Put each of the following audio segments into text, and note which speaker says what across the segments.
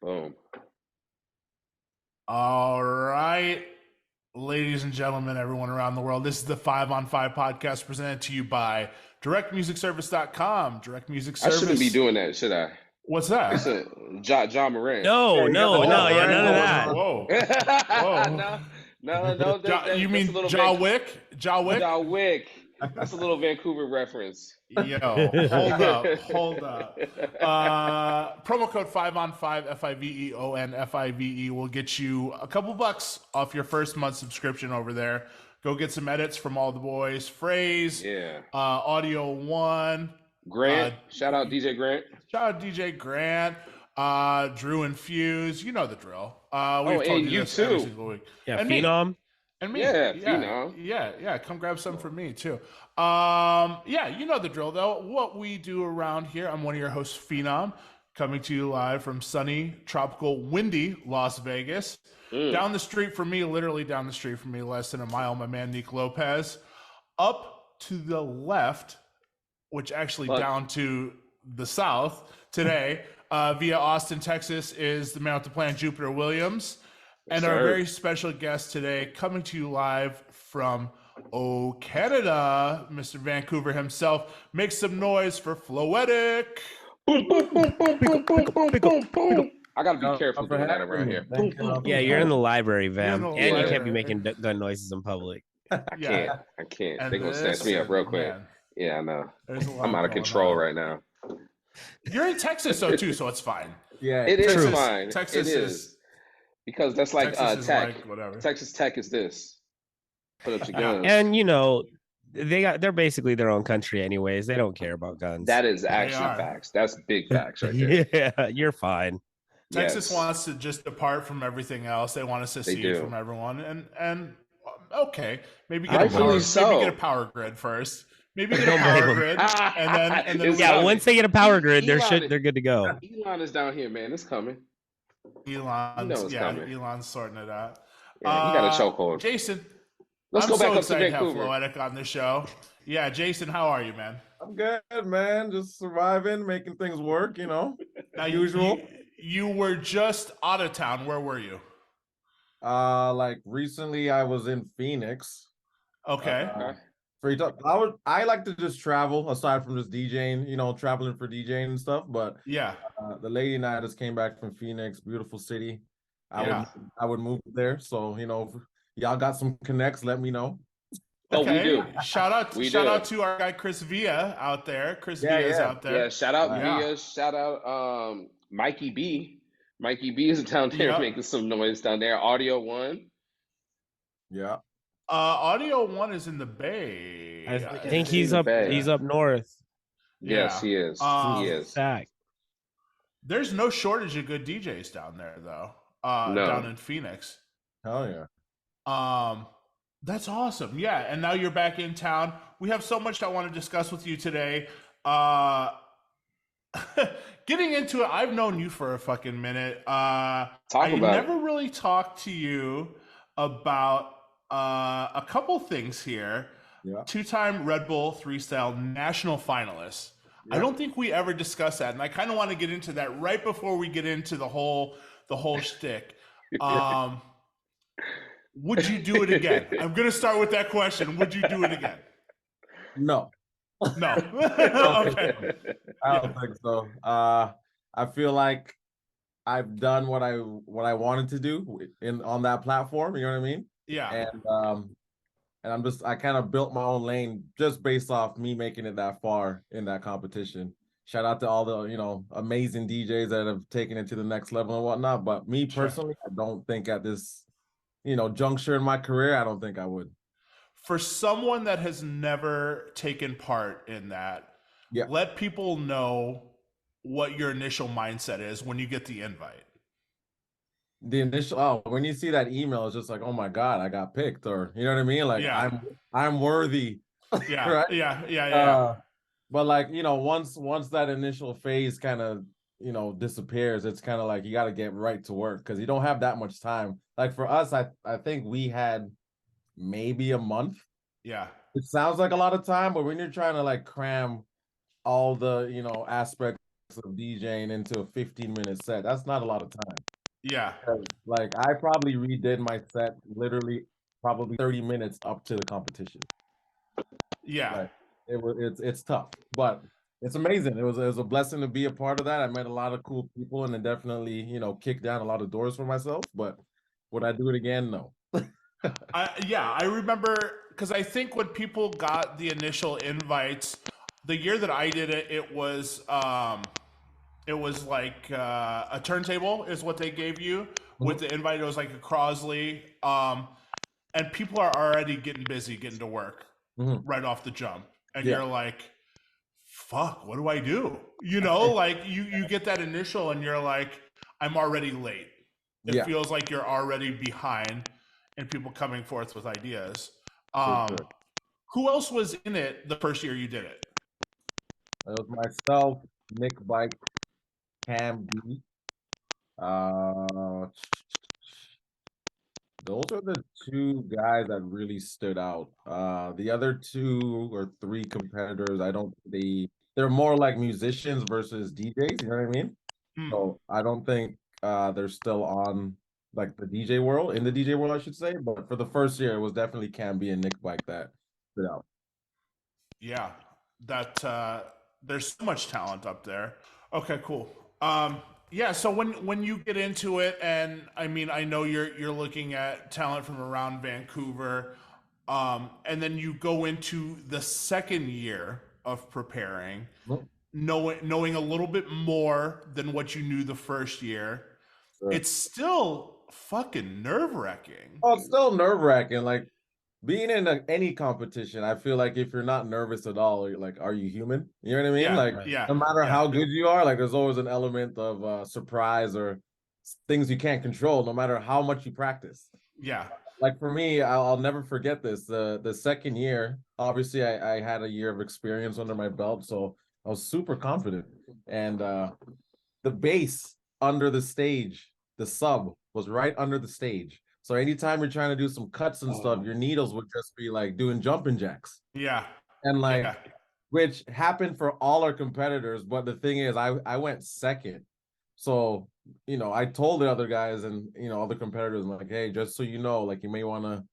Speaker 1: Boom.
Speaker 2: All right, ladies and gentlemen, everyone around the world, this is the 5 on 5 podcast presented to you by directmusicservice.com. Direct Music Service.
Speaker 1: I shouldn't be doing that, should I?
Speaker 2: What's that?
Speaker 1: It's a John Moran.
Speaker 3: No, none of that.
Speaker 2: Whoa.
Speaker 1: No.
Speaker 2: You mean John Wick? John
Speaker 1: Wick. That's a little Vancouver reference.
Speaker 2: Yo, hold up. Promo code 5 on 5 FIVEON will get you a couple bucks off your first month subscription over there. Go get some edits from all the boys. Phrase, Audio One,
Speaker 1: Grant. Shout out DJ Grant. Drew
Speaker 2: and Fuse. You know the drill.
Speaker 1: We've told you this every single
Speaker 2: week.
Speaker 3: Yeah, and Phenom.
Speaker 2: And me.
Speaker 1: Phenom.
Speaker 2: Yeah. Come grab some from me too. You know the drill though. What we do around here. I'm one of your hosts, Phenom, coming to you live from sunny, tropical, windy Las Vegas. Down the street from me, literally down the street from me, less than a mile, my man Nick Lopez. Up to the left, which actually down to the south today, via Austin, Texas, is the man with the plan, Jupiter Williams. And our very special guest today, coming to you live from Canada, Mr. Vancouver himself. Make some noise for Floetic.
Speaker 1: I gotta be careful doing that around here.
Speaker 3: Yeah, you're in the library, Vam, and you can't be making gun noises in public.
Speaker 1: I can't. They're gonna snatch me up real quick. Man. Yeah, I know. I'm out of control right now.
Speaker 2: You're in Texas, though, too, so it's fine.
Speaker 1: Yeah, it is fine.
Speaker 2: Texas is.
Speaker 1: Because that's like
Speaker 2: Texas
Speaker 1: tech.
Speaker 2: Like whatever.
Speaker 1: Texas Tech is this. Put up your guns.
Speaker 3: And they're basically their own country anyways. They don't care about guns.
Speaker 1: That is actually facts. That's big facts right there.
Speaker 3: Yeah, you're fine.
Speaker 2: Texas wants to just depart from everything else. They want to secede from everyone. And okay, maybe get a power grid first. Maybe get a power grid, and then
Speaker 3: once they get a power grid, they're good to go.
Speaker 1: Elon is down here, man. It's coming.
Speaker 2: Elon's sorting it out.
Speaker 1: Yeah, he got a chokehold.
Speaker 2: Jason,
Speaker 1: let's go back up to Vancouver.
Speaker 2: To have Floetic on the show. Yeah, Jason, how are you, man?
Speaker 4: I'm good, man. Just surviving, making things work. Now usual.
Speaker 2: You were just out of town. Where were you?
Speaker 4: Like recently, I was in Phoenix.
Speaker 2: Okay.
Speaker 4: I like to just travel aside from just DJing, traveling for DJing and stuff. But the lady and I just came back from Phoenix, beautiful city. I would move there. So, if y'all got some connects, let me know.
Speaker 1: Okay. We do.
Speaker 2: Shout out to our guy Chris Villa out there. Chris Villa is out there.
Speaker 1: Yeah, shout out Villa. Shout out Mikey B. Mikey B is down there making some noise down there. Audio One.
Speaker 4: Yeah.
Speaker 2: Audio One is in the Bay.
Speaker 3: I think he's up north.
Speaker 1: Yes, he is. He is.
Speaker 3: Back.
Speaker 2: There's no shortage of good DJs down there, though. Down in Phoenix.
Speaker 4: Hell yeah.
Speaker 2: That's awesome. Yeah, and now you're back in town. We have so much I want to discuss with you today. Getting into it, I've known you for a fucking minute. I never really talked to you about a couple things here.
Speaker 4: Yeah.
Speaker 2: 2-time Red Bull Freestyle national finalist. Yeah. I don't think we ever discussed that, and I kind of want to get into that right before we get into the whole shtick. Would you do it again? I'm going to start with that question. Would you do it again?
Speaker 4: No.
Speaker 2: No. Okay.
Speaker 4: I don't think so. I feel like I've done what I wanted to do on that platform. You know what I mean?
Speaker 2: Yeah.
Speaker 4: And I kind of built my own lane just based off me making it that far in that competition. Shout out to all the, amazing DJs that have taken it to the next level and whatnot. But me personally, I don't think at this, juncture in my career, I don't think I would.
Speaker 2: For someone that has never taken part in that, let people know what your initial mindset is when you get the invite.
Speaker 4: The initial, when you see that email, it's just like, oh my God, I got picked, or you know what I mean? Like I'm worthy.
Speaker 2: Yeah.
Speaker 4: Right?
Speaker 2: Yeah.
Speaker 4: But like, once that initial phase kind of, disappears, it's kind of like you got to get right to work because you don't have that much time. Like for us, I think we had maybe a month.
Speaker 2: Yeah.
Speaker 4: It sounds like a lot of time, but when you're trying to like cram all the, aspects of DJing into a 15-minute set. That's not a lot of time.
Speaker 2: Yeah.
Speaker 4: Like I probably redid my set literally probably 30 minutes up to the competition.
Speaker 2: Yeah.
Speaker 4: Like it's tough, but it's amazing. It was a blessing to be a part of that. I met a lot of cool people and it definitely, kicked down a lot of doors for myself. But would I do it again? No.
Speaker 2: I remember because I think when people got the initial invites, the year that I did it, it was like a turntable is what they gave you with the invite. It was like a Crosley, and people are already getting busy, getting to work right off the jump, and
Speaker 4: Yeah.
Speaker 2: you're like, "Fuck, what do I do?" Like you get that initial, and you're like, "I'm already late." It
Speaker 4: Yeah,
Speaker 2: feels like you're already behind, and people coming forth with ideas.
Speaker 4: for sure.
Speaker 2: Who else was in it the first year you did it?
Speaker 4: It was myself, Nick Bike, Cam B. Uh, those are the two guys that really stood out. The other two or three competitors, I don't they're more like musicians versus DJs, you know what I mean? So I don't think they're still on like the DJ world, in the DJ world, I should say. But for the first year, it was definitely Cam B and Nick Bike that stood out.
Speaker 2: Yeah, that there's so much talent up there. Okay, cool. Yeah, so when you get into it, and I mean, I know you're looking at talent from around Vancouver, and then you go into the second year of preparing, knowing a little bit more than what you knew the first year.
Speaker 4: Sure.
Speaker 2: It's still fucking nerve-wracking.
Speaker 4: Oh, it's still nerve-wracking. Like being in any competition, I feel like if you're not nervous at all, you're like, are you human? You know what I mean?
Speaker 2: Yeah,
Speaker 4: Like,
Speaker 2: yeah,
Speaker 4: no matter
Speaker 2: yeah.
Speaker 4: how good you are, like there's always an element of surprise or things you can't control, no matter how much you practice.
Speaker 2: Yeah.
Speaker 4: Like for me, I'll never forget this. The second year, obviously, I had a year of experience under my belt, so I was super confident. And the bass under the stage, the sub was right under the stage. So anytime you're trying to do some cuts and stuff, your needles would just be like doing jumping jacks.
Speaker 2: Yeah.
Speaker 4: And like,
Speaker 2: Yeah.
Speaker 4: which happened for all our competitors. But the thing is, I went second. So, I told the other guys and, other competitors, I'm like, hey, just so you know, like you may want to,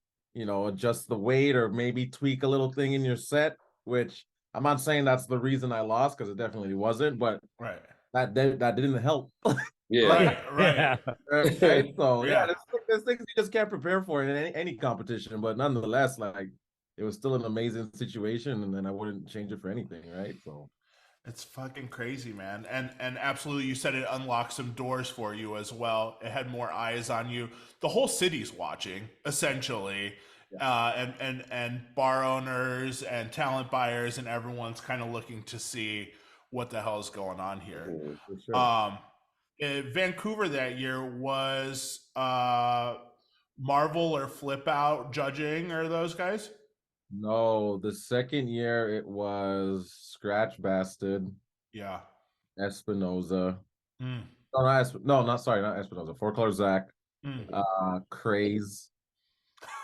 Speaker 4: adjust the weight or maybe tweak a little thing in your set, which I'm not saying that's the reason I lost because it definitely wasn't, but
Speaker 2: Right.
Speaker 4: that didn't help.
Speaker 1: Yeah.
Speaker 2: Right.
Speaker 3: Yeah.
Speaker 4: Right? So
Speaker 2: Yeah.
Speaker 4: there's things you just can't prepare for in any competition, but nonetheless, like it was still an amazing situation, and then I wouldn't change it for anything, right? So
Speaker 2: It's fucking crazy, man. And absolutely, you said it unlocked some doors for you as well. It had more eyes on you. The whole city's watching, essentially. And bar owners and talent buyers and everyone's kind of looking to see what the hell is going on here.
Speaker 4: for sure.
Speaker 2: Vancouver that year was Marvel or Flipout judging, or those guys?
Speaker 4: No, the second year it was Scratch Bastard,
Speaker 2: Yeah.
Speaker 4: Espinoza.
Speaker 2: Mm.
Speaker 4: Not sorry, not Espinoza. Four Color Zach, Craze,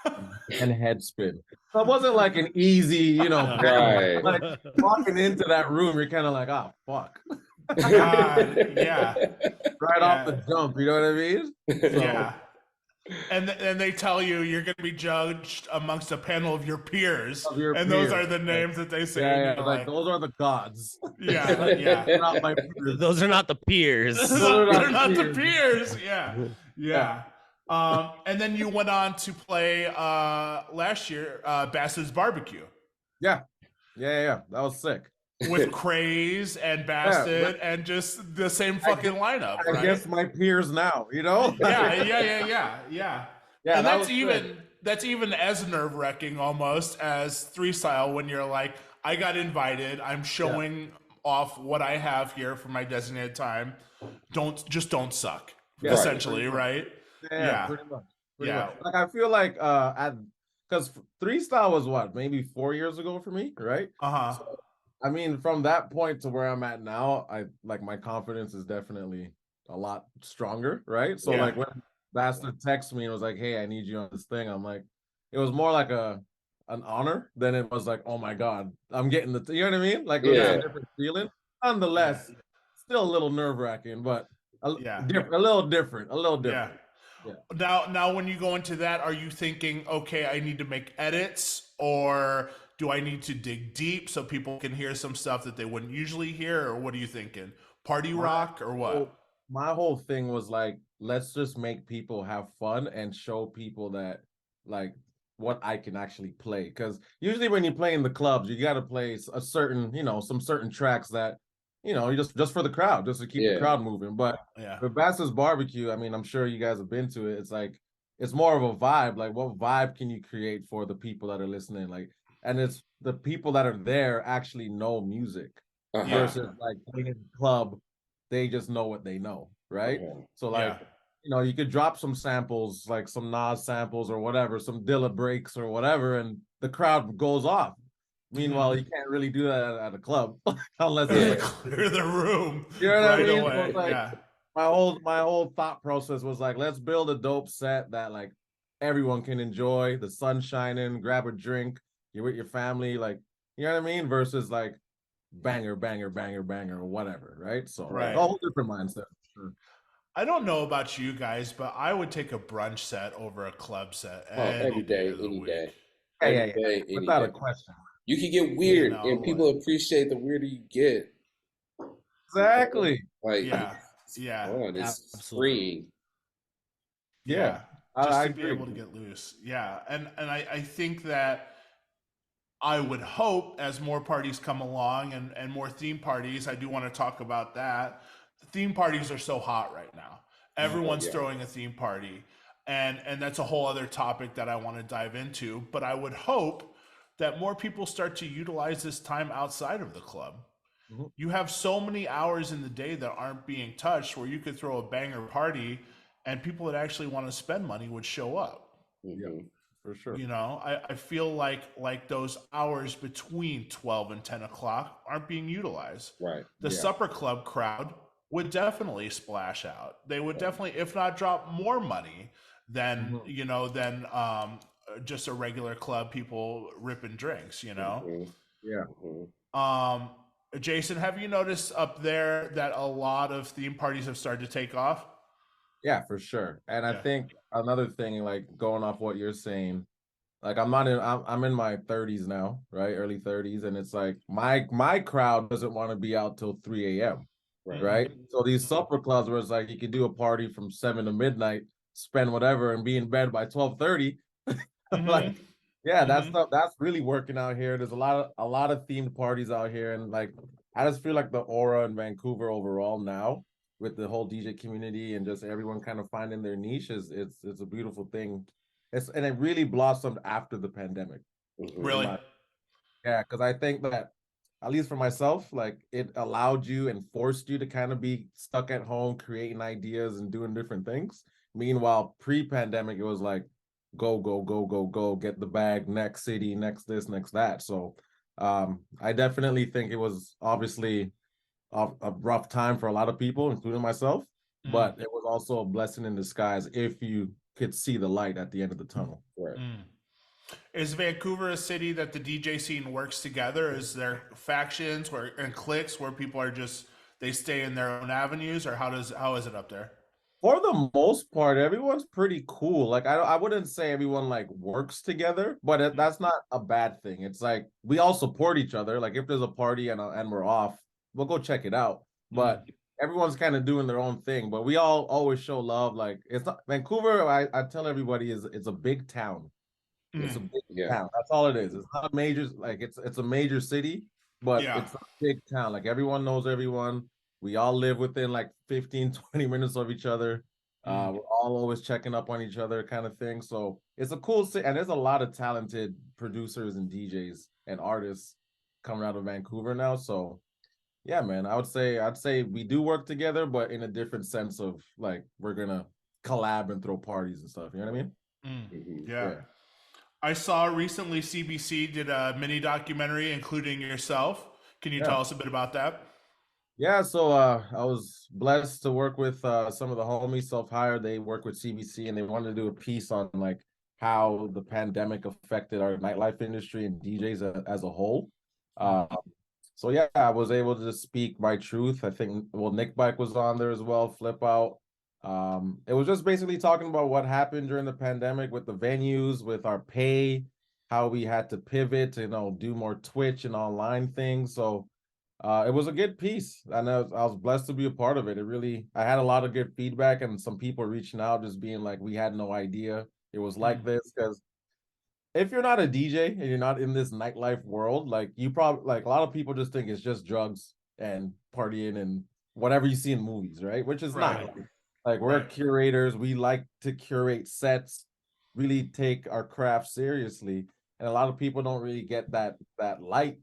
Speaker 4: and Headspin. So it wasn't like an easy,
Speaker 1: Right.
Speaker 4: like walking into that room, you're kind of like, oh fuck.
Speaker 2: Yeah.
Speaker 4: Right off the jump, you know what I mean? So,
Speaker 2: Yeah. And they tell you you're going to be judged amongst a panel of your peers, and those are the names that they say.
Speaker 4: Yeah, like those are the gods.
Speaker 2: Yeah.
Speaker 4: They're not my peers.
Speaker 3: Those are not the peers.
Speaker 2: They're not the peers. Yeah. And then you went on to play last year, Bass's Barbecue.
Speaker 4: Yeah. That was sick.
Speaker 2: With Craze and Bastard and just the same fucking lineup.
Speaker 4: I guess my peers now,
Speaker 2: Yeah.
Speaker 4: Yeah,
Speaker 2: And that's even as nerve wracking almost as Three Style when you're like, I got invited. I'm showing off what I have here for my designated time. Don't suck. Essentially, right?
Speaker 4: Yeah, pretty much. Pretty
Speaker 2: Yeah.
Speaker 4: much. Like I feel like because Three Style was what, maybe 4 years ago for me, right? So, I mean, from that point to where I'm at now, I like my confidence is definitely a lot stronger, right? So like when Bastard texted me and was like, "Hey, I need you on this thing," I'm like, it was more like an honor than it was like, "Oh my god, I'm getting you know what I mean?" Like it was a different feeling. Nonetheless, still a little nerve-wracking, but a
Speaker 2: Yeah.
Speaker 4: little different.
Speaker 2: Yeah.
Speaker 4: Yeah.
Speaker 2: Now, when you go into that, are you thinking, okay, I need to make edits, or do I need to dig deep so people can hear some stuff that they wouldn't usually hear, or what are you thinking? Party
Speaker 4: My
Speaker 2: rock or what?
Speaker 4: my whole thing was like, let's just make people have fun and show people that like what I can actually play. Because usually when you play in the clubs, you got to play a certain, some certain tracks that, just for the crowd, just to keep the
Speaker 1: Yeah.
Speaker 4: crowd moving. But
Speaker 2: Yeah.
Speaker 4: with Bass's Barbecue, I mean, I'm sure you guys have been to it. It's like it's more of a vibe. Like, what vibe can you create for the people that are listening? Like, and it's the people that are there actually know music
Speaker 1: Uh-huh.
Speaker 2: Yeah.
Speaker 4: versus like playing in the club, they just know what they know, right?
Speaker 1: Uh-huh.
Speaker 4: So like,
Speaker 2: Yeah.
Speaker 4: you could drop some samples, like some Nas samples or whatever, some Dilla breaks or whatever, and the crowd goes off. Meanwhile, you can't really do that at a club unless it's like,
Speaker 2: Clear the room
Speaker 4: you know what I
Speaker 2: right
Speaker 4: mean? So
Speaker 2: away.
Speaker 4: it's like
Speaker 2: Yeah.
Speaker 4: my whole thought process was like, let's build a dope set that like everyone can enjoy. The sun shining, grab a drink, you're with your family, like, you know what I mean? Versus like banger, banger, banger, banger, or whatever, right? So
Speaker 2: Right.
Speaker 4: a whole different mindset. Sure.
Speaker 2: I don't know about you guys, but I would take a brunch set over a club set
Speaker 1: Oh,
Speaker 2: any
Speaker 1: every
Speaker 2: day
Speaker 1: day,
Speaker 2: of the
Speaker 1: any
Speaker 2: week.
Speaker 1: day.
Speaker 4: Yeah,
Speaker 1: Every day, any
Speaker 4: without a
Speaker 1: day.
Speaker 4: question.
Speaker 1: You can get
Speaker 2: You
Speaker 1: weird,
Speaker 2: know,
Speaker 1: and people appreciate the weirder you get.
Speaker 4: Exactly.
Speaker 1: Like,
Speaker 2: yeah,
Speaker 1: it's
Speaker 2: yeah,
Speaker 1: fun. It's
Speaker 3: Absolutely.
Speaker 1: freeing.
Speaker 4: Yeah,
Speaker 2: just
Speaker 4: I
Speaker 2: to be
Speaker 4: agree.
Speaker 2: able to get loose. Yeah, and I think that I would hope as more parties come along and more theme parties, I do want to talk about that. The theme parties are so hot right now. Everyone's
Speaker 1: yeah.
Speaker 2: throwing a theme party. And that's a whole other topic that I want to dive into. But I would hope that more people start to utilize this time outside of the club.
Speaker 4: Mhm.
Speaker 2: You have so many hours in the day that aren't being touched where you could throw a banger party and people that actually want to spend money would show up.
Speaker 4: Yeah,
Speaker 1: Mhm.
Speaker 4: for sure.
Speaker 2: You know, I feel like those hours between 12 and 10 o'clock aren't being utilized.
Speaker 1: Right.
Speaker 2: The
Speaker 4: Yeah.
Speaker 2: supper club crowd would definitely splash out. They would definitely, if not drop more money than,
Speaker 4: Mhm.
Speaker 2: than just a regular club people ripping drinks,
Speaker 1: Mhm.
Speaker 4: Yeah.
Speaker 1: Mhm.
Speaker 2: Um, Jason, have you noticed up there that a lot of theme parties have started to take off?
Speaker 4: Yeah, for sure. And I
Speaker 2: Yeah.
Speaker 4: think another thing, like going off what you're saying, like I'm in my 30s now, right? Early 30s, and it's like my crowd doesn't want to be out till 3 a.m.
Speaker 1: Right.
Speaker 4: Right? So these supper clubs where it's like you could do a party from 7 to midnight, spend whatever, and be in bed by 12:30.
Speaker 2: Mm-hmm.
Speaker 4: Like, yeah, that
Speaker 2: Mm-hmm.
Speaker 4: stuff that's really working out here. There's a lot of themed parties out here, and like I just feel like the aura in Vancouver overall now, with the whole DJ community and just everyone kind of finding their niche, is it's a beautiful thing. And it really blossomed after the pandemic.
Speaker 1: Mhm.
Speaker 2: Really?
Speaker 4: Yeah, because I think that, at least for myself, like it allowed you and forced you to kind of be stuck at home, creating ideas and doing different things. Meanwhile, pre-pandemic, it was like go, go, go, go, go, get the bag, next city, next this, next that. So I definitely think it was obviously a rough time for a lot of people, including myself,
Speaker 2: Mm.
Speaker 4: but it was also a blessing in disguise if you could see the light at the end of the tunnel.
Speaker 1: Right.
Speaker 2: Mm. Is Vancouver a city that the DJ scene works together? Is there factions where and cliques where people are just they stay in their own avenues, or how is it up there?
Speaker 4: For the most part, everyone's pretty cool. Like I wouldn't say everyone like works together, but that's not a bad thing. It's like we all support each other. Like if there's a party and we're off, we'll go check it out. But everyone's kind of doing their own thing. But we all always show love. Like it's not Vancouver. I tell everybody is it's a big town. It's a
Speaker 2: Mm.
Speaker 4: big
Speaker 1: Yeah.
Speaker 4: town. That's all it is. It's not a major, like it's a major city, but
Speaker 2: Yeah.
Speaker 4: it's a big town. Like everyone knows everyone. We all live within like 15, 20 minutes of each other. We're all always checking up on each other, kind of thing. So it's a cool city, and there's a lot of talented producers and DJs and artists coming out of Vancouver now. So yeah, man, I'd say we do work together, but in a different sense of like we're gonna collab and throw parties and stuff. You know what I mean?
Speaker 1: Mhm.
Speaker 2: Yeah.
Speaker 4: Yeah.
Speaker 2: I saw recently CBC did a mini documentary including yourself. Can you
Speaker 4: Yeah.
Speaker 2: tell us a bit about that?
Speaker 4: Yeah, so I was blessed to work with some of the homies self-hired. They work with CBC and they wanted to do a piece on like how the pandemic affected our nightlife industry and DJs as a whole. Uh, So yeah, I was able to just speak my truth. I think Nick Bike was on there as well, Flipout. It was just basically talking about what happened during the pandemic with the venues, with our pay, how we had to pivot to, do more Twitch and online things. So it was a good piece, and I was blessed to be a part of it. I had a lot of good feedback, and some people reaching out, just being like, we had no idea it was like this. Because if you're not a DJ and you're not in this nightlife world, like you probably like a lot of people just think it's just drugs and partying and whatever you see in movies, right? Which is not. Like we're curators, we like to curate sets, really take our craft seriously. And a lot of people don't really get that light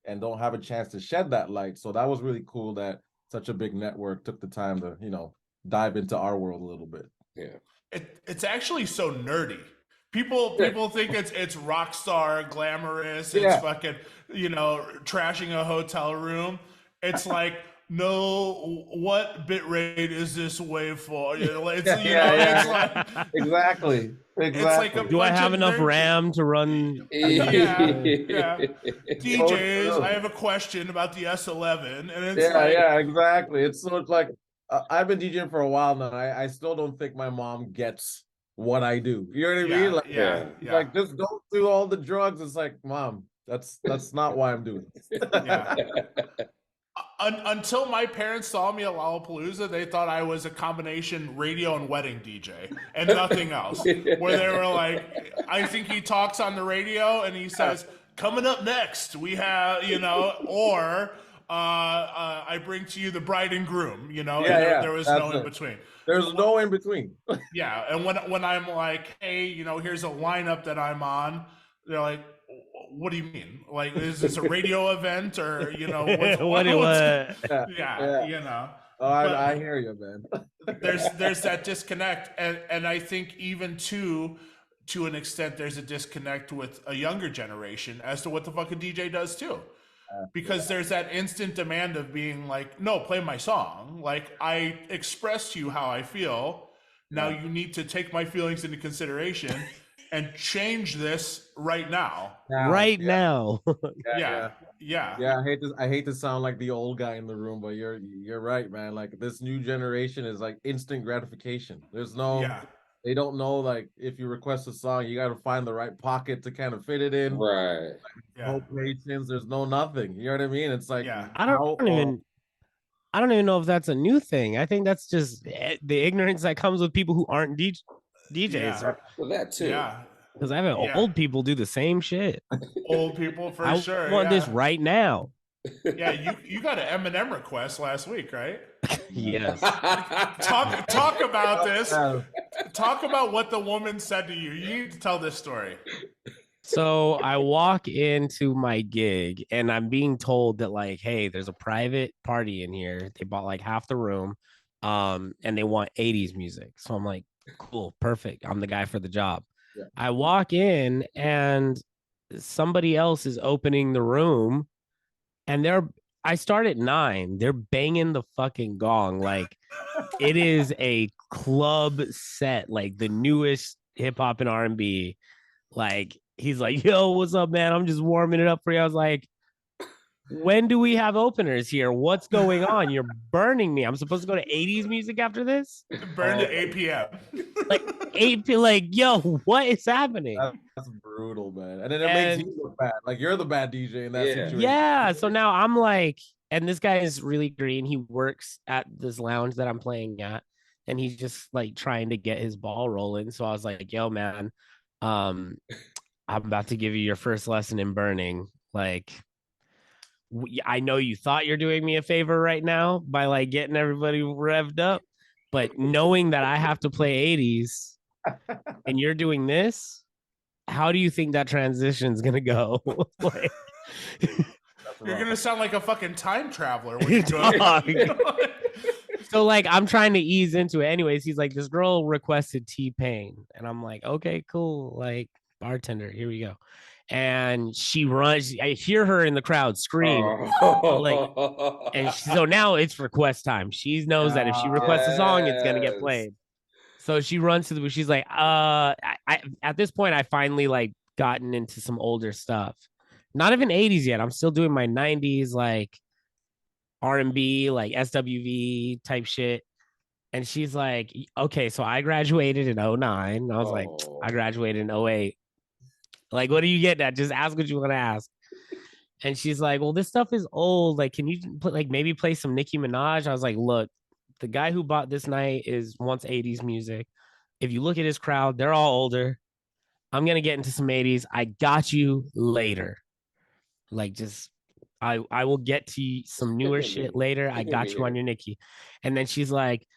Speaker 4: and don't have a chance to shed that light. So that was really cool that such a big network took the time to, dive into our world a little bit.
Speaker 1: Yeah.
Speaker 2: It's actually so nerdy. People think it's rock star, glamorous, it's fucking, trashing a hotel room. It's like, no, what bit rate is this wave for? It's like
Speaker 4: exactly.
Speaker 2: It's like
Speaker 3: do I have enough RAM to run?
Speaker 2: Yeah. DJs, I have a question about the S11, and it's
Speaker 4: exactly. It's like I've been DJing for a while now. I still don't think my mom gets what I do. You know what I mean? Like, like just don't do all the drugs. It's like, Mom, that's not why I'm doing it.
Speaker 2: Until my parents saw me at Lollapalooza, they thought I was a combination radio and wedding DJ and nothing else. Where they were like, I think he talks on the radio and he says, coming up next, we have, or I bring to you the bride and groom, there was no in between.
Speaker 4: There's no in between.
Speaker 2: Yeah. And when I'm like, hey, here's a lineup that I'm on, they're like, what do you mean? Like, is this a radio event or,
Speaker 4: I hear you, man.
Speaker 2: there's that disconnect. And I think even to an extent, there's a disconnect with a younger generation as to what the fuck a DJ does too. Because there's that instant demand of being like, no, play my song. Like, I expressed to you how I feel. Now you need to take my feelings into consideration and change this right now.
Speaker 3: Now.
Speaker 2: Yeah.
Speaker 4: I hate to sound like the old guy in the room, but you're right, man. Like this new generation is like instant gratification. There's no they don't know, like if you request a song, you got to find the right pocket to kind of fit it in.
Speaker 1: Right.
Speaker 4: No patience. There's no nothing. You know what I mean? It's like
Speaker 3: I don't even know if that's a new thing. I think that's just the ignorance that comes with people who aren't DJs.
Speaker 1: Well, that too.
Speaker 2: Yeah.
Speaker 3: Because I have old people do the same shit.
Speaker 2: Old people for sure.
Speaker 3: I want this right now.
Speaker 2: Yeah, you got an Eminem request last week, right?
Speaker 3: Yes.
Speaker 2: Talk about this. Talk about what the woman said to you. You need to tell this story.
Speaker 3: So I walk into my gig and I'm being told that like, hey, there's a private party in here. They bought like half the room, and they want 80s music. So I'm like, cool, perfect. I'm the guy for the job. Yeah. I walk in and somebody else is opening the room, and I start at 9. They're banging the fucking gong like it is a club set, like the newest hip hop and R&B. Like he's like, yo, what's up, man? I'm just warming it up for you. I was like, when do we have openers here? What's going on? You're burning me. I'm supposed to go to 80s music after this?
Speaker 2: Burn at 8 p.m.
Speaker 3: Like 8 p.m. Like, yo, what is happening?
Speaker 4: That's brutal, man. And then it makes you look bad. Like you're the bad DJ in that situation.
Speaker 3: Yeah. So now I'm like, and this guy is really green. He works at this lounge that I'm playing at, and he's just like trying to get his ball rolling. So I was like, yo, man, I'm about to give you your first lesson in burning. Like, I know you thought you're doing me a favor right now by like getting everybody revved up, but knowing that I have to play 80s and you're doing this, how do you think that transition is gonna go? Like,
Speaker 2: you're gonna sound like a fucking time traveler when you go.
Speaker 3: So like I'm trying to ease into it. Anyways, he's like, this girl requested T-Pain, and I'm like, okay, cool. Like, bartender, here we go. And she runs. I hear her in the crowd scream. So now it's request time. She knows that if she requests a song, it's gonna get played. So she runs to the booth. She's like, I at this point, I finally like gotten into some older stuff. not even 80s yet. I'm still doing my 90s like R&B, like SWV type shit. And she's like, okay, so I graduated in 09. And I was like, I
Speaker 1: Oh,
Speaker 3: graduated in 08. Like, what do you get at? Just ask what you want to ask. And she's like, well, this stuff is old. Like, can you like maybe play some Nicki Minaj? I was like, look, the guy who bought this night wants 80s music. If you look at his crowd, they're all older. I'm gonna get into some 80s. I got you later. Like, just I will get to some newer
Speaker 1: let
Speaker 3: shit
Speaker 1: me
Speaker 3: later. I
Speaker 1: let me
Speaker 3: got you
Speaker 1: hear
Speaker 3: on
Speaker 1: it.
Speaker 3: your Nicki. And then she's like,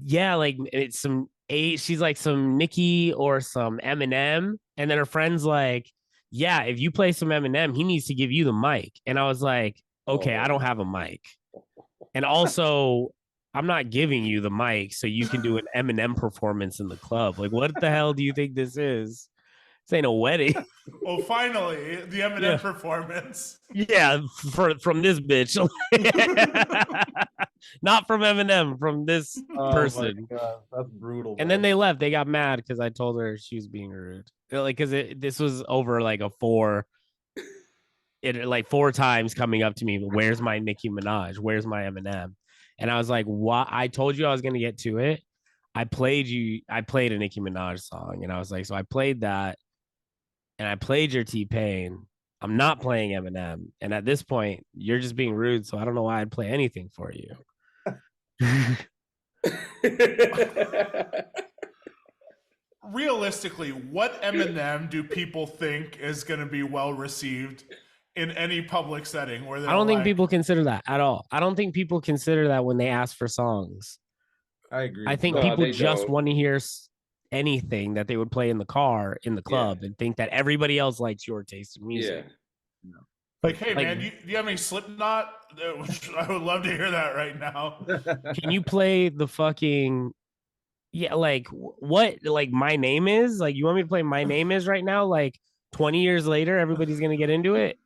Speaker 3: yeah, like it's some eight. She's like some Nicki or some Eminem. And then her friend's like, yeah, if you play some Eminem, he needs to give you the mic. And I was like, okay, I don't
Speaker 1: Oh,
Speaker 3: have a mic. And also, I'm not giving you the mic so you can do an Eminem performance in the club. Like, what the hell do you think this is? This ain't a wedding.
Speaker 2: Well, finally, the
Speaker 3: Yeah.
Speaker 2: Eminem performance.
Speaker 3: Yeah, from this bitch. Not from Eminem, from this
Speaker 4: Oh my
Speaker 3: person.
Speaker 4: god, that's brutal.
Speaker 3: And then they left. They got mad because I told her she was being rude. Like, because this was over like like 4 times coming up to me. Where's my Nicki Minaj? Where's my Eminem? And I was like, what? I told you I was gonna get to it. I played a Nicki Minaj song, and I was like, so I played that, and I played your T-Pain. I'm not playing Eminem. And at this point, you're just being rude. So I don't know why I'd play anything for you.
Speaker 2: Realistically, what Eminem do people think is going to be well received in any public setting where they're
Speaker 3: I don't think
Speaker 2: like,
Speaker 3: people consider that at all. I don't think people consider that when they ask for songs.
Speaker 4: I agree.
Speaker 3: I think
Speaker 1: no,
Speaker 3: people
Speaker 1: they
Speaker 3: just
Speaker 1: don't.
Speaker 3: want to hear anything that they would play in the car, in the
Speaker 1: Yeah,
Speaker 3: club, and think that everybody else likes your taste in
Speaker 1: yeah.
Speaker 3: music.
Speaker 2: like, hey,
Speaker 3: Like,
Speaker 2: man, do you have any Slipknot? I would love to hear that right now.
Speaker 3: can you play the fucking like what like My Name Is? Like, you want me to play My Name Is right now? Like 20 years later, everybody's gonna get into it.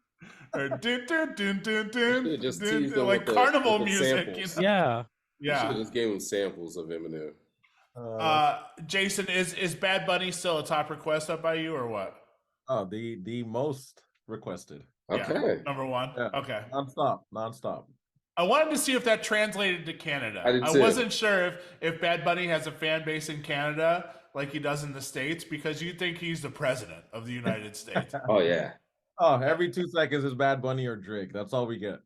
Speaker 2: Or dun, dun, dun, dun,
Speaker 1: You
Speaker 2: dun,
Speaker 1: should have just
Speaker 2: dun,
Speaker 1: teased
Speaker 2: dun,
Speaker 1: them
Speaker 2: like
Speaker 1: with
Speaker 2: carnival
Speaker 1: the
Speaker 2: music, you
Speaker 1: samples.
Speaker 2: know?
Speaker 3: Yeah.
Speaker 1: You should have
Speaker 2: Yeah.
Speaker 1: just gave them samples of Eminem.
Speaker 2: Jason, is Bad Bunny still a top request up by you or what?
Speaker 4: Oh, the most requested.
Speaker 2: Yeah,
Speaker 1: Okay,
Speaker 2: number one.
Speaker 4: Yeah,
Speaker 2: Okay.
Speaker 4: nonstop.
Speaker 2: I wanted to see if that translated to
Speaker 1: I
Speaker 2: Canada.
Speaker 1: did
Speaker 2: I
Speaker 1: too.
Speaker 2: wasn't sure if Bad Bunny has a fan base in Canada like he does in the States, because you think he's the president of the United States.
Speaker 1: Oh yeah.
Speaker 4: Oh, every 2 seconds is Bad Bunny or Drake. That's all we get.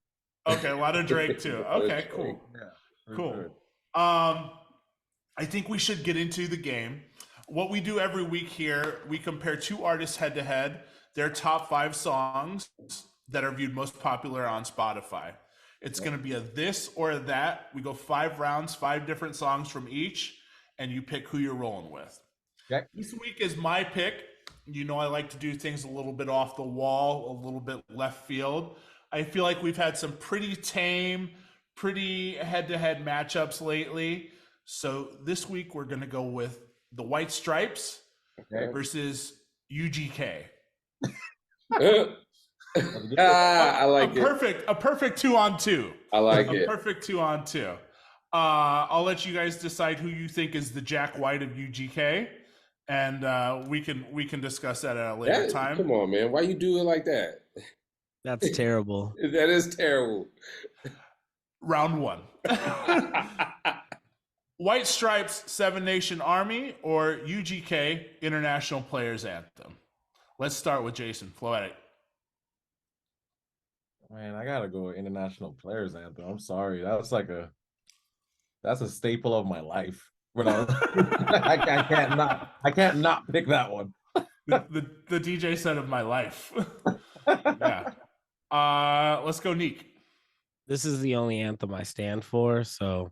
Speaker 2: Okay, a lot of Drake too. Okay, cool.
Speaker 4: Yeah, for
Speaker 2: Cool.
Speaker 4: sure.
Speaker 2: I think we should get into the game. What we do every week here, we compare two artists head to head, their top 5 songs that are viewed most popular on Spotify. It's going to be a this or a that. We go 5 rounds, 5 different songs from each, and you pick who you're rolling with.
Speaker 4: Okay.
Speaker 2: This week is my pick. You know, I like to do things a little bit off the wall, a little bit left field. I feel like we've had some pretty tame, pretty head-to-head matchups lately. So this week we're going to go with the White Stripes
Speaker 1: Okay.
Speaker 2: versus UGK.
Speaker 1: I like it.
Speaker 2: A perfect 2-on-2.
Speaker 1: I like it.
Speaker 2: Perfect 2-on-2. I'll let you guys decide who you think is the Jack White of UGK, and we can discuss that at a later time.
Speaker 1: Come on, man. Why you do it like that?
Speaker 3: That's terrible.
Speaker 1: That is terrible.
Speaker 2: Round 1. White Stripes, Seven Nation Army, or UGK, International Players Anthem? Let's start with Jason. Floetic.
Speaker 4: Man, I gotta go with International Players Anthem. I'm sorry. That's a staple of my life. But I can't not pick that one.
Speaker 2: The DJ set of my life. Yeah. Let's go, Neek.
Speaker 3: This is the only anthem I stand for, so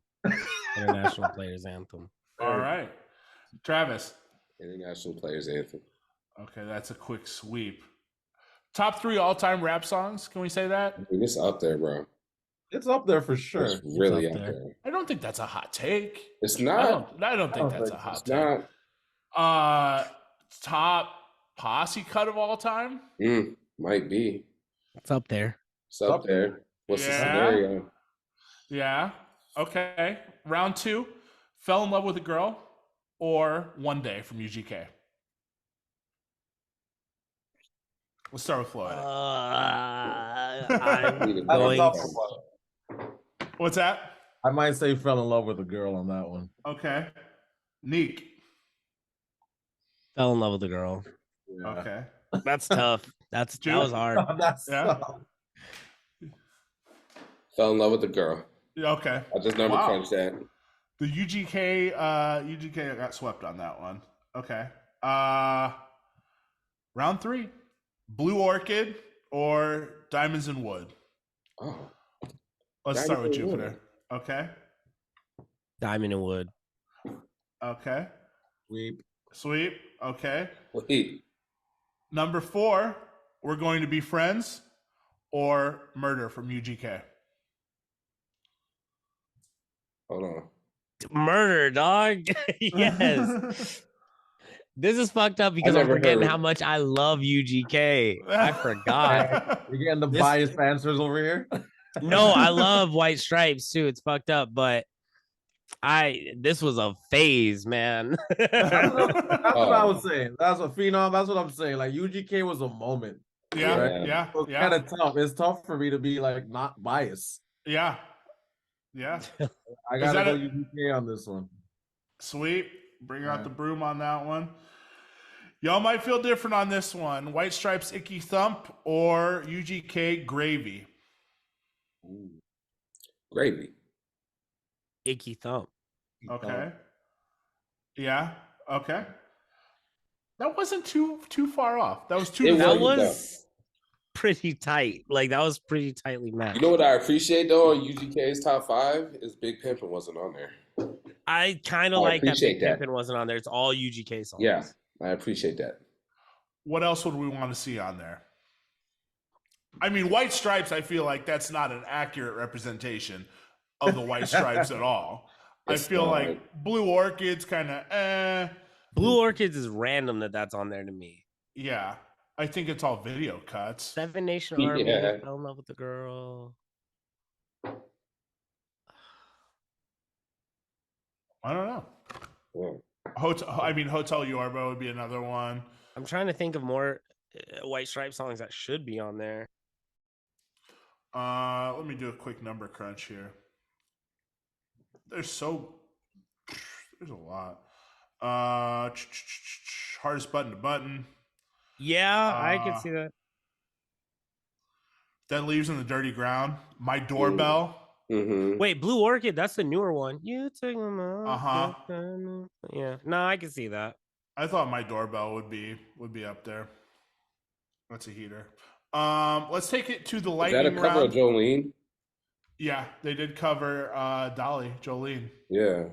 Speaker 3: International Players Anthem.
Speaker 2: All right. Travis.
Speaker 1: International Players Anthem.
Speaker 2: Okay, that's a quick sweep. Top 3 all-time rap songs. Can we say that?
Speaker 1: I mean, it's up there, bro.
Speaker 4: It's up there for sure.
Speaker 1: It's really
Speaker 3: up
Speaker 1: up
Speaker 3: there.
Speaker 1: there.
Speaker 2: I don't think that's a hot take.
Speaker 1: It's not.
Speaker 2: I don't think that's a hot
Speaker 1: It's
Speaker 2: take.
Speaker 1: not.
Speaker 2: Top posse cut of all time?
Speaker 1: Might be.
Speaker 3: It's up there.
Speaker 1: It's up there. What's the
Speaker 2: Yeah.
Speaker 1: scenario?
Speaker 2: Yeah. Okay. Round 2. Fell in Love with a Girl or One Day from UGK? Let's start with Floetic.
Speaker 3: I'm
Speaker 1: Need a
Speaker 4: That's a
Speaker 3: going.
Speaker 4: tough
Speaker 1: number.
Speaker 4: one.
Speaker 2: What's that?
Speaker 4: I might say fell in love with a girl on that one.
Speaker 2: Okay. Neek.
Speaker 3: Fell in love with the girl.
Speaker 4: Yeah.
Speaker 2: Okay.
Speaker 3: That's tough. That
Speaker 2: Juke?
Speaker 3: was hard.
Speaker 4: That's
Speaker 2: Yeah.
Speaker 4: tough.
Speaker 1: Fell in love with the girl.
Speaker 2: Okay.
Speaker 1: I just number crunched that.
Speaker 2: The UGK got swept on that one. Okay. Round 3. Blue Orchid or Diamonds and Wood?
Speaker 1: Oh.
Speaker 2: Let's
Speaker 1: Diamond
Speaker 2: start with
Speaker 1: and Wood.
Speaker 2: Jupiter. Okay.
Speaker 3: Diamond and Wood.
Speaker 2: Okay.
Speaker 4: Sweep.
Speaker 2: Okay.
Speaker 1: Wait.
Speaker 2: Number 4, We're Going to Be Friends or Murder from UGK?
Speaker 1: Hold on.
Speaker 3: Murder, dog. Yes. This is fucked up because I'm
Speaker 1: never
Speaker 3: forgetting
Speaker 1: heard-
Speaker 3: how much I love UGK. I forgot.
Speaker 4: You're getting the
Speaker 3: This-
Speaker 4: biased answers over here.
Speaker 3: No, I love White Stripes too. It's fucked up, but this was a phase, man.
Speaker 4: That's what I was saying. That's what Phenom. That's what I'm saying. Like UGK was a moment.
Speaker 2: Yeah,
Speaker 1: Right.
Speaker 2: yeah,
Speaker 4: It was
Speaker 2: yeah,
Speaker 4: kind of tough. It's tough for me to be like not biased.
Speaker 2: yeah, yeah.
Speaker 4: I
Speaker 2: Is
Speaker 4: gotta
Speaker 2: that
Speaker 4: go
Speaker 2: a-
Speaker 4: UGK on this one.
Speaker 2: Sweet. Bring out
Speaker 4: Yeah.
Speaker 2: the broom on that one. Y'all might feel different on this one. White Stripes Icky Thump or UGK Gravy?
Speaker 4: Ooh.
Speaker 1: Gravy.
Speaker 3: Icky Thump.
Speaker 2: Okay. Yeah. Okay. That wasn't too far off. That was 2
Speaker 1: It
Speaker 2: to
Speaker 3: That
Speaker 2: 3.
Speaker 3: was pretty tight. Like that was pretty tightly matched.
Speaker 1: You know what I appreciate though on UGK's top 5 is Big Pimpin' wasn't on there.
Speaker 3: I kind
Speaker 1: I
Speaker 3: of like that
Speaker 1: appreciate
Speaker 3: Big
Speaker 1: that.
Speaker 3: Pimpin' wasn't on there. It's all UGK songs.
Speaker 1: Yeah, I appreciate that.
Speaker 2: What else would we want to see on there? I mean, White Stripes, I feel like that's not an accurate representation of the White Stripes at all. I
Speaker 1: It's
Speaker 2: feel
Speaker 1: not.
Speaker 2: like Blue Orchid's kind of
Speaker 3: Blue Orchids is random that's on there to me.
Speaker 2: Yeah. I think it's all video cuts.
Speaker 3: Seven Nation Army,
Speaker 1: Yeah.
Speaker 3: Fell in Love with the Girl.
Speaker 2: I don't know.
Speaker 1: Yeah.
Speaker 2: Hotel Yorba would be another one.
Speaker 3: I'm trying to think of more White Stripe songs that should be on there.
Speaker 2: Let me do a quick number crunch here. There's a lot. Hardest Button to Button.
Speaker 3: Yeah, I can see that.
Speaker 2: Dead Leaves in the Dirty Ground. My Doorbell.
Speaker 1: Mm-hmm.
Speaker 3: Wait, Blue Orchid, that's the newer one. You take them out.
Speaker 2: Uh-huh.
Speaker 3: Yeah, no, I can see that.
Speaker 2: I thought My Doorbell would be up there. That's a heater. Let's take it to the
Speaker 1: Is that a
Speaker 2: lightning
Speaker 1: cover
Speaker 2: round.
Speaker 1: of Jolene?
Speaker 2: Yeah, they did cover Dolly, Jolene.
Speaker 1: Yeah.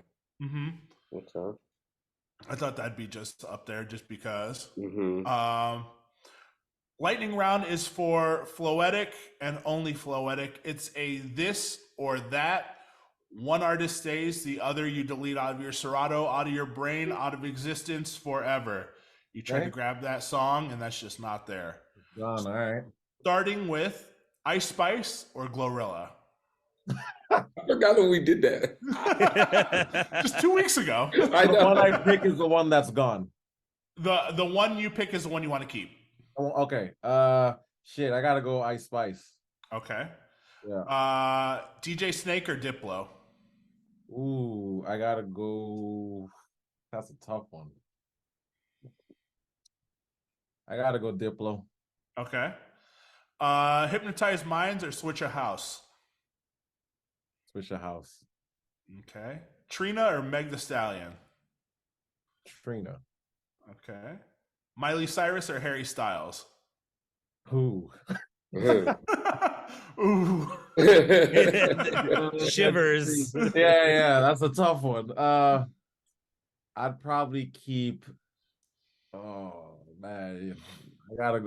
Speaker 2: Mm-hmm.
Speaker 1: Okay.
Speaker 2: I thought that'd be just up there just because.
Speaker 1: Mm-hmm.
Speaker 2: Lightning round is for Floetic and only Floetic. It's a this or that. One artist stays, the other you delete out of your Serato, out of your brain, out of existence forever. You try to grab that song, and that's just not there.
Speaker 4: Done. All right.
Speaker 2: Starting with Ice Spice or Glorilla.
Speaker 1: I forgot when we did that.
Speaker 2: Just 2 weeks ago.
Speaker 1: I
Speaker 4: The
Speaker 1: know.
Speaker 4: one I pick is the one that's gone.
Speaker 2: The one you pick is the one you want to keep.
Speaker 4: Oh, okay. Shit. I gotta go Ice Spice.
Speaker 2: Okay.
Speaker 4: Yeah.
Speaker 2: DJ Snake or Diplo?
Speaker 4: Ooh, I gotta go. That's a tough one. I gotta go Diplo.
Speaker 2: Okay. Hypnotize Minds or Switch a House?
Speaker 4: Switch a house.
Speaker 2: Okay. Trina or Meg the Stallion?
Speaker 4: Trina.
Speaker 2: Okay. Miley Cyrus or Harry Styles?
Speaker 4: Who?
Speaker 2: Ooh.
Speaker 3: Shivers.
Speaker 4: Yeah, that's a tough one. I'd probably keep. Oh man,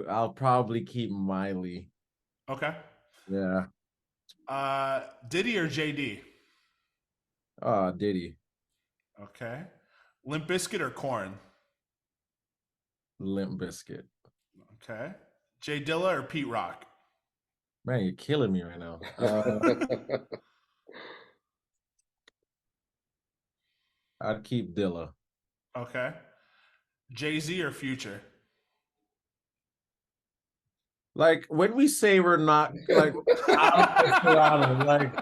Speaker 4: I'll probably keep Miley.
Speaker 2: Okay.
Speaker 4: Yeah.
Speaker 2: Diddy or JD?
Speaker 4: Diddy.
Speaker 2: Okay. Limp Bizkit or Corn?
Speaker 4: Limp Bizkit.
Speaker 2: Okay. Jay Dilla or Pete Rock?
Speaker 4: Man, you're killing me right now. I'd keep Dilla.
Speaker 2: Okay. Jay-Z or Future?
Speaker 4: Like when we say we're not like out of Serato, like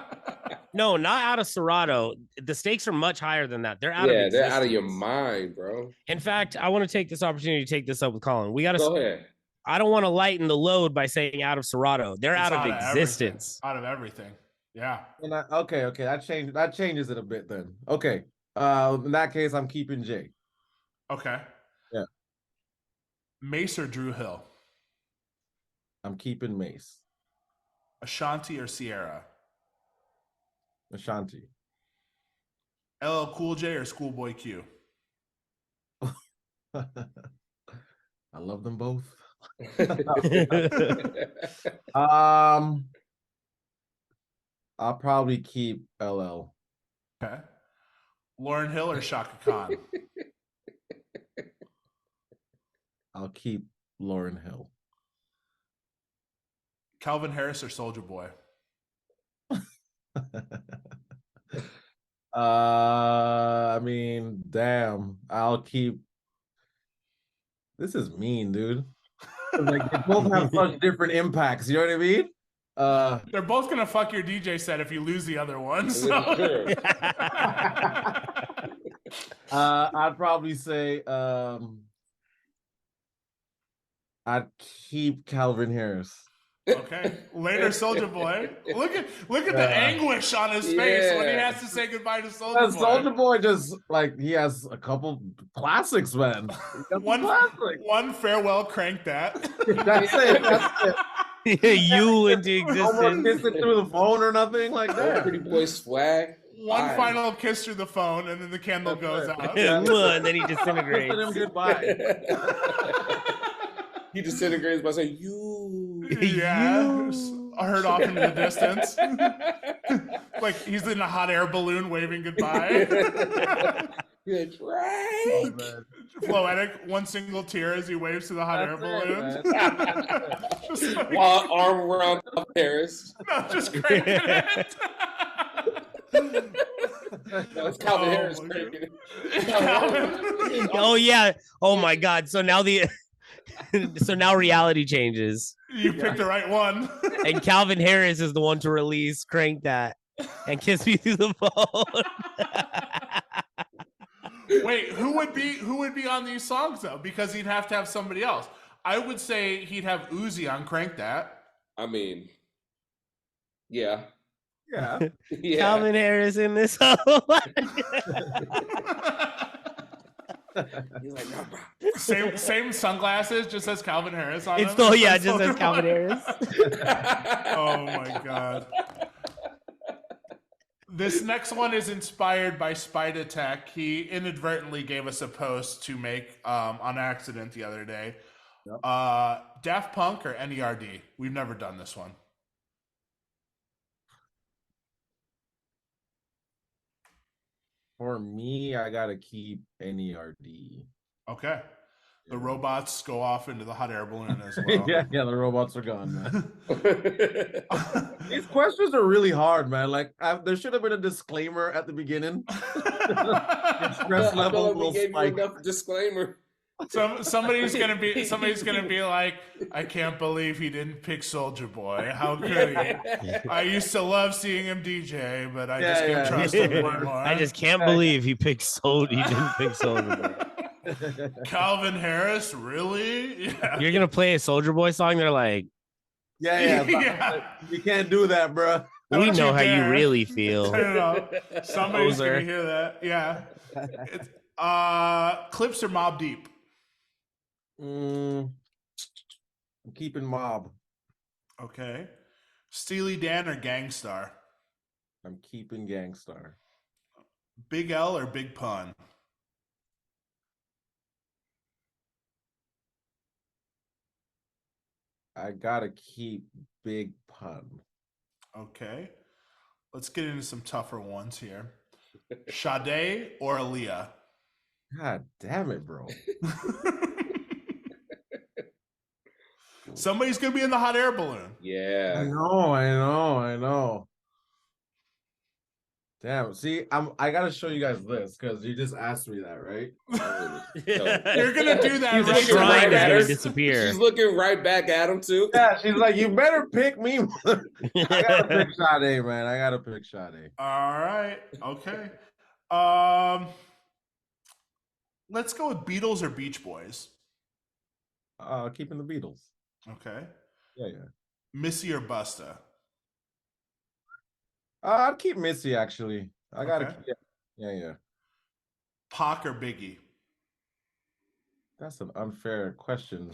Speaker 3: No, not out of Serato. The stakes are much higher than that. They're out of
Speaker 1: Yeah, they're
Speaker 3: existence.
Speaker 1: out of your mind, bro.
Speaker 3: In fact, I want to take this opportunity to take this up with Colin. We got
Speaker 1: Go
Speaker 3: to.
Speaker 1: ahead.
Speaker 3: I don't want to lighten the load by saying out of Serato. They're
Speaker 2: It's
Speaker 3: out of
Speaker 2: everything.
Speaker 3: existence.
Speaker 2: Out of everything. Yeah.
Speaker 4: and okay, that changes it a bit then. Okay. In that case, I'm keeping Jay.
Speaker 2: Okay.
Speaker 4: Yeah.
Speaker 2: Mace or Drew Hill?
Speaker 4: I'm keeping Mace.
Speaker 2: Ashanti or Sierra?
Speaker 4: Ashanti.
Speaker 2: LL Cool J or Schoolboy Q?
Speaker 4: I love them both. I'll probably keep LL.
Speaker 2: Okay. Lauryn Hill or Shaka Khan?
Speaker 4: I'll keep Lauryn Hill.
Speaker 2: Calvin Harris or Soldier Boy?
Speaker 4: I mean, damn. I'll keep. This is mean, dude. Like they both have such different impacts. You know what I mean?
Speaker 2: They're both gonna fuck your DJ set if you lose the other one. So.
Speaker 4: I'd probably say I'd keep Calvin Harris.
Speaker 2: Okay. Later, Soldier Boy. Look at the anguish on his face when he has to say goodbye to Soldier Boy.
Speaker 4: Soldier Boy just like he has a couple classics, man.
Speaker 2: One farewell crank that.
Speaker 4: That's it.
Speaker 3: You into existence.
Speaker 4: Almost kissing through the phone or nothing like that.
Speaker 1: Pretty boy swag.
Speaker 2: One final kiss through the phone, and then the candle goes out.
Speaker 3: And then he disintegrates.
Speaker 4: Him goodbye.
Speaker 1: He disintegrates by saying, you.
Speaker 2: Yeah. I heard off into the distance. Like he's in a hot air balloon waving goodbye.
Speaker 1: You're right.
Speaker 2: Floetic, one single tear as he waves to the hot air balloon. Just like,
Speaker 1: While arm around Paris.
Speaker 2: no, just cranking it.
Speaker 1: That's Calvin Harris cranking it.
Speaker 3: Oh yeah. Oh my God. So now now reality changes.
Speaker 2: You picked the right one.
Speaker 3: And Calvin Harris is the one to release Crank That and Kiss Me Through the Phone.
Speaker 2: Wait, who would be on these songs though? Because he'd have to have somebody else. I would say he'd have Uzi on Crank That.
Speaker 1: I mean, yeah.
Speaker 4: Yeah.
Speaker 1: Yeah.
Speaker 3: Calvin Harris in this song.
Speaker 1: He's like,
Speaker 2: Same sunglasses, just says Calvin Harris on
Speaker 3: It's
Speaker 2: them.
Speaker 3: still, yeah, it just says Calvin Harris.
Speaker 2: Oh my God. This next one is inspired by Spider Tech. He inadvertently gave us a post to make on accident the other day.
Speaker 4: Yep.
Speaker 2: Daft Punk or NERD? We've never done this one.
Speaker 4: For me, I gotta keep NERD.
Speaker 2: Okay. The robots go off into the hot air balloon as well.
Speaker 4: yeah, the robots are gone, man. These questions are really hard, man. Like, there should have been a disclaimer at the beginning. Stress level will spike.
Speaker 1: Enough disclaimer.
Speaker 2: Somebody's gonna be like, I can't believe he didn't pick Soldier Boy. How could he? I used to love seeing him DJ, but I just can't trust him anymore.
Speaker 3: I just can't believe he picked Soldier. He didn't pick Soldier Boy.
Speaker 2: Calvin Harris, really? Yeah.
Speaker 3: You're gonna play a Soldier Boy song? They're like,
Speaker 2: Yeah.
Speaker 4: You can't do that, bro.
Speaker 3: we know how you really feel.
Speaker 2: I don't know. Somebody's
Speaker 3: Poser.
Speaker 2: gonna hear that. Yeah. Clips or Mob Deep?
Speaker 4: I'm keeping Mob.
Speaker 2: Okay. Steely Dan or Gangstar?
Speaker 4: I'm keeping Gangstar.
Speaker 2: Big L or Big Pun?
Speaker 4: I gotta keep Big Pun.
Speaker 2: Okay. Let's get into some tougher ones here. Sade or Aaliyah?
Speaker 4: God damn it, bro.
Speaker 2: Somebody's gonna be in the hot air balloon.
Speaker 1: Yeah.
Speaker 4: I know. Damn. See, I gotta show you guys this because you just asked me that, right?
Speaker 2: You're gonna do that,
Speaker 5: He's
Speaker 2: right?
Speaker 5: looking
Speaker 3: Shrine
Speaker 5: right
Speaker 3: is
Speaker 5: at
Speaker 3: gonna
Speaker 5: her.
Speaker 3: disappear.
Speaker 5: She's looking right back at him too.
Speaker 4: Yeah, she's like, you better pick me. I gotta pick Sade, man. I gotta pick Sade.
Speaker 2: All right. Okay. Let's go with Beatles or Beach Boys.
Speaker 4: Keeping the Beatles.
Speaker 2: Okay.
Speaker 4: Yeah.
Speaker 2: Missy or Busta.
Speaker 4: I'd keep Missy actually. I gotta
Speaker 2: Okay.
Speaker 4: keep. Yeah.
Speaker 2: Pac or Biggie.
Speaker 4: That's an unfair question.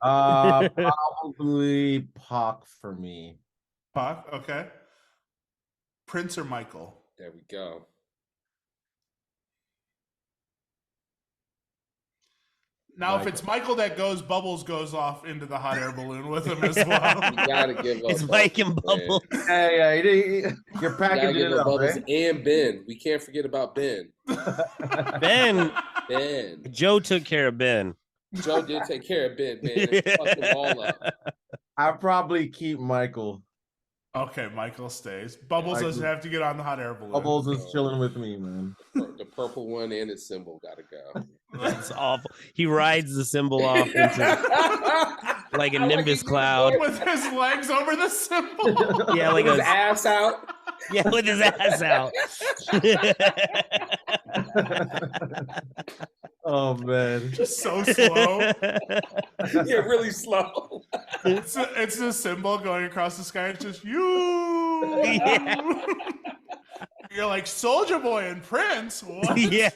Speaker 4: Probably Pac for me.
Speaker 2: Pac. Okay. Prince or Michael.
Speaker 5: There we go.
Speaker 2: Now, if it's Michael that goes, Bubbles goes off into the hot air balloon with him as well.
Speaker 5: You gotta give up.
Speaker 3: It's Mike and Bubbles.
Speaker 4: Yeah. You're packaging it up,
Speaker 5: Bubbles
Speaker 4: right?
Speaker 5: and Ben. We can't forget about Ben.
Speaker 3: Ben.
Speaker 5: Ben.
Speaker 3: Joe took care of Ben.
Speaker 5: Joe did take care of Ben, man. Fucked them all up.
Speaker 4: I'd probably keep Michael.
Speaker 2: Okay, Michael stays. Bubbles doesn't have to get on the hot air balloon.
Speaker 4: Bubbles is chilling with me, man.
Speaker 5: The purple one and its symbol gotta go.
Speaker 3: That's awful. He rides the symbol off into like a nimbus cloud.
Speaker 2: With his legs over the symbol.
Speaker 3: Yeah, like
Speaker 5: his ass out.
Speaker 3: Yeah, with his ass out.
Speaker 4: Oh man,
Speaker 2: just so slow.
Speaker 5: Yeah, really slow.
Speaker 2: It's a symbol going across the sky. It's just you.
Speaker 3: Yeah.
Speaker 2: You're like Soulja Boy and Prince. What?
Speaker 3: Yeah.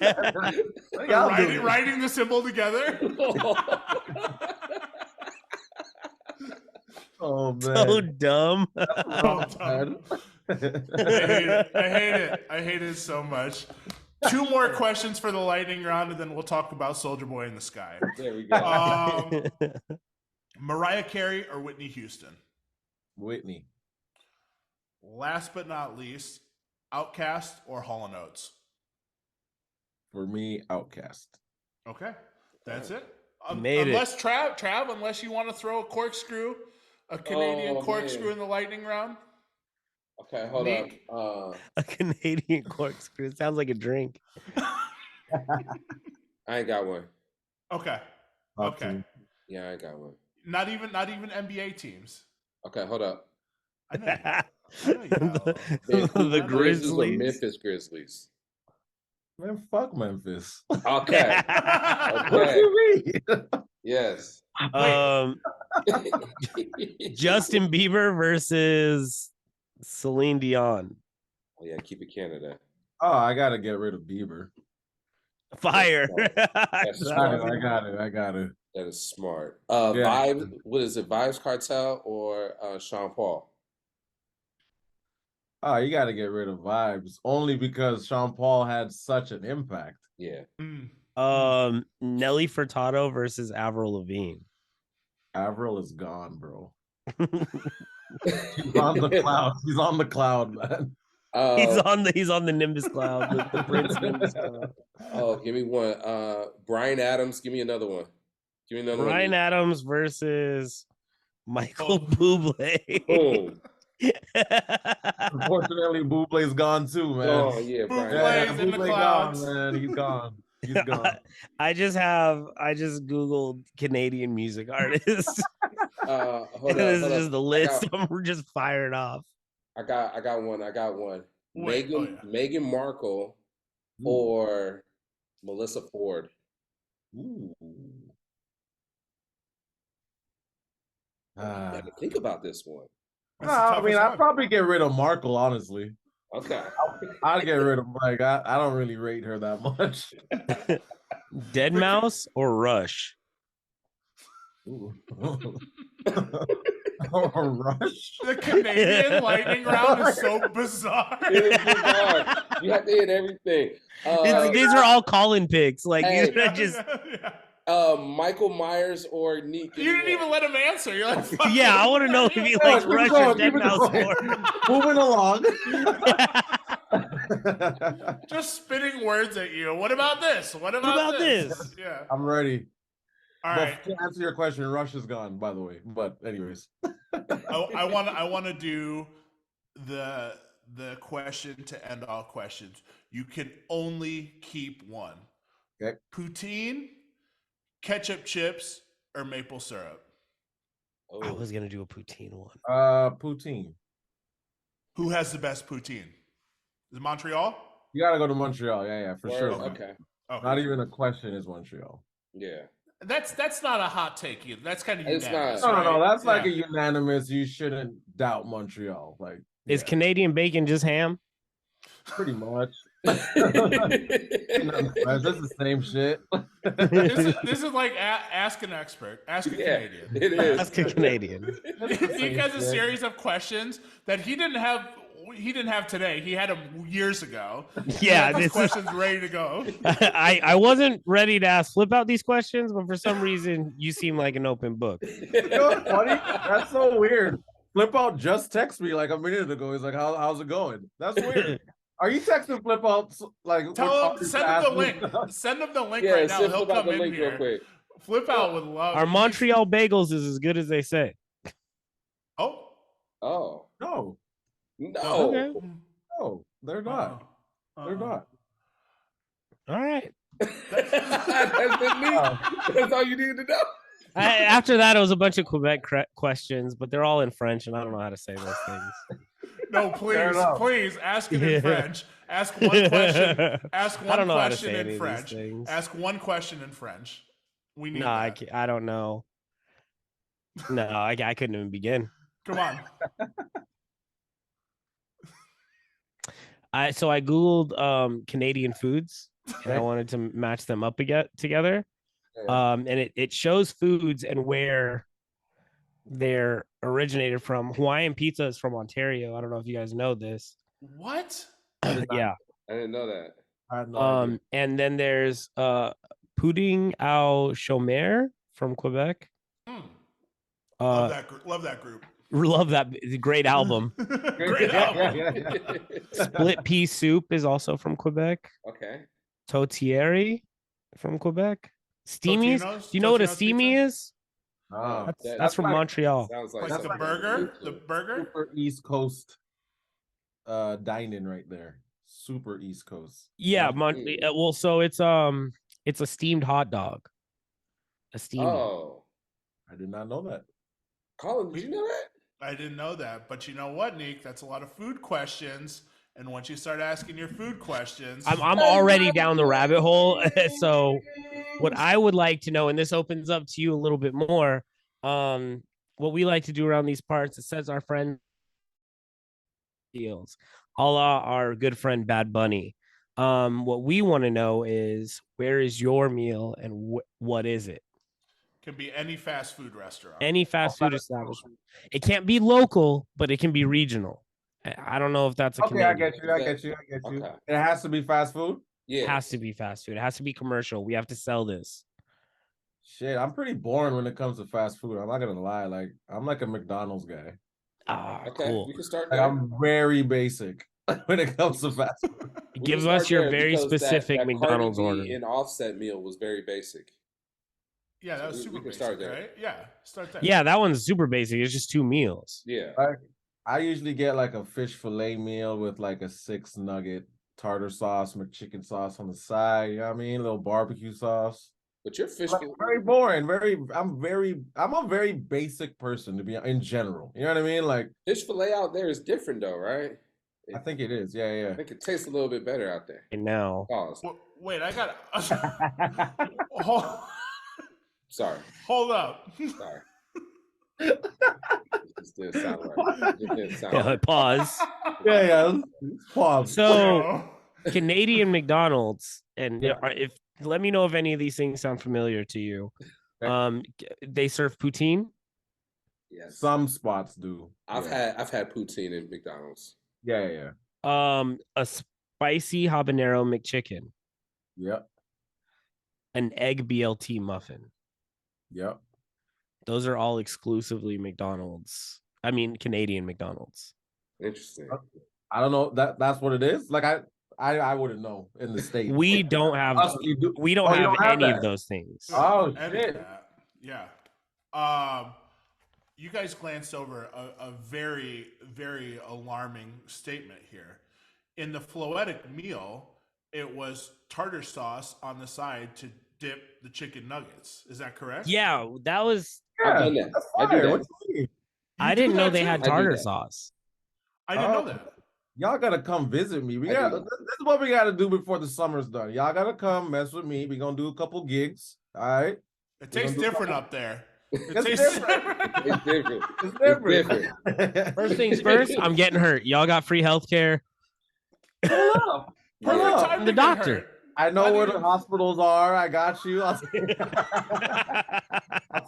Speaker 2: Writing the symbol together.
Speaker 4: Oh man,
Speaker 3: So dumb.
Speaker 2: I hate it so much. 2 more questions for the lightning round, and then we'll talk about Soulja Boy in the sky.
Speaker 5: There we go.
Speaker 2: Mariah Carey or Whitney Houston?
Speaker 4: Whitney.
Speaker 2: Last but not least, Outkast or Hall & Oates?
Speaker 4: For me, Outkast.
Speaker 2: Okay, that's it.
Speaker 3: Made
Speaker 2: unless it. Trav, unless you want to throw a corkscrew, a Canadian corkscrew in the lightning round.
Speaker 5: Okay, hold on.
Speaker 3: A Canadian corkscrew. Sounds like a drink.
Speaker 5: I ain't got one.
Speaker 2: Okay. Okay.
Speaker 5: Yeah, I ain't got one.
Speaker 2: Not even NBA teams.
Speaker 5: Okay, hold up.
Speaker 2: I know you know.
Speaker 3: The Grizzlies.
Speaker 5: Memphis Grizzlies.
Speaker 4: Man, fuck Memphis.
Speaker 5: Okay.
Speaker 4: What do you mean?
Speaker 5: Yes.
Speaker 3: Justin Bieber versus Celine Dion.
Speaker 5: Oh yeah, keep it Canada.
Speaker 4: Oh, I gotta get rid of Bieber.
Speaker 3: Fire.
Speaker 5: That's smart.
Speaker 4: I got it.
Speaker 5: That is smart. Vibes. What is it? Vibes Cartel or Sean Paul?
Speaker 4: Oh, you got to get rid of Vibes only because Sean Paul had such an impact.
Speaker 5: Yeah.
Speaker 3: Nelly Furtado versus Avril Lavigne.
Speaker 4: Avril is gone, bro. He's on the cloud. He's on the cloud, man.
Speaker 3: He's on the Nimbus cloud, the Prince Nimbus cloud.
Speaker 5: Oh, give me one. Bryan Adams. Give me another one. Give me another one.
Speaker 3: Bryan Adams versus Michael Bublé.
Speaker 5: Boom.
Speaker 4: Unfortunately, Bublé's gone too, man.
Speaker 5: Oh yeah,
Speaker 2: Bublé's in the clouds.
Speaker 4: Gone, man. He's gone. He's gone.
Speaker 3: I just Googled Canadian music artists.
Speaker 5: Hold
Speaker 3: This is
Speaker 5: on.
Speaker 3: just the list. I'm just fired off.
Speaker 5: I got one.
Speaker 2: Wait,
Speaker 5: Meghan Markle or Melissa Ford.
Speaker 4: Ooh.
Speaker 5: I got to think about this one.
Speaker 4: No, I mean, I'd probably get rid of Markle, honestly.
Speaker 5: Okay.
Speaker 4: I'd get rid of Mike. I don't really rate her that much.
Speaker 3: Deadmau5 or Rush?
Speaker 4: Or Rush?
Speaker 2: The Canadian lightning round is so bizarre.
Speaker 5: It is bizarre. You have to hit everything.
Speaker 3: These are all call-in picks. Like
Speaker 5: Hey.
Speaker 3: these are just
Speaker 5: Michael Myers or Neek.
Speaker 2: You didn't even let him answer. You're like, fuck
Speaker 3: yeah. I
Speaker 2: it.
Speaker 3: want to know if you
Speaker 4: Yeah,
Speaker 3: like
Speaker 4: keep
Speaker 3: Rush
Speaker 4: going,
Speaker 3: or
Speaker 4: keep it
Speaker 3: Deadmau5
Speaker 4: going. Moving along.
Speaker 2: Just spitting words at you. What about this? What about this? Yeah.
Speaker 4: I'm ready.
Speaker 2: All
Speaker 4: But
Speaker 2: right.
Speaker 4: to answer your question, Rush is gone, by the way. But anyways.
Speaker 2: I want to do the the question to end all questions. You can only keep one.
Speaker 4: Okay.
Speaker 2: Poutine, ketchup chips, or maple syrup?
Speaker 3: I was gonna do a poutine one.
Speaker 4: Poutine.
Speaker 2: Who has the best poutine? Is it Montreal?
Speaker 4: You gotta go to Montreal. Yeah, for sure.
Speaker 1: Okay.
Speaker 4: Not even a question is Montreal.
Speaker 1: Yeah.
Speaker 2: That's not a hot take either. That's kind of
Speaker 1: It's
Speaker 2: unanimous.
Speaker 1: not.
Speaker 4: No. That's like a unanimous. You shouldn't doubt Montreal. Like,
Speaker 3: Is Canadian bacon just ham?
Speaker 4: pretty much. That's the same shit.
Speaker 2: This is like ask an expert. Ask a Canadian.
Speaker 1: It is.
Speaker 3: Ask a Canadian.
Speaker 2: He has a series of questions that he didn't have. He didn't have today. He had them years ago.
Speaker 3: Yeah,
Speaker 2: these questions ready to go.
Speaker 3: I wasn't ready to ask flip out these questions, but for some reason you seem like an open book.
Speaker 4: You know what's funny? That's so weird. Flipout just texted me like a minute ago. He's like, how's it going? That's weird. Are you texting Flipout? Like,
Speaker 2: tell him, send him the link. Send him the link right now. He'll come in here. Real quick. Flipout would love.
Speaker 3: Our Montreal bagels is as good as they say.
Speaker 2: Oh.
Speaker 4: No.
Speaker 3: Okay.
Speaker 4: No, they're not. They're not.
Speaker 3: All right.
Speaker 1: That's all you need to know.
Speaker 3: After that, it was a bunch of Quebec questions, but they're all in French, and I don't know how to say those things.
Speaker 2: No, please ask it in French. Ask one question. Ask one question in French. Ask one question in French. We need. No,
Speaker 3: I don't know. No, I couldn't even begin.
Speaker 2: Come on.
Speaker 3: So I googled Canadian foods, and I wanted to match them up together. And it shows foods and where they're originated from. Hawaiian pizza is from Ontario. I don't know if you guys know this.
Speaker 2: What?
Speaker 3: Yeah,
Speaker 1: I didn't know that.
Speaker 4: I had no idea.
Speaker 3: And then there's pudding au chômeur from Quebec.
Speaker 2: Love that group.
Speaker 3: Love that great album.
Speaker 2: Great album.
Speaker 3: Split pea soup is also from Quebec.
Speaker 1: Okay.
Speaker 3: Totieri from Quebec. Steamies. Do you know what a steamy is? That's from Montreal.
Speaker 1: Sounds like
Speaker 2: the burger. The burger.
Speaker 4: Super East Coast dining right there. Super East Coast.
Speaker 3: Yeah, well, so it's a steamed hot dog. A steamy.
Speaker 1: Oh,
Speaker 4: I did not know that.
Speaker 1: Colin, did you know that?
Speaker 2: I didn't know that, but you know what, Nick? That's a lot of food questions. And once you start asking your food questions,
Speaker 3: I'm already down the rabbit hole. So what I would like to know, and this opens up to you a little bit more, what we like to do around these parts, it says our friend deals, a la our good friend Bad Bunny. What we want to know is, where is your meal and what is it?
Speaker 2: Can be any fast food restaurant.
Speaker 3: Any fast food establishment. It can't be local, but it can be regional. I don't know if that's
Speaker 4: okay. I get you. Okay. It has to be fast food.
Speaker 1: Yeah,
Speaker 3: it has to be fast food. It has to be commercial. We have to sell this.
Speaker 4: Shit, I'm pretty boring when it comes to fast food. I'm not gonna lie. Like, I'm like a McDonald's guy.
Speaker 1: Cool. We can start there.
Speaker 4: Like, I'm very basic when it comes to fast food.
Speaker 3: Give us your very specific
Speaker 1: that
Speaker 3: McDonald's order.
Speaker 1: An Offset meal was very basic.
Speaker 2: Yeah, that was super basic, right? Yeah, start there.
Speaker 3: Yeah, that one's super basic. It's just 2 meals.
Speaker 1: Yeah.
Speaker 4: I usually get like a fish fillet meal with like a 6-nugget tartar sauce, McChicken sauce on the side. You know what I mean? A little barbecue sauce.
Speaker 1: But your fish
Speaker 4: very boring. I'm a very basic person to be in general. You know what I mean? Like,
Speaker 1: fish fillet out there is different though, right?
Speaker 4: I think it is. Yeah.
Speaker 1: I think it tastes a little bit better out there.
Speaker 3: And now.
Speaker 1: Pause.
Speaker 2: Wait, I got
Speaker 1: Sorry.
Speaker 2: Hold up.
Speaker 1: Sorry. This didn't sound right.
Speaker 3: Pause.
Speaker 4: Yeah. Pause.
Speaker 3: So, Canadian McDonald's, and if let me know if any of these things sound familiar to you. They serve poutine.
Speaker 1: Yes.
Speaker 4: Some spots do.
Speaker 1: I've had poutine in McDonald's.
Speaker 4: Yeah.
Speaker 3: A spicy habanero McChicken.
Speaker 4: Yep.
Speaker 3: An egg BLT muffin.
Speaker 4: Yep.
Speaker 3: Those are all exclusively McDonald's. I mean, Canadian McDonald's.
Speaker 1: Interesting.
Speaker 4: I don't know. That's what it is. Like, I wouldn't know in the States.
Speaker 3: We don't have we don't have any of those things.
Speaker 4: Oh shit.
Speaker 2: Yeah. you guys glanced over a very, very alarming statement here. In the Floetic meal, it was tartar sauce on the side to dip the chicken nuggets. Is that correct?
Speaker 3: Yeah, that was.
Speaker 1: I've
Speaker 4: Yeah,
Speaker 1: done that.
Speaker 4: that's
Speaker 1: I do
Speaker 4: fire.
Speaker 1: that.
Speaker 4: What you mean?
Speaker 3: I
Speaker 2: do
Speaker 3: didn't know
Speaker 2: that
Speaker 3: they
Speaker 2: too?
Speaker 3: had
Speaker 1: I do
Speaker 3: tartar
Speaker 1: that.
Speaker 3: sauce.
Speaker 2: I didn't know that.
Speaker 4: Y'all gotta come visit me. We
Speaker 1: I
Speaker 4: got
Speaker 1: do.
Speaker 4: this is what we gotta do before the summer's done. Y'all gotta come mess with me. We're gonna do a couple gigs. All right.
Speaker 2: It tastes different up there. It
Speaker 4: It's
Speaker 2: tastes
Speaker 4: different.
Speaker 1: It's different.
Speaker 4: It's
Speaker 1: It's
Speaker 4: different.
Speaker 1: different.
Speaker 3: First things first, I'm getting hurt. Y'all got free healthcare.
Speaker 4: Pull up. Pull
Speaker 2: Perfect
Speaker 4: up.
Speaker 2: time
Speaker 3: I'm
Speaker 2: to
Speaker 3: the
Speaker 2: get
Speaker 3: doctor.
Speaker 2: hurt.
Speaker 4: I know
Speaker 2: Not
Speaker 4: where the
Speaker 2: even-
Speaker 4: hospitals are. I got you. I'll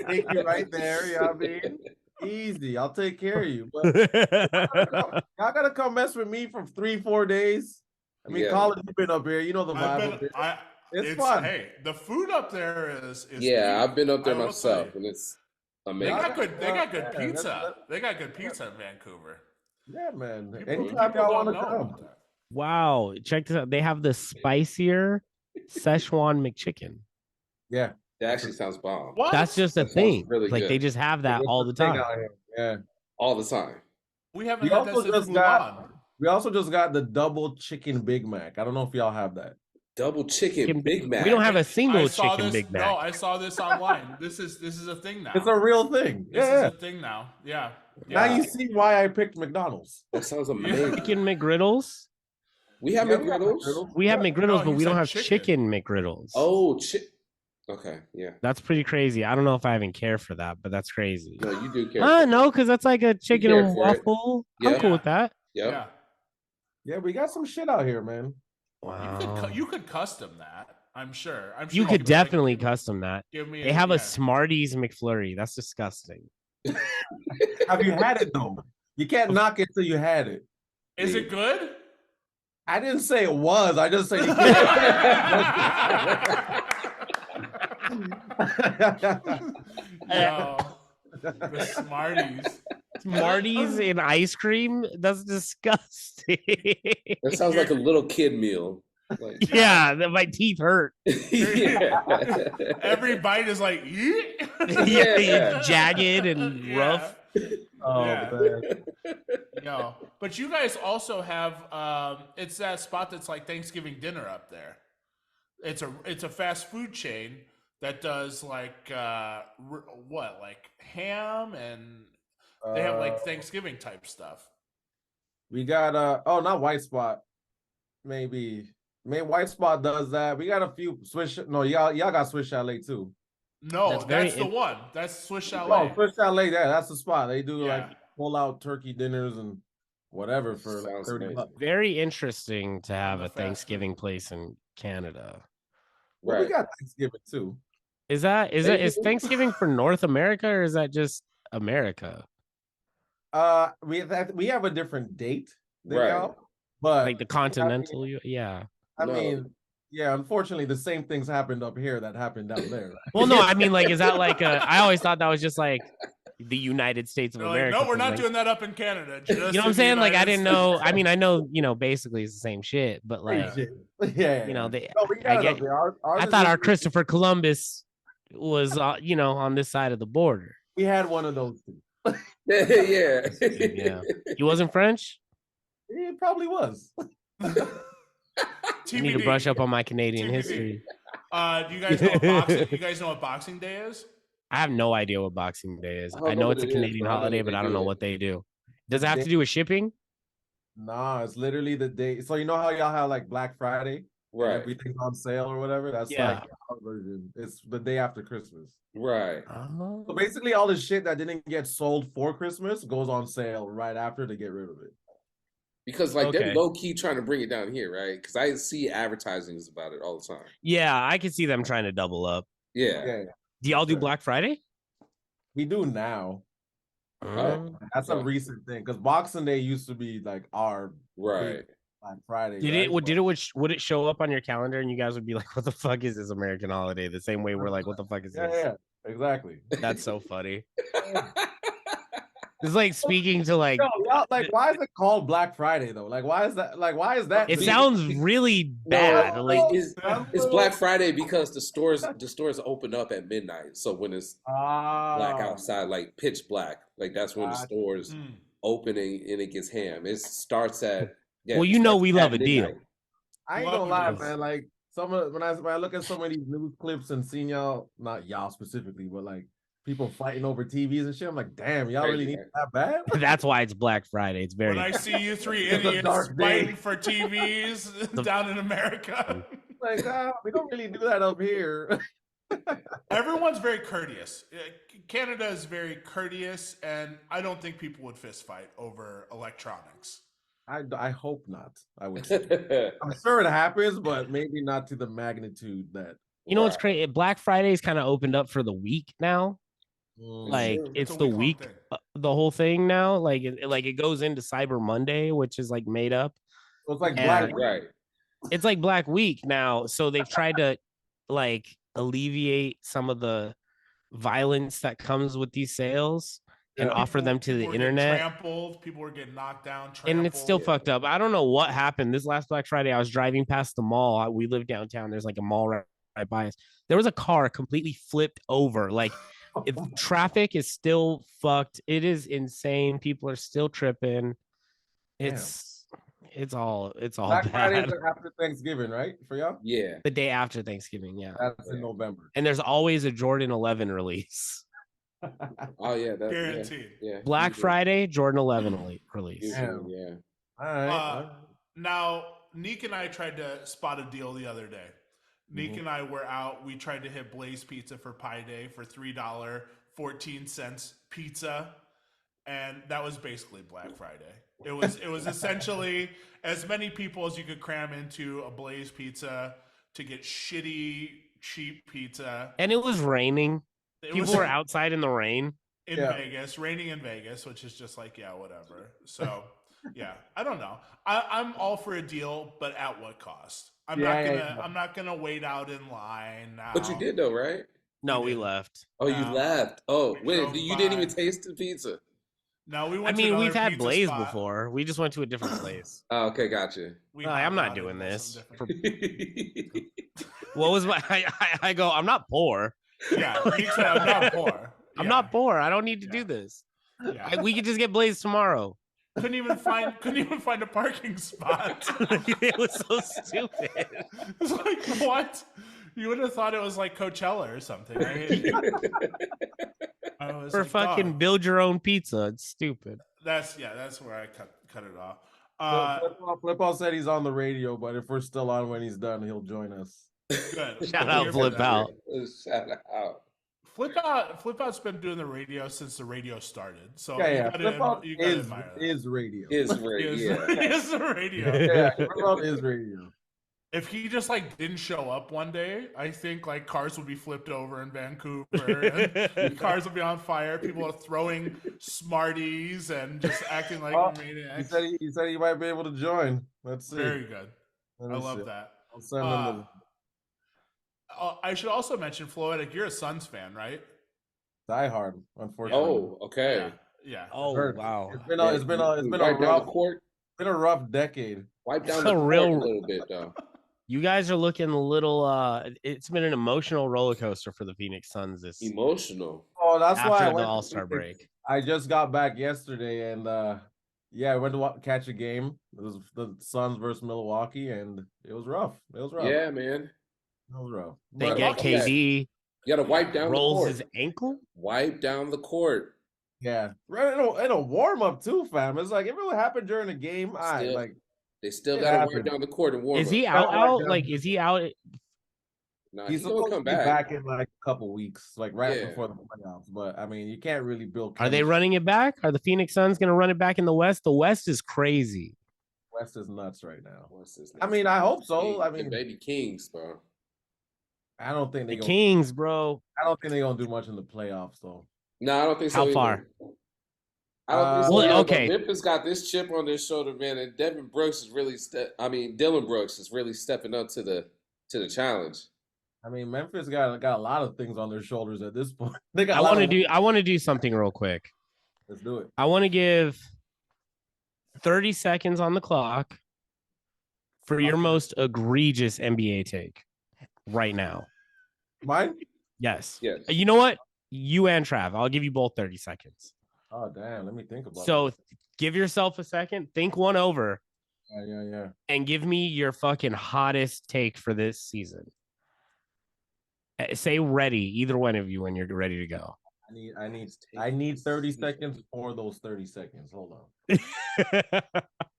Speaker 4: take you right there. You know what I mean? Easy. I'll take care of you. But y'all gotta come mess with me for 3-4 days. I mean,
Speaker 1: Yeah.
Speaker 4: Colin, you've been up here. You know the
Speaker 2: I've
Speaker 4: vibe up
Speaker 2: been,
Speaker 4: here.
Speaker 2: I,
Speaker 4: It's fun.
Speaker 2: Hey, the food up there is
Speaker 1: Yeah,
Speaker 2: peak.
Speaker 1: I've been up there
Speaker 2: I will tell
Speaker 1: myself,
Speaker 2: you.
Speaker 1: and it's
Speaker 2: They
Speaker 1: amazing.
Speaker 2: got good. They got good
Speaker 4: Yeah,
Speaker 2: pizza. They got good pizza in Vancouver.
Speaker 4: Yeah, man.
Speaker 2: People
Speaker 4: Anytime y'all want
Speaker 2: don't
Speaker 4: to
Speaker 2: know
Speaker 4: come.
Speaker 2: about that.
Speaker 3: Wow, check this out. They have the spicier Szechuan McChicken.
Speaker 4: Yeah.
Speaker 1: That actually sounds bomb.
Speaker 2: What?
Speaker 3: That's just a
Speaker 1: That sounds
Speaker 3: thing.
Speaker 1: really
Speaker 3: Like they
Speaker 1: good.
Speaker 3: just have that
Speaker 4: It's
Speaker 3: all
Speaker 4: the
Speaker 3: the
Speaker 4: thing
Speaker 3: time.
Speaker 4: out here. Yeah.
Speaker 1: All the time.
Speaker 2: We haven't
Speaker 4: We
Speaker 2: had that
Speaker 4: also
Speaker 2: since
Speaker 4: just
Speaker 2: Mulan.
Speaker 4: got we also just got the double chicken Big Mac. I don't know if y'all have that.
Speaker 1: Double chicken Big Mac.
Speaker 3: We don't have a
Speaker 2: I
Speaker 3: single
Speaker 2: saw
Speaker 3: chicken
Speaker 2: this.
Speaker 3: Big Mac.
Speaker 2: No, I saw this online. This is a thing now.
Speaker 4: It's a real thing.
Speaker 2: This
Speaker 4: Yeah.
Speaker 2: is a thing now. Yeah.
Speaker 4: Now
Speaker 2: Yeah.
Speaker 4: you see why I picked McDonald's.
Speaker 1: That sounds amazing.
Speaker 3: Chicken McGriddles.
Speaker 1: We have
Speaker 4: Yeah, we got
Speaker 1: McGriddles.
Speaker 3: We have
Speaker 4: Yeah.
Speaker 3: McGriddles,
Speaker 2: No,
Speaker 3: but
Speaker 2: he
Speaker 3: we don't
Speaker 2: said
Speaker 3: have chicken McGriddles.
Speaker 1: Oh, okay, yeah.
Speaker 3: That's pretty crazy. I don't know if I even care for that, but that's crazy.
Speaker 1: No, you do care.
Speaker 3: No, because that's like a chicken
Speaker 1: care
Speaker 3: and
Speaker 1: for it.
Speaker 3: waffle.
Speaker 1: Yeah.
Speaker 3: I'm cool with that.
Speaker 1: Yep.
Speaker 2: Yeah.
Speaker 4: Yeah, we got some shit out here, man.
Speaker 3: Wow.
Speaker 2: You could custom that. I'm sure.
Speaker 3: You could
Speaker 2: be like,
Speaker 3: definitely custom that.
Speaker 2: give me
Speaker 3: They have a
Speaker 2: yeah.
Speaker 3: Smarties McFlurry. That's disgusting.
Speaker 4: Have you had it though? You can't knock it till you had it.
Speaker 2: Is it good?
Speaker 4: I didn't say it was. I just said you can't.
Speaker 2: Yo, the Smarties.
Speaker 3: Smarties in ice cream? That's disgusting.
Speaker 1: That sounds like a little kid meal. Like,
Speaker 3: Yeah, my teeth hurt.
Speaker 1: yeah.
Speaker 2: Every bite is like,
Speaker 3: Yeah, jagged and
Speaker 2: Yeah.
Speaker 3: rough.
Speaker 4: Oh,
Speaker 2: Yeah.
Speaker 4: man.
Speaker 2: No, but you guys also have it's that spot that's like Thanksgiving dinner up there. It's a fast food chain that does like like ham, and they have like Thanksgiving type stuff.
Speaker 4: We got not White Spot. Maybe White Spot does that. We got a few Swiss. No, y'all got Swiss Chalet too.
Speaker 2: No, that's the one. That's Swiss Chalet.
Speaker 4: Oh, Swiss Chalet, yeah, that's the spot. They do
Speaker 2: Yeah.
Speaker 4: like pull out turkey dinners and whatever for like
Speaker 1: Sounds
Speaker 4: 30
Speaker 1: amazing.
Speaker 4: bucks.
Speaker 3: Very interesting to have
Speaker 2: the
Speaker 3: a
Speaker 2: fast
Speaker 3: Thanksgiving place in Canada.
Speaker 4: Well,
Speaker 1: Right.
Speaker 4: we got Thanksgiving too.
Speaker 3: Is Thanksgiving for North America, or is that just America?
Speaker 4: We have a different date than
Speaker 1: Right.
Speaker 4: y'all, but
Speaker 3: Like the continental? Yeah.
Speaker 4: I
Speaker 1: No.
Speaker 4: mean, yeah, unfortunately, the same things happened up here that happened down there.
Speaker 3: Well, no, I mean, like, is that like I always thought that was just like the United States of
Speaker 2: They're like,
Speaker 3: America.
Speaker 2: no, we're not
Speaker 3: like,
Speaker 2: doing that up in Canada.
Speaker 3: you know what I'm saying? Like, I didn't know. I mean, I know, basically it's the same shit, but like,
Speaker 4: Yeah,
Speaker 3: they.
Speaker 4: No, we
Speaker 3: I
Speaker 4: got it
Speaker 3: get.
Speaker 4: up there. Ours
Speaker 3: I
Speaker 4: is
Speaker 3: thought our
Speaker 4: literally-
Speaker 3: Christopher Columbus was, on this side of the border.
Speaker 4: we had one of those too.
Speaker 1: Yeah.
Speaker 3: Yeah, he wasn't French.
Speaker 4: It probably was.
Speaker 3: I need to brush up on my Canadian
Speaker 2: TBD.
Speaker 3: history.
Speaker 2: Do you guys know what boxing? You guys know what Boxing Day is?
Speaker 3: I have no idea what Boxing Day is.
Speaker 1: I don't
Speaker 3: I
Speaker 1: know
Speaker 3: know
Speaker 1: what
Speaker 3: it's a
Speaker 1: it is,
Speaker 3: Canadian
Speaker 1: but I know
Speaker 3: holiday,
Speaker 1: that
Speaker 3: but
Speaker 1: they
Speaker 3: I don't
Speaker 1: do
Speaker 3: know
Speaker 1: it.
Speaker 3: what they do. Does it have to do with shipping?
Speaker 4: Nah, it's literally the day. So you know how y'all have like Black Friday, and
Speaker 1: Right.
Speaker 4: everything's on sale or whatever. That's
Speaker 3: Yeah.
Speaker 4: like our version. It's the day after Christmas.
Speaker 1: Right.
Speaker 3: Oh.
Speaker 4: So basically, all the shit that didn't get sold for Christmas goes on sale right after to get rid of it.
Speaker 1: Because like
Speaker 3: Okay.
Speaker 1: they're low key trying to bring it down here, right? Because I see advertisings about it all the time.
Speaker 3: Yeah, I can see them trying to double up.
Speaker 1: Yeah.
Speaker 4: Yeah,
Speaker 3: Do y'all do
Speaker 1: Sure.
Speaker 3: Black Friday?
Speaker 4: we do now.
Speaker 1: Oh,
Speaker 4: That's a
Speaker 1: okay.
Speaker 4: recent thing because Boxing Day used to be like our
Speaker 1: Right.
Speaker 4: Black Friday.
Speaker 3: Did
Speaker 4: right?
Speaker 3: it? Would it show up on your calendar and you guys would be like, "What the fuck is this American holiday?" The same way we're like, "What the fuck is
Speaker 4: Yeah,
Speaker 3: this?"
Speaker 4: yeah, exactly.
Speaker 3: That's so funny. It's like speaking to like
Speaker 4: No, why is it called Black Friday though? Like, why is that? Like, why is that?
Speaker 3: It sounds really bad.
Speaker 5: No,
Speaker 3: Like
Speaker 5: it's Black Friday because the stores open up at midnight. So when it's black outside, like pitch black, like that's when the stores opening and it gets ham. It starts at
Speaker 3: well, you know, we love a deal.
Speaker 4: I ain't gonna lie, man. Like when I look at some of these news clips and seeing y'all, not y'all specifically, but like people fighting over TVs and shit, I'm like, damn, y'all really need it that bad?
Speaker 3: That's why it's Black Friday. It's very.
Speaker 2: When I see you three idiots fighting for TVs down in America,
Speaker 4: like, we don't really do that up here.
Speaker 2: Everyone's very courteous. Canada is very courteous, and I don't think people would fist fight over electronics.
Speaker 4: I hope not. I would say. I'm sure it happens, but maybe not to the magnitude that.
Speaker 3: You know what's crazy? Black Friday is kind of opened up for the week now. Like it's the week, the whole thing now. Like it goes into Cyber Monday, which is like made up.
Speaker 4: So it's like Black Week.
Speaker 3: It's like Black Week now. So they've tried to like alleviate some of the violence that comes with these sales and offer them to the internet.
Speaker 2: Trampled, people were getting knocked down,
Speaker 3: and it's still fucked up. I don't know what happened this last Black Friday. I was driving past the mall. We live downtown. There's like a mall right by us. There was a car completely flipped over. Like if traffic is still fucked. It is insane. People are still tripping. It's all
Speaker 4: Black
Speaker 3: bad.
Speaker 4: Friday is after Thanksgiving, right? For y'all?
Speaker 5: Yeah.
Speaker 3: The day after Thanksgiving, yeah.
Speaker 4: That's in November.
Speaker 3: And there's always a Jordan 11 release.
Speaker 5: Oh yeah, that's
Speaker 2: guaranteed.
Speaker 5: Yeah.
Speaker 3: Black Friday, Jordan 11 release.
Speaker 5: Yeah.
Speaker 4: All right.
Speaker 2: Now, Neek and I tried to spot a deal the other day. Neek and I were out. We tried to hit Blaze Pizza for Pi Day for $3.14 pizza, and that was basically Black Friday. It was essentially as many people as you could cram into a Blaze Pizza to get shitty, cheap pizza.
Speaker 3: And it was raining. People were outside in the rain.
Speaker 2: In Vegas, raining in Vegas, which is just like, yeah, whatever. So, yeah, I don't know. I'm all for a deal, but at what cost? I'm not gonna wait out in line now.
Speaker 5: But you did though, right?
Speaker 3: No, we left.
Speaker 5: Oh, you left. Oh, wait, you didn't even taste the pizza.
Speaker 2: No, we went.
Speaker 3: We've had Blaze before. We just went to a different place.
Speaker 5: Oh, okay, gotcha.
Speaker 3: I'm not doing this. What was my? I go. I'm not poor.
Speaker 2: Yeah, he said I'm not poor.
Speaker 3: I'm not poor. I don't need to do this.
Speaker 2: Yeah.
Speaker 3: We could just get Blaze tomorrow.
Speaker 2: Couldn't even find a parking spot.
Speaker 3: It was so stupid.
Speaker 2: It's like, what? You would have thought it was like Coachella or something, right?
Speaker 3: For like, fucking build your own pizza. It's stupid.
Speaker 2: That's where I cut it off.
Speaker 4: Flipout said he's on the radio, but if we're still on when he's done, he'll join us.
Speaker 2: Good.
Speaker 3: Shout out Flipout.
Speaker 5: Shout out.
Speaker 2: Flipout's been doing the radio since the radio started. So
Speaker 4: Flipout is radio. Is
Speaker 2: radio.
Speaker 4: Yeah, Flipout is radio.
Speaker 2: If he just like didn't show up one day, I think like cars would be flipped over in Vancouver and cars would be on fire. People are throwing Smarties and just acting like maniacs.
Speaker 4: He said he might be able to join. Let's see.
Speaker 2: Very good. I love that.
Speaker 4: I'll send him
Speaker 2: I should also mention, Floetic, you're a Suns fan, right?
Speaker 4: Die hard, unfortunately.
Speaker 5: Oh, okay.
Speaker 2: Yeah.
Speaker 3: Oh, wow.
Speaker 4: It's been a rough decade.
Speaker 5: Wipe down the court a little bit, though.
Speaker 3: You guys are looking a little. It's been an emotional roller coaster for the Phoenix Suns.
Speaker 5: Emotional.
Speaker 4: Oh, that's why
Speaker 3: after the All-Star break.
Speaker 4: I just got back yesterday, and I went to catch a game. It was the Suns versus Milwaukee, and it was rough.
Speaker 5: Yeah, man.
Speaker 4: That was rough.
Speaker 3: They get KD.
Speaker 5: You got to wipe down
Speaker 3: rolls
Speaker 5: the court.
Speaker 3: His ankle.
Speaker 5: Wipe down the court.
Speaker 4: Yeah, right. In a warm up too, fam. It's like if it would happen during the game,
Speaker 5: they still got to wipe down the court and warm up.
Speaker 3: Is he out? Like, is he out?
Speaker 5: No,
Speaker 4: he's supposed to be back in like a couple weeks, like before the playoffs. But I mean, you can't really build.
Speaker 3: Are they running it back? Are the Phoenix Suns going to run it back in the West? The West is crazy.
Speaker 4: West is nuts right now. I mean, I hope so. I mean,
Speaker 5: baby Kings, bro.
Speaker 4: I don't think
Speaker 3: Kings, bro.
Speaker 4: I don't think they're gonna do much in the playoffs, though.
Speaker 5: No, I don't think so.
Speaker 3: How far?
Speaker 5: I don't think so.
Speaker 3: Okay.
Speaker 5: Memphis got this chip on their shoulder, man, and Dylan Brooks is really stepping up to the challenge.
Speaker 4: I mean, Memphis got a lot of things on their shoulders at this point.
Speaker 3: I want to do something real quick.
Speaker 4: Let's do it.
Speaker 3: I want to give 30 seconds on the clock for your most egregious NBA take right now.
Speaker 4: Mine?
Speaker 3: Yes.
Speaker 5: Yes.
Speaker 3: You know what? You and Trav. I'll give you both 30 seconds.
Speaker 4: Oh, damn. Let me think about
Speaker 3: So
Speaker 4: that.
Speaker 3: give yourself a second. Think one over.
Speaker 4: Yeah.
Speaker 3: And give me your fucking hottest take for this season. Say ready, either one of you, when you're ready to go.
Speaker 4: I need 30 seconds for those 30 seconds. Hold on.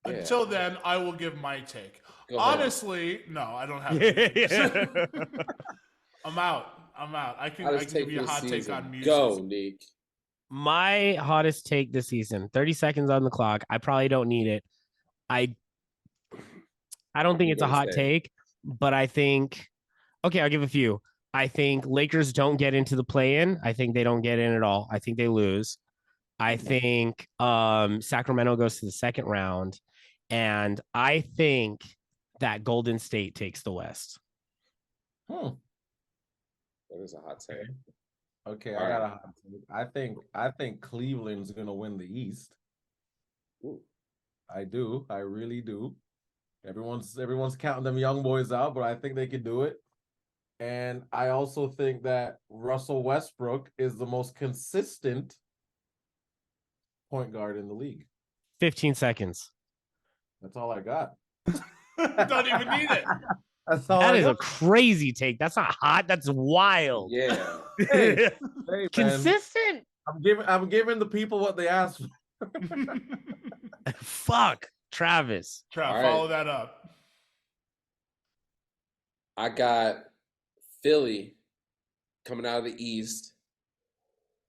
Speaker 2: Until then, I will give my take. Honestly, no, I don't have
Speaker 3: it.
Speaker 2: I'm out. I can give you a hot take on music.
Speaker 5: Go, Nick.
Speaker 3: My hottest take this season, 30 seconds on the clock. I probably don't need it. I don't think it's a hot take, but I think, okay, I'll give a few. I think Lakers don't get into the play-in. I think they don't get in at all. I think they lose. I think Sacramento goes to the second round. And I think that Golden State takes the West.
Speaker 5: That is a hot take.
Speaker 4: Okay, I got a hot take. I think Cleveland's gonna win the East.
Speaker 5: Ooh.
Speaker 4: I do. I really do. Everyone's counting them young boys out, but I think they can do it. And I also think that Russell Westbrook is the most consistent point guard in the league.
Speaker 3: 15 seconds.
Speaker 4: That's all I got.
Speaker 2: Don't even need it.
Speaker 3: That is a crazy take. That's not hot. That's wild.
Speaker 5: Yeah.
Speaker 4: Hey,
Speaker 3: consistent.
Speaker 4: I'm giving the people what they asked for.
Speaker 3: Fuck. Travis.
Speaker 2: Follow that up.
Speaker 5: I got Philly coming out of the East.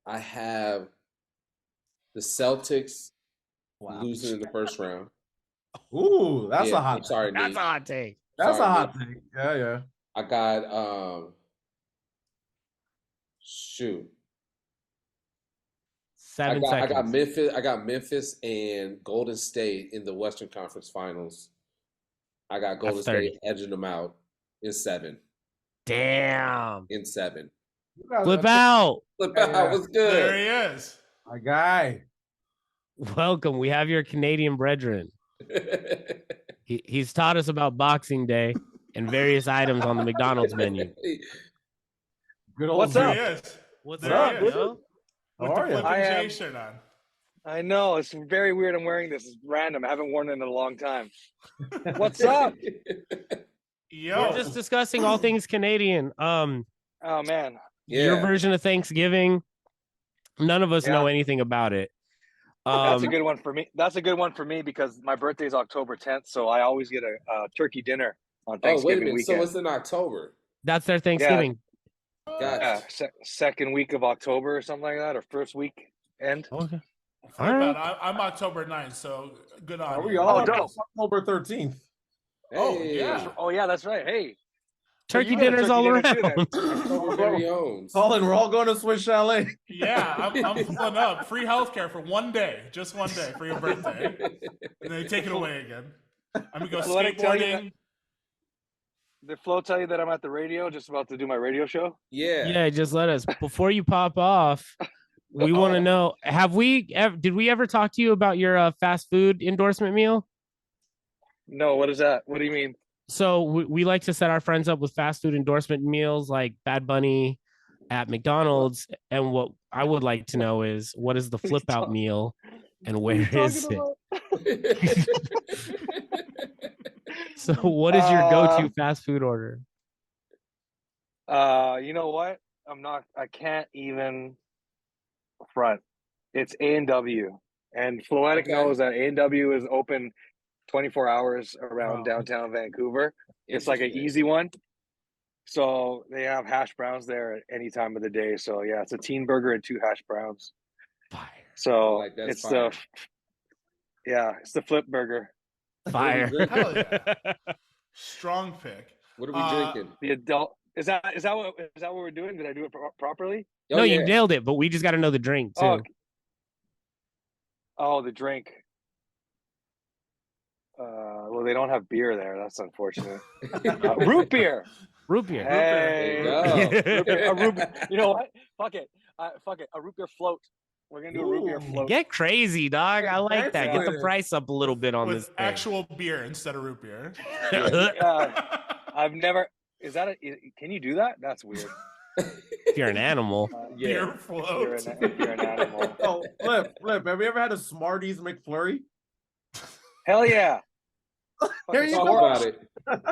Speaker 5: I have the Celtics losing in the first round.
Speaker 4: Ooh, that's a hot
Speaker 5: take.
Speaker 3: That's a hot take.
Speaker 4: That's a hot take. Yeah.
Speaker 5: I got shoot.
Speaker 3: 7 seconds.
Speaker 5: I got Memphis and Golden State in the Western Conference Finals. I got Golden State edging them out in 7.
Speaker 3: Damn.
Speaker 5: In 7.
Speaker 3: Flipout.
Speaker 5: Flipout was good.
Speaker 2: There he is.
Speaker 4: My guy.
Speaker 3: Welcome. We have your Canadian brethren. He's taught us about Boxing Day and various items on the McDonald's menu.
Speaker 4: Good old
Speaker 6: What's up?
Speaker 3: What's
Speaker 2: there
Speaker 3: up,
Speaker 2: yo? With the Flip and J shirt on.
Speaker 6: I know. It's very weird I'm wearing this. It's random. I haven't worn it in a long time. What's up?
Speaker 2: Yo.
Speaker 3: We're just discussing all things Canadian.
Speaker 6: Oh, man.
Speaker 3: Your version of Thanksgiving, none of us know anything about it.
Speaker 6: That's a good one for me. That's a good one for me because my birthday is October 10th, so I always get a turkey dinner on Thanksgiving weekend.
Speaker 5: So it's in October.
Speaker 3: That's their Thanksgiving.
Speaker 5: Gotcha.
Speaker 6: Second week of October or something like that, or first week end.
Speaker 3: Okay.
Speaker 2: All right. I'm October 9th, so good on
Speaker 4: you. Are we
Speaker 2: you.
Speaker 4: all October 13th?
Speaker 5: Hey.
Speaker 2: Oh, yeah.
Speaker 6: Oh, yeah, that's right. Hey.
Speaker 3: Turkey dinners all around.
Speaker 4: Colin, we're all going to Swiss Chalet.
Speaker 2: Yeah, I'm pulling up. Free healthcare for one day. Just one day for your birthday. And then you take it away again. I'm going to go skateboarding.
Speaker 6: Did Flo tell you that I'm at the radio, just about to do my radio show?
Speaker 5: Yeah.
Speaker 3: Just let us. Before you pop off, we want to know, did we ever talk to you about your fast food endorsement meal?
Speaker 6: No, what is that? What do you mean?
Speaker 3: So we like to set our friends up with fast food endorsement meals like Bad Bunny at McDonald's. And what I would like to know is, what is the Flipout meal and where is it? So what is your go-to fast food order?
Speaker 6: You know what? I can't even front. It's A&W. And Floetic knows that A&W is open 24 hours around downtown Vancouver. It's like an easy one. So they have hash browns there at any time of the day. So yeah, it's a teen burger and 2 hash browns.
Speaker 3: Fire.
Speaker 6: So it's fire. It's the flip burger.
Speaker 3: Fire.
Speaker 2: Hell yeah. Strong pick.
Speaker 5: What are we drinking?
Speaker 6: The adult is that what we're doing? Did I do it properly?
Speaker 3: No, you nailed it, but we just got to know the drink too.
Speaker 6: Oh, the drink. Well, they don't have beer there. That's unfortunate. Root beer.
Speaker 3: Root beer.
Speaker 6: Hey,
Speaker 5: There you go.
Speaker 6: You know what? Fuck it. A root beer float. We're gonna do a root beer float.
Speaker 3: Get crazy, dog. I like that. Get the
Speaker 4: Yeah.
Speaker 3: price up a little bit on this
Speaker 2: with
Speaker 3: thing.
Speaker 2: actual beer instead of root beer.
Speaker 6: I've never. Is that can you do that? That's weird.
Speaker 3: If you're an animal.
Speaker 2: Beer float.
Speaker 6: If you're an animal.
Speaker 4: Oh, Flip. Have you ever had a Smarties McFlurry?
Speaker 6: Hell yeah.
Speaker 4: There you
Speaker 5: Talk
Speaker 4: go.
Speaker 5: about it.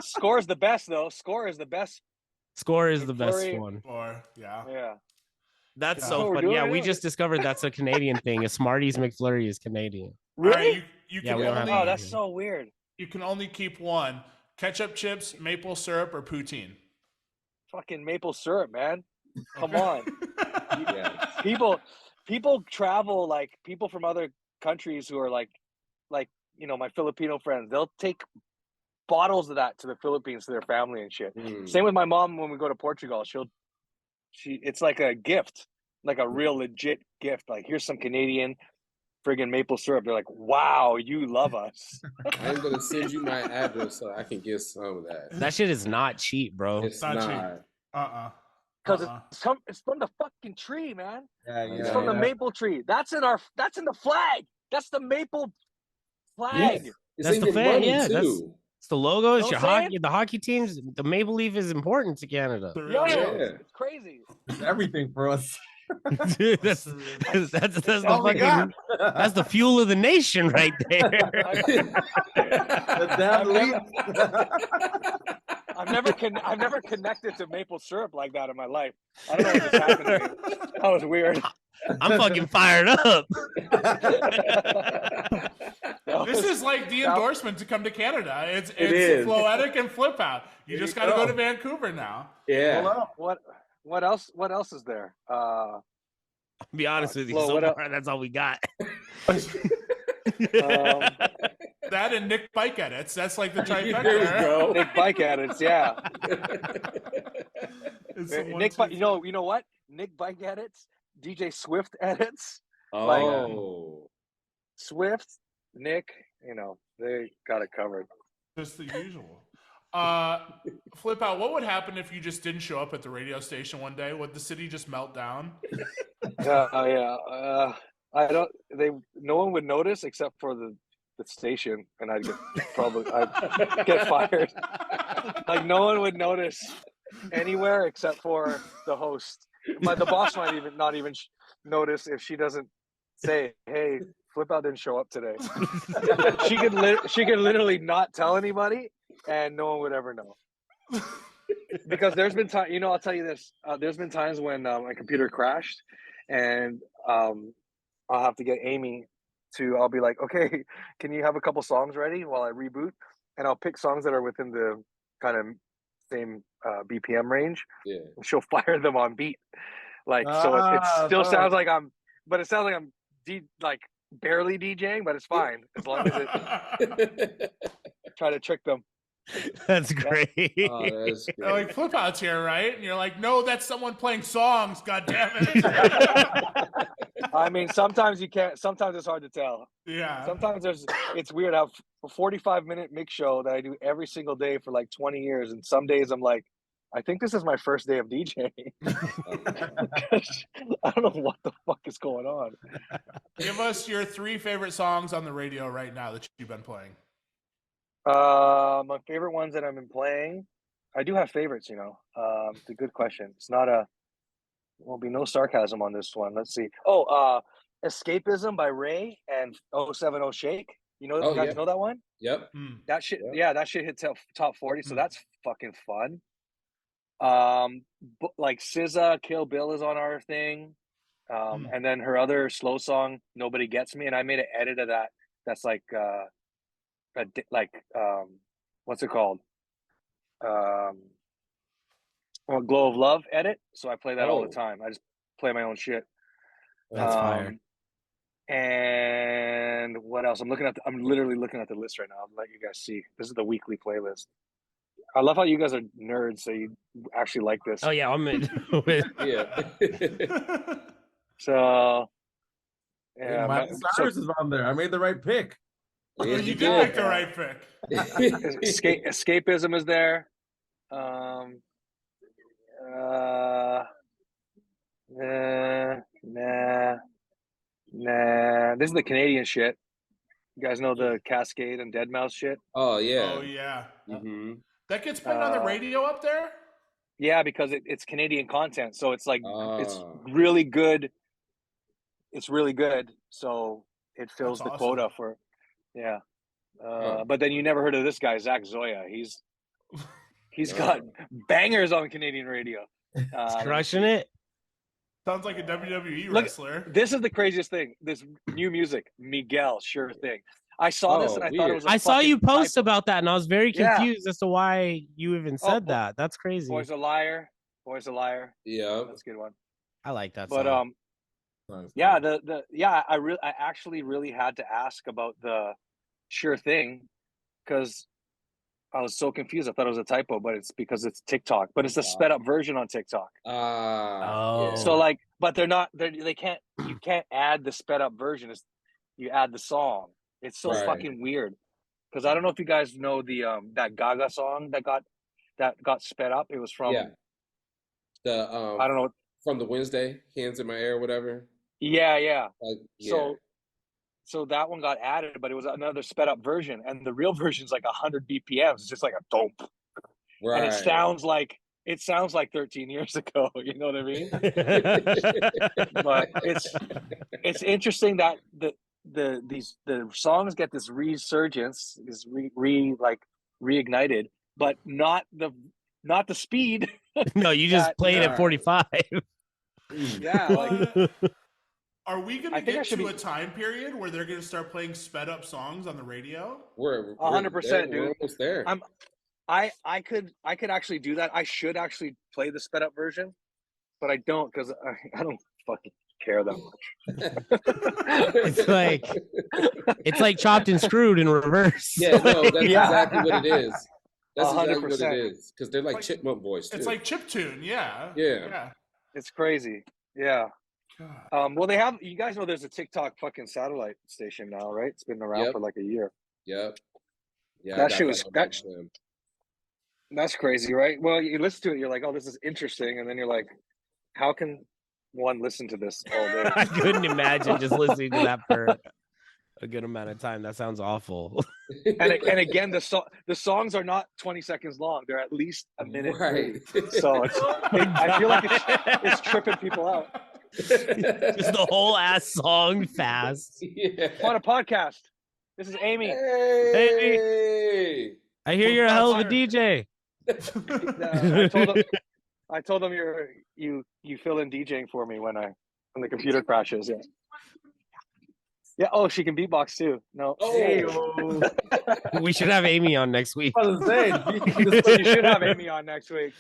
Speaker 6: Score is the best though. Score is the best.
Speaker 3: Score is the best
Speaker 6: McFlurry.
Speaker 3: one.
Speaker 2: Or
Speaker 6: Yeah.
Speaker 3: That's
Speaker 2: Yeah.
Speaker 3: so
Speaker 6: We're
Speaker 3: funny.
Speaker 6: doing
Speaker 3: Yeah,
Speaker 6: it.
Speaker 3: we just discovered that's a Canadian thing. A Smarties McFlurry is Canadian.
Speaker 2: All right,
Speaker 6: Really?
Speaker 2: you
Speaker 3: Yeah,
Speaker 2: can
Speaker 3: we don't have
Speaker 2: only
Speaker 3: that.
Speaker 6: Oh, that's so weird.
Speaker 2: you can only keep one: ketchup chips, maple syrup, or poutine.
Speaker 6: Fucking maple syrup, man. Come
Speaker 2: Okay.
Speaker 6: on.
Speaker 5: Yeah.
Speaker 6: People travel, like people from other countries who are like my Filipino friends. They'll take bottles of that to the Philippines to their family and shit. Same with my mom when we go to Portugal. It's like a gift, like a real legit gift. Like, here's some Canadian friggin' maple syrup. They're like, wow, you love us.
Speaker 5: I'm gonna send you my address so I can get some of that.
Speaker 3: That shit is not cheap, bro.
Speaker 5: It's
Speaker 2: Not
Speaker 5: not.
Speaker 2: cheap.
Speaker 6: Because it's from the fucking tree, man.
Speaker 4: Yeah,
Speaker 6: It's from the maple tree. That's in the flag. That's the maple flag.
Speaker 5: Yes. It's
Speaker 3: That's
Speaker 5: in
Speaker 3: the
Speaker 5: your
Speaker 3: flag,
Speaker 5: money
Speaker 3: yeah,
Speaker 5: too.
Speaker 3: It's the logo. It's
Speaker 6: Know
Speaker 3: your
Speaker 6: what I'm
Speaker 3: hockey. The hockey teams. The maple leaf is important to Canada.
Speaker 6: Yo,
Speaker 5: Yeah.
Speaker 6: it's crazy.
Speaker 4: It's everything for us.
Speaker 3: Dude, that's
Speaker 2: all
Speaker 3: the
Speaker 4: all we
Speaker 3: fucking that's the fuel of the nation right there.
Speaker 4: The damn leaf.
Speaker 6: I've never connected to maple syrup like that in my life. I don't know what just happened to me. That was weird.
Speaker 3: I'm fucking fired up.
Speaker 2: This is like the endorsement to come to Canada. It's
Speaker 5: is.
Speaker 2: Floetic and Flipout. You just got to go to Vancouver now.
Speaker 5: Yeah.
Speaker 6: What else? What else is there?
Speaker 3: I'll be honest with you,
Speaker 6: Flo,
Speaker 3: so
Speaker 6: what
Speaker 3: far that's all we got.
Speaker 2: That and Nick Bike Edits. That's like the
Speaker 5: There you
Speaker 2: trifecta.
Speaker 5: go.
Speaker 6: Nick Bike Edits, yeah.
Speaker 2: It's the one,
Speaker 6: Nick,
Speaker 2: two,
Speaker 6: you know what? Nick Bike Edits, DJ Swift Edits,
Speaker 5: Oh.
Speaker 6: Swift, Nick. They got it covered.
Speaker 2: just the usual. Flip out. What would happen if you just didn't show up at the radio station one day? Would the city just melt down?
Speaker 6: Yeah. No one would notice except for the station, and I'd get fired. Like, no one would notice anywhere except for the host. The boss might not even notice if she doesn't say, "Hey, Flip Out didn't show up today." she could literally not tell anybody, and no one would ever know. Because there's been time, I'll tell you this. There's been times when my computer crashed, and I'll have to get Amy I'll be like, okay, can you have a couple songs ready while I reboot? And I'll pick songs that are within the kind of same BPM range.
Speaker 5: Yeah.
Speaker 6: And she'll fire them on beat. So it still sounds like I'm barely DJing, but it's fine as long as it try to trick them.
Speaker 3: That's great.
Speaker 5: Oh, that's great.
Speaker 2: Like, Flip Out's here, right? And you're like, no, that's someone playing songs. God damn it.
Speaker 6: I mean, sometimes you can't. Sometimes it's hard to tell.
Speaker 2: Yeah.
Speaker 6: Sometimes it's weird how a 45-minute mix show that I do every single day for like 20 years, and some days I'm like, I think this is my first day of DJing. I don't know what the fuck is going on.
Speaker 2: Give us your 3 favorite songs on the radio right now that you've been playing.
Speaker 6: My favorite ones that I've been playing, I do have favorites, It's a good question. It's not will be no sarcasm on this one. Let's see. Escapism by Ray and 070 Shake. You guys know that one?
Speaker 5: Yep.
Speaker 6: That shit, that shit hit top 40, so that's fucking fun. Like SZA, Kill Bill is on our thing. And then her other slow song, Nobody Gets Me, and I made an edit of that. That's like what's it called? Glow of Love edit. So I play that all the time. I just play my own shit.
Speaker 3: That's fire.
Speaker 6: And what else? I'm literally looking at the list right now. I'll let you guys see. This is the weekly playlist. I love how you guys are nerds, so you actually like this.
Speaker 3: Oh yeah, I'm in.
Speaker 5: Yeah.
Speaker 6: So yeah,
Speaker 4: Miley Cyrus is on there. I made the right pick.
Speaker 2: Yeah, you did make the right pick.
Speaker 6: Escapism is there. Nah. This is the Canadian shit. You guys know the Cascade and Deadmau5 shit?
Speaker 5: Oh yeah.
Speaker 2: Oh yeah.
Speaker 5: Mm-hmm.
Speaker 2: That gets played on the radio up there?
Speaker 6: Yeah, because it's Canadian content. So it's like it's
Speaker 5: Oh.
Speaker 6: really good. It's really good. So it fills
Speaker 2: That's
Speaker 6: the
Speaker 2: awesome.
Speaker 6: quota for but then you never heard of this guy, Zach Zoya. He's got bangers on Canadian radio.
Speaker 3: He's crushing it.
Speaker 2: Sounds like a WWE
Speaker 6: Look,
Speaker 2: wrestler.
Speaker 6: this is the craziest thing. This new music, Miguel, sure thing. I saw this and I thought it was
Speaker 3: I saw you post
Speaker 6: typo.
Speaker 3: about that and I was very confused as to why you even said that. That's crazy.
Speaker 6: Boy's a liar. Boy's a liar.
Speaker 5: Yeah.
Speaker 6: That's a good one.
Speaker 3: I like that
Speaker 6: but
Speaker 3: song.
Speaker 6: yeah, I actually really had to ask about the sure thing because I was so confused. I thought it was a typo, but it's because it's TikTok. But it's a sped up version on TikTok.
Speaker 3: Oh.
Speaker 6: So like, but they can't. You can't add the sped up version. You add the song. It's so fucking weird. Because I don't know if you guys know the that Gaga song that got sped up. It was from
Speaker 5: the
Speaker 6: I don't know,
Speaker 5: from the Wednesday Hands in My Air, whatever.
Speaker 6: Yeah.
Speaker 5: Like,
Speaker 6: So that one got added, but it was another sped up version, and the real version is like 100 BPMs. It's just like a dope, and it sounds like 13 years ago. You know what I mean? But it's interesting that the songs get this resurgence, is reignited, but not the speed.
Speaker 3: No, you just play it at 45.
Speaker 6: Yeah.
Speaker 2: Are we going to get to a time period where they're going to start playing sped up songs on the radio?
Speaker 6: We're 100%, dude.
Speaker 5: We're almost there.
Speaker 6: I could actually do that. I should actually play the sped up version, but I don't because I don't fucking care that
Speaker 3: much. It's like chopped and screwed in reverse.
Speaker 5: Yeah, no, that's exactly what it is. That's
Speaker 6: 100%.
Speaker 5: exactly what it is because they're like chipmunk boys too.
Speaker 2: It's like chiptune, yeah.
Speaker 6: It's crazy. Yeah. Well, they have. You guys know there's a TikTok fucking satellite station now, right? It's been around for like a year.
Speaker 5: Yep. Yeah.
Speaker 6: That shit was that's crazy, right? Well, you listen to it, you're like, oh, this is interesting, and then you're like, how can one listen to this all day?
Speaker 3: I couldn't imagine just listening to that for a good amount of time. That sounds awful.
Speaker 6: And again, the songs are not 20 seconds long; they're at least a minute.
Speaker 5: Right.
Speaker 6: So I feel like it's tripping people out.
Speaker 3: Just the whole ass song fast.
Speaker 6: On a podcast. This is Amy.
Speaker 3: Hey. I hear you're a hell of a DJ.
Speaker 6: I told them you fill in DJing for me when the computer crashes. Yeah. Oh, she can beatbox too. No.
Speaker 5: Oh.
Speaker 3: We should have Amy on next week.
Speaker 6: I was saying, you should have Amy on next week.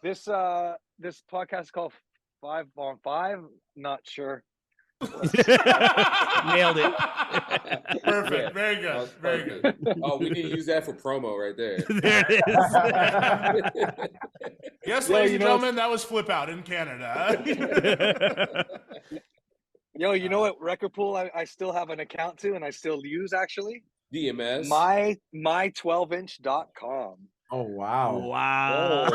Speaker 6: This podcast is called 5 on 5. Not sure.
Speaker 3: Nailed it.
Speaker 2: Perfect. Very good. Very good.
Speaker 5: Oh, we need to use that for promo right there.
Speaker 3: There it is.
Speaker 2: Yes, ladies and gentlemen, that was Flipout in Canada.
Speaker 6: Yo, you know what record pool I still have an account to and I still use actually?
Speaker 5: DMS.
Speaker 6: My12inch.com.
Speaker 4: Oh wow.
Speaker 3: Wow.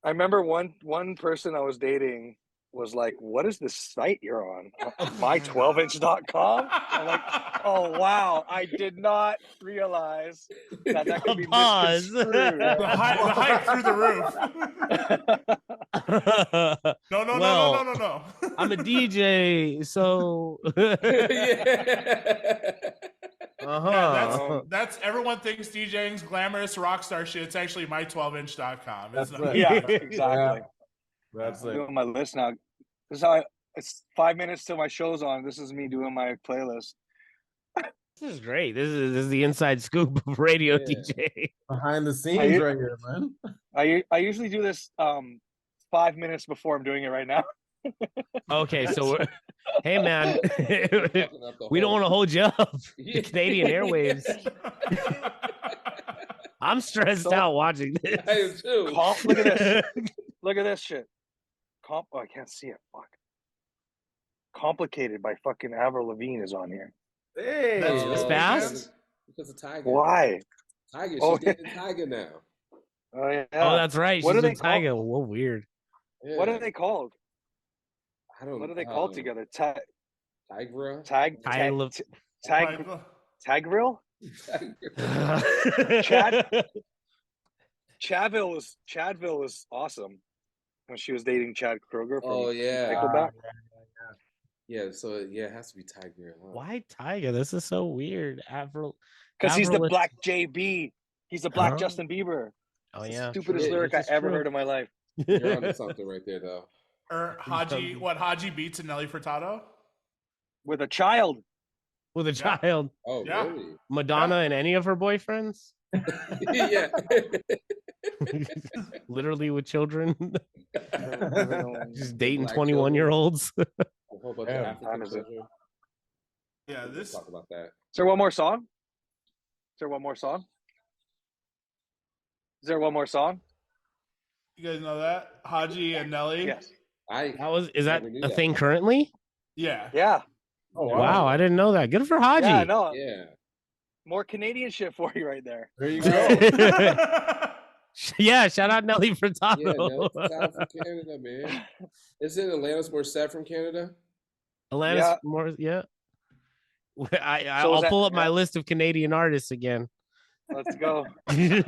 Speaker 6: I remember one person I was dating was like, what is this site you're on? My12inch.com? I'm like, oh wow, I did not realize that could be misconstrued.
Speaker 2: The hype through the roof. No.
Speaker 3: I'm a DJ, so
Speaker 2: Yeah, that's everyone thinks DJing's glamorous rock star shit. It's actually my12inch.com.
Speaker 4: That's right.
Speaker 6: Yeah, exactly. Yeah.
Speaker 4: That's
Speaker 6: I'm doing my list now. This is how it's 5 minutes till my show's on. This is me doing my playlist.
Speaker 3: This is great. This is the inside scoop of radio DJ.
Speaker 4: Behind the scenes right here, man.
Speaker 6: I usually do this 5 minutes before I'm doing it right now.
Speaker 3: Okay, so hey man, we don't want to hold you up. The Canadian airwaves. I'm stressed out watching this.
Speaker 5: I am too.
Speaker 6: Look at this. Look at this shit. Oh, I can't see it. Fuck. Complicated by fucking Avril Lavigne is on here.
Speaker 4: Hey,
Speaker 3: that's fast.
Speaker 5: Because of Tiger.
Speaker 6: Why?
Speaker 5: Tiger. She's dating Tiger now.
Speaker 6: Oh yeah.
Speaker 3: Oh, that's right.
Speaker 6: What
Speaker 3: She's
Speaker 6: are
Speaker 3: with Tiger. Well, weird.
Speaker 5: Yeah.
Speaker 6: What are they called?
Speaker 5: I don't.
Speaker 6: What are they called together?
Speaker 5: Tigra?
Speaker 6: Tagrill? Chadville was awesome when she was dating Chad Kroger from Nickelback.
Speaker 5: Yeah, so it has to be Tiger. Huh?
Speaker 3: Why Tiger? This is so weird.
Speaker 6: Because he's the Black JB. He's the Black Justin Bieber.
Speaker 3: Oh
Speaker 6: it's
Speaker 3: yeah,
Speaker 6: the stupidest lyric I ever heard in my life.
Speaker 5: You're onto something right there, though.
Speaker 2: Or Haji beats and Nelly Furtado?
Speaker 6: With a child.
Speaker 3: With a child.
Speaker 5: Oh, really?
Speaker 3: Madonna and any of her boyfriends?
Speaker 5: Yeah.
Speaker 3: Literally with children. Just dating 21-year-olds.
Speaker 5: A whole bunch of African children.
Speaker 2: Yeah,
Speaker 5: Let's talk about that.
Speaker 6: Is there one more song?
Speaker 2: You guys know that? Haji and Nelly?
Speaker 6: Yes.
Speaker 3: Is that a thing currently?
Speaker 2: Yeah.
Speaker 6: Yeah.
Speaker 3: Oh, wow. I didn't know that. Good for Haji.
Speaker 6: Yeah, no.
Speaker 5: Yeah.
Speaker 6: More Canadian shit for you right there.
Speaker 4: There you go.
Speaker 3: Yeah, shout out Nelly Furtado.
Speaker 5: Yeah, Nelly Furtado from Canada, man. Isn't Alanis Morissette from Canada?
Speaker 3: Alanis I'll pull up my list of Canadian artists again.
Speaker 6: Let's go.
Speaker 5: Ryan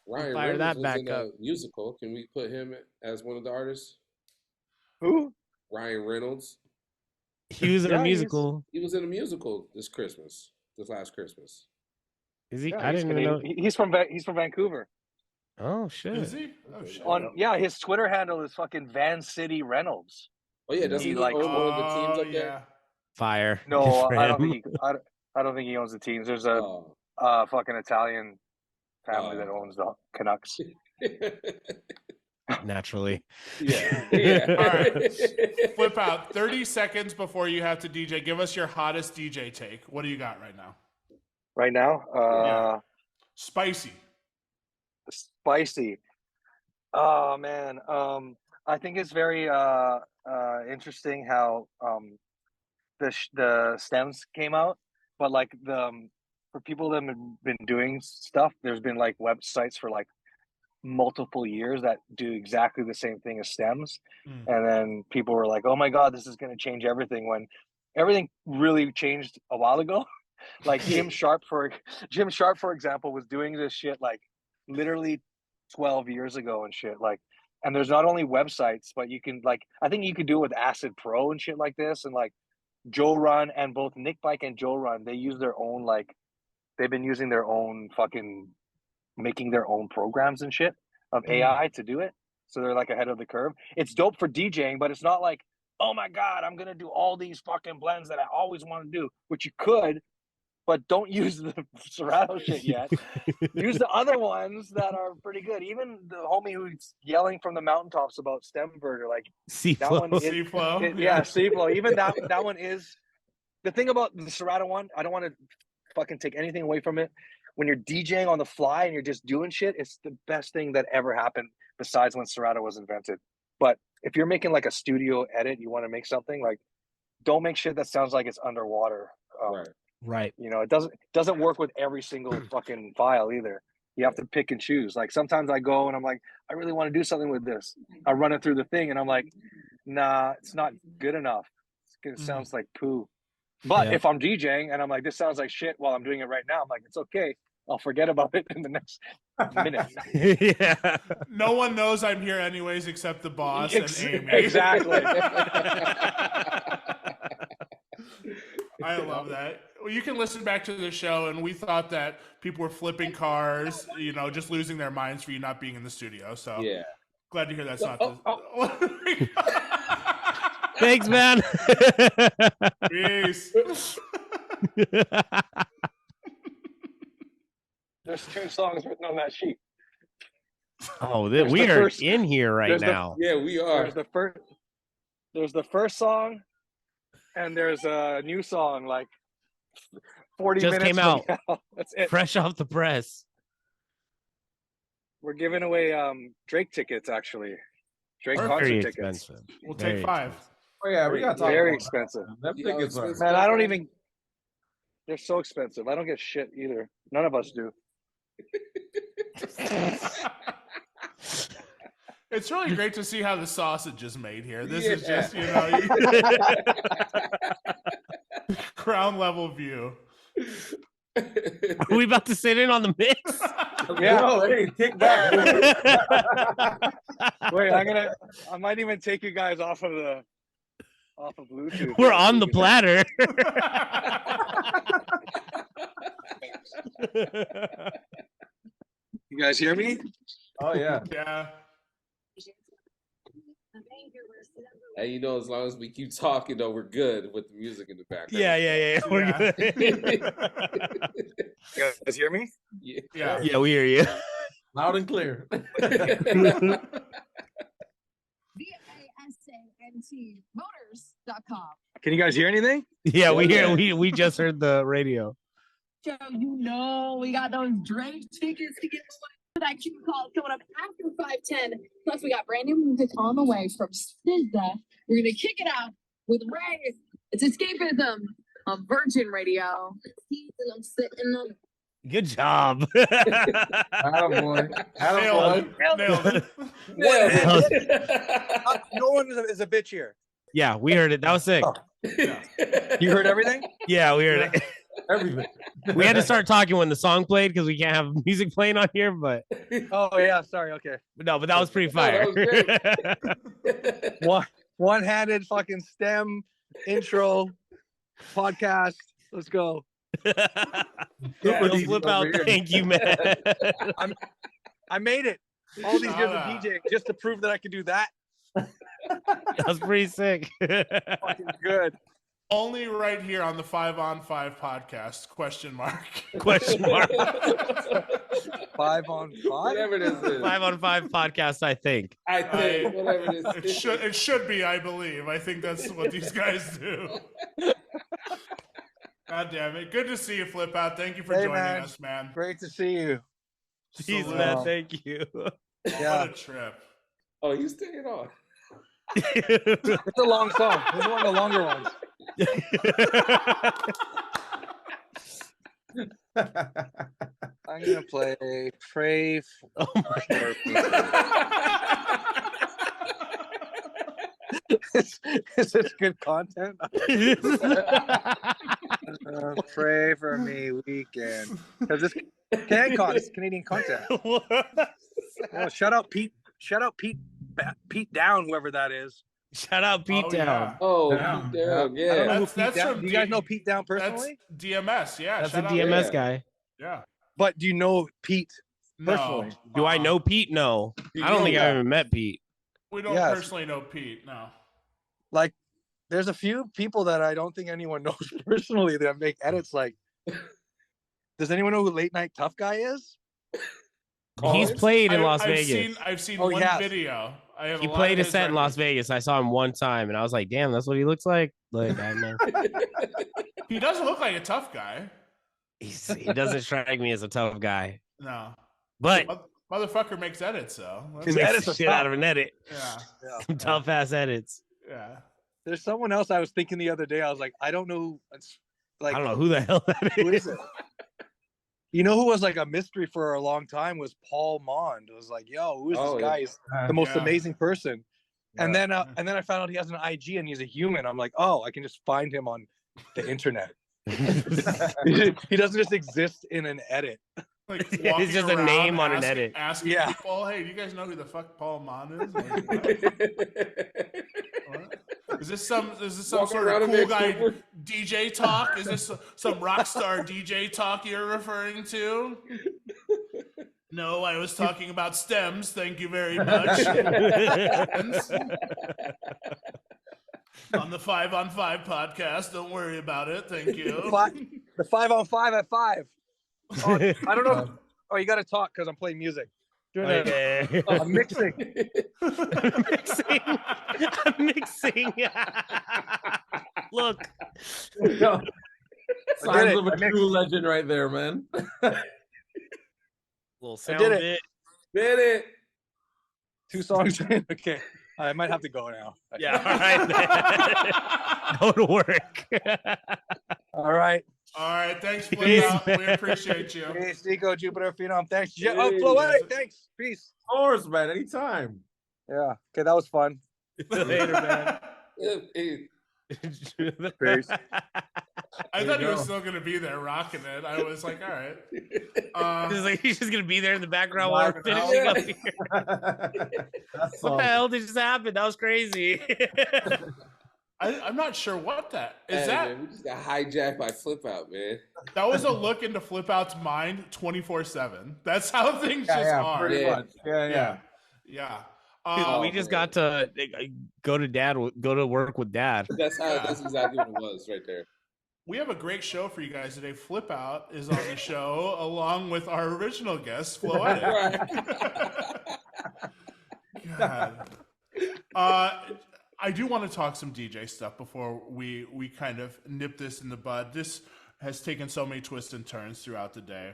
Speaker 3: Fire
Speaker 5: Reynolds
Speaker 3: that
Speaker 5: was
Speaker 3: back
Speaker 5: in
Speaker 3: up.
Speaker 5: a musical. Can we put him as one of the artists?
Speaker 6: Who?
Speaker 5: Ryan Reynolds.
Speaker 3: He was in a musical.
Speaker 5: He was in a musical this last Christmas.
Speaker 3: Is he?
Speaker 6: Yeah,
Speaker 3: I didn't even know.
Speaker 6: He's from Vancouver.
Speaker 3: Oh shit.
Speaker 2: Is he? Oh shit.
Speaker 6: His Twitter handle is fucking Van City Reynolds.
Speaker 5: Oh yeah, doesn't he own one of the teams up there?
Speaker 3: Fire.
Speaker 6: No, I don't think he owns the teams. There's a fucking Italian family that owns the Canucks.
Speaker 3: Naturally.
Speaker 5: Yeah.
Speaker 2: All right. Flip out. 30 seconds before you have to DJ. Give us your hottest DJ take. What do you got right now?
Speaker 6: Right now?
Speaker 2: Spicy.
Speaker 6: Oh man. I think it's very interesting how the stems came out, but like for people that have been doing stuff, there's been like websites for like multiple years that do exactly the same thing as stems, and then people were like, oh my god, this is going to change everything, when everything really changed a while ago. Like Jim Sharp for example was doing this shit like literally 12 years ago and shit, like, and there's not only websites, but you can, like, I think you could do it with Acid Pro and shit like this, and like Joe Run, and both Nick Bike and Joe Run, they use their own, like, they've been using their own fucking, making their own programs and shit of AI to do it. So they're like ahead of the curve. It's dope for DJing, but it's not like, oh my God, I'm going to do all these fucking blends that I always want to do, which you could, but don't use the Serato shit yet. Use the other ones that are pretty good. Even the homie who's yelling from the mountaintops about Stemverter, like
Speaker 3: C-Flow.
Speaker 2: C-Flow.
Speaker 6: Yeah, C-Flow. Even that one is, the thing about the Serato one, I don't want to fucking take anything away from it. When you're DJing on the fly and you're just doing shit, it's the best thing that ever happened besides when Serato was invented. But if you're making like a studio edit, you want to make something, like, don't make shit that sounds like it's underwater.
Speaker 3: Right.
Speaker 6: You know, it doesn't work with every single fucking file either. You have to pick and choose. Like sometimes I go and I'm like, I really want to do something with this. I run it through the thing and I'm like, nah, it's not good enough. It sounds like poo. But if I'm DJing and I'm like, this sounds like shit while I'm doing it right now, I'm like, it's okay. I'll forget about it in the next minute.
Speaker 3: Yeah.
Speaker 2: No one knows I'm here anyways except the boss and Amy.
Speaker 6: Exactly.
Speaker 2: I love that. Well, you can listen back to the show, and we thought that people were flipping cars, you know, just losing their minds for you not being in the studio. So
Speaker 5: yeah,
Speaker 2: glad to hear that's not.
Speaker 3: Thanks, man.
Speaker 2: Peace.
Speaker 6: There's 2 songs written on that sheet.
Speaker 3: Oh, we are in here right now.
Speaker 5: Yeah, we are.
Speaker 6: There's the first song, and there's a new song like 40
Speaker 3: just
Speaker 6: minutes
Speaker 3: came out.
Speaker 6: That's it.
Speaker 3: Fresh off the press.
Speaker 6: We're giving away Drake tickets, actually. Drake concert tickets.
Speaker 3: Expensive.
Speaker 2: We'll take 5.
Speaker 4: Oh yeah, we got to talk
Speaker 6: very
Speaker 4: about
Speaker 6: expensive.
Speaker 4: Them tickets are.
Speaker 6: Man, I don't even. They're so expensive. I don't get shit either. None of us do.
Speaker 2: It's really great to see how the sausage is made here. This is just, ground level view.
Speaker 3: Are we about to sit in on the mix?
Speaker 4: Yeah. No, hey, take back.
Speaker 6: Wait, I might even take you guys off of Bluetooth.
Speaker 3: We're on the platter.
Speaker 6: You guys hear me?
Speaker 4: Oh yeah.
Speaker 2: Yeah.
Speaker 5: Hey, as long as we keep talking, though, we're good with the music in the background.
Speaker 3: Yeah. We're good.
Speaker 6: You guys hear me?
Speaker 3: Yeah, we hear you.
Speaker 4: Loud and clear.
Speaker 7: VASANTmotors.com.
Speaker 6: Can you guys hear anything?
Speaker 3: Yeah, we hear. We just heard the radio.
Speaker 7: Joe, we got those Drake tickets to get away. That cue call coming up after 5:10. Plus, we got brand new music on the way from SZA. We're gonna kick it out with Ray. It's Escapism on Virgin Radio. I'm sitting on.
Speaker 3: Good job.
Speaker 4: Attaboy.
Speaker 2: Nailed it.
Speaker 6: No one is a bitch here.
Speaker 3: Yeah, we heard it. That was sick.
Speaker 6: Oh. You heard everything?
Speaker 3: Yeah, we heard it.
Speaker 4: Everything.
Speaker 3: We had to start talking when the song played because we can't have music playing on here. But
Speaker 6: Oh yeah, sorry. Okay.
Speaker 3: no, but that was pretty fire.
Speaker 6: One-handed fucking STEM intro podcast. Let's go.
Speaker 3: Flip out. Thank you, man.
Speaker 6: I made it. All these years of DJing just to prove that I could do that.
Speaker 3: That was pretty sick.
Speaker 6: Fucking good.
Speaker 2: Only right here on the 5 on 5 podcast, question mark.
Speaker 6: 5 on 5?
Speaker 5: Whatever it is.
Speaker 3: 5 on 5 podcast, I think.
Speaker 5: Whatever it is.
Speaker 2: It should be, I believe. I think that's what these guys do. God damn it. Good to see you, Flipout. Thank you for joining us, man.
Speaker 6: Great to see you.
Speaker 3: Jeez, man, thank you.
Speaker 6: Yeah.
Speaker 2: What a trip.
Speaker 5: Oh, you staying on?
Speaker 6: It's a long song. This is one of the longer ones. I'm gonna play "Pray for Is this good content? Pray for me weekend. Because this CanCon is Canadian content. Oh, shout out Pete. Shout out Pete Down, whoever that is.
Speaker 3: Shout out Pete Down.
Speaker 2: Yeah.
Speaker 5: Oh,
Speaker 2: Down.
Speaker 5: Pete Down, yeah.
Speaker 6: I don't know who
Speaker 2: That's
Speaker 6: Pete Down.
Speaker 2: from
Speaker 6: Do you guys know Pete Down
Speaker 2: That's
Speaker 6: personally?
Speaker 2: DMS, yeah.
Speaker 3: That's a
Speaker 2: shout out.
Speaker 3: DMS guy.
Speaker 2: Yeah.
Speaker 6: But do you know Pete
Speaker 2: No.
Speaker 6: personally?
Speaker 3: Do I know Pete? No. I don't think I ever met Pete.
Speaker 2: We don't
Speaker 6: Yes.
Speaker 2: personally know Pete, no.
Speaker 6: Like, there's a few people that I don't think anyone knows personally that make edits. Like, does anyone know who Late Night Tough Guy is?
Speaker 3: He's played in Las Vegas.
Speaker 2: I've seen
Speaker 6: Oh,
Speaker 2: one
Speaker 6: yes.
Speaker 2: video. I have
Speaker 3: He
Speaker 2: a lot
Speaker 3: played
Speaker 2: of
Speaker 3: a
Speaker 2: his
Speaker 3: set in Las
Speaker 2: records.
Speaker 3: Vegas. I saw him one time, and I was like, "Damn, that's what he looks like." Like, I don't know.
Speaker 2: He doesn't look like a tough guy.
Speaker 3: He doesn't strike me as a tough guy,
Speaker 2: No.
Speaker 3: but
Speaker 2: Motherfucker makes edits, though.
Speaker 6: His
Speaker 3: makes
Speaker 6: edits
Speaker 3: the
Speaker 6: are
Speaker 3: shit
Speaker 6: tough.
Speaker 3: out of an edit.
Speaker 2: Yeah.
Speaker 3: Some tough ass edits.
Speaker 2: Yeah.
Speaker 6: There's someone else I was thinking the other day. I was like, I don't know. It's like,
Speaker 3: I don't know who the hell that
Speaker 6: who
Speaker 3: is.
Speaker 6: is it? You know who was like a mystery for a long time was Paul Mond. It was like, yo, who is this guy? He's the most
Speaker 2: Yeah.
Speaker 6: amazing person. And then I found out he has an IG and he's a human. I'm like, oh, I can just find him on the internet. He doesn't just exist in an edit.
Speaker 2: Like
Speaker 3: It's
Speaker 2: walking
Speaker 3: just a
Speaker 2: around
Speaker 3: name on an edit.
Speaker 2: Asking
Speaker 6: Yeah.
Speaker 2: people, hey, do you guys know who the fuck Paul Mon is? Like, what? Is this some
Speaker 5: Walking
Speaker 2: sort
Speaker 5: around
Speaker 2: of
Speaker 5: and
Speaker 2: cool
Speaker 5: make
Speaker 2: guy
Speaker 5: super-
Speaker 2: DJ talk? Is this some rock star DJ talk you're referring to? No, I was talking about stems. Thank you very much. On the 5 on 5 podcast. Don't worry about it. Thank you.
Speaker 6: The 5 on 5 at 5. Oh, I don't know. Oh, you got to talk because I'm playing music.
Speaker 3: Okay.
Speaker 6: I'm mixing.
Speaker 3: I'm mixing. Look.
Speaker 4: Signs of a true legend right there, man.
Speaker 3: Little sound
Speaker 6: did it.
Speaker 3: bit.
Speaker 5: Did it.
Speaker 6: 2 songs in. Okay. I might have to go now.
Speaker 3: Yeah, all right. Go to work.
Speaker 6: All right.
Speaker 2: All right. Thanks,
Speaker 3: Peace,
Speaker 2: Flipout. We appreciate you.
Speaker 6: Peace, Nico, Jupiter, Phenom. Thanks.
Speaker 5: Peace.
Speaker 6: Oh, Floetic. Thanks. Peace.
Speaker 4: Of course, man. Anytime.
Speaker 6: Yeah. Okay, that was fun.
Speaker 3: Later, man.
Speaker 6: Peace.
Speaker 2: I thought he was still gonna be there rocking it. I was like, all right.
Speaker 3: He's just gonna be there in the background while we're finishing up here. What the hell did just happen? That was crazy.
Speaker 2: I'm not sure what that is.
Speaker 5: Hey,
Speaker 2: that
Speaker 5: man, we just got hijacked by Flipout, man.
Speaker 2: That was a look into Flipout's mind 24/7. That's how things just are.
Speaker 4: Pretty much. Yeah.
Speaker 3: We just got to go to work with Dad.
Speaker 5: That's exactly what it was right there.
Speaker 2: We have a great show for you guys today. Flipout is on the show along with our original guest, Floetic. God. I do want to talk some DJ stuff before we kind of nip this in the bud. This has taken so many twists and turns throughout the day.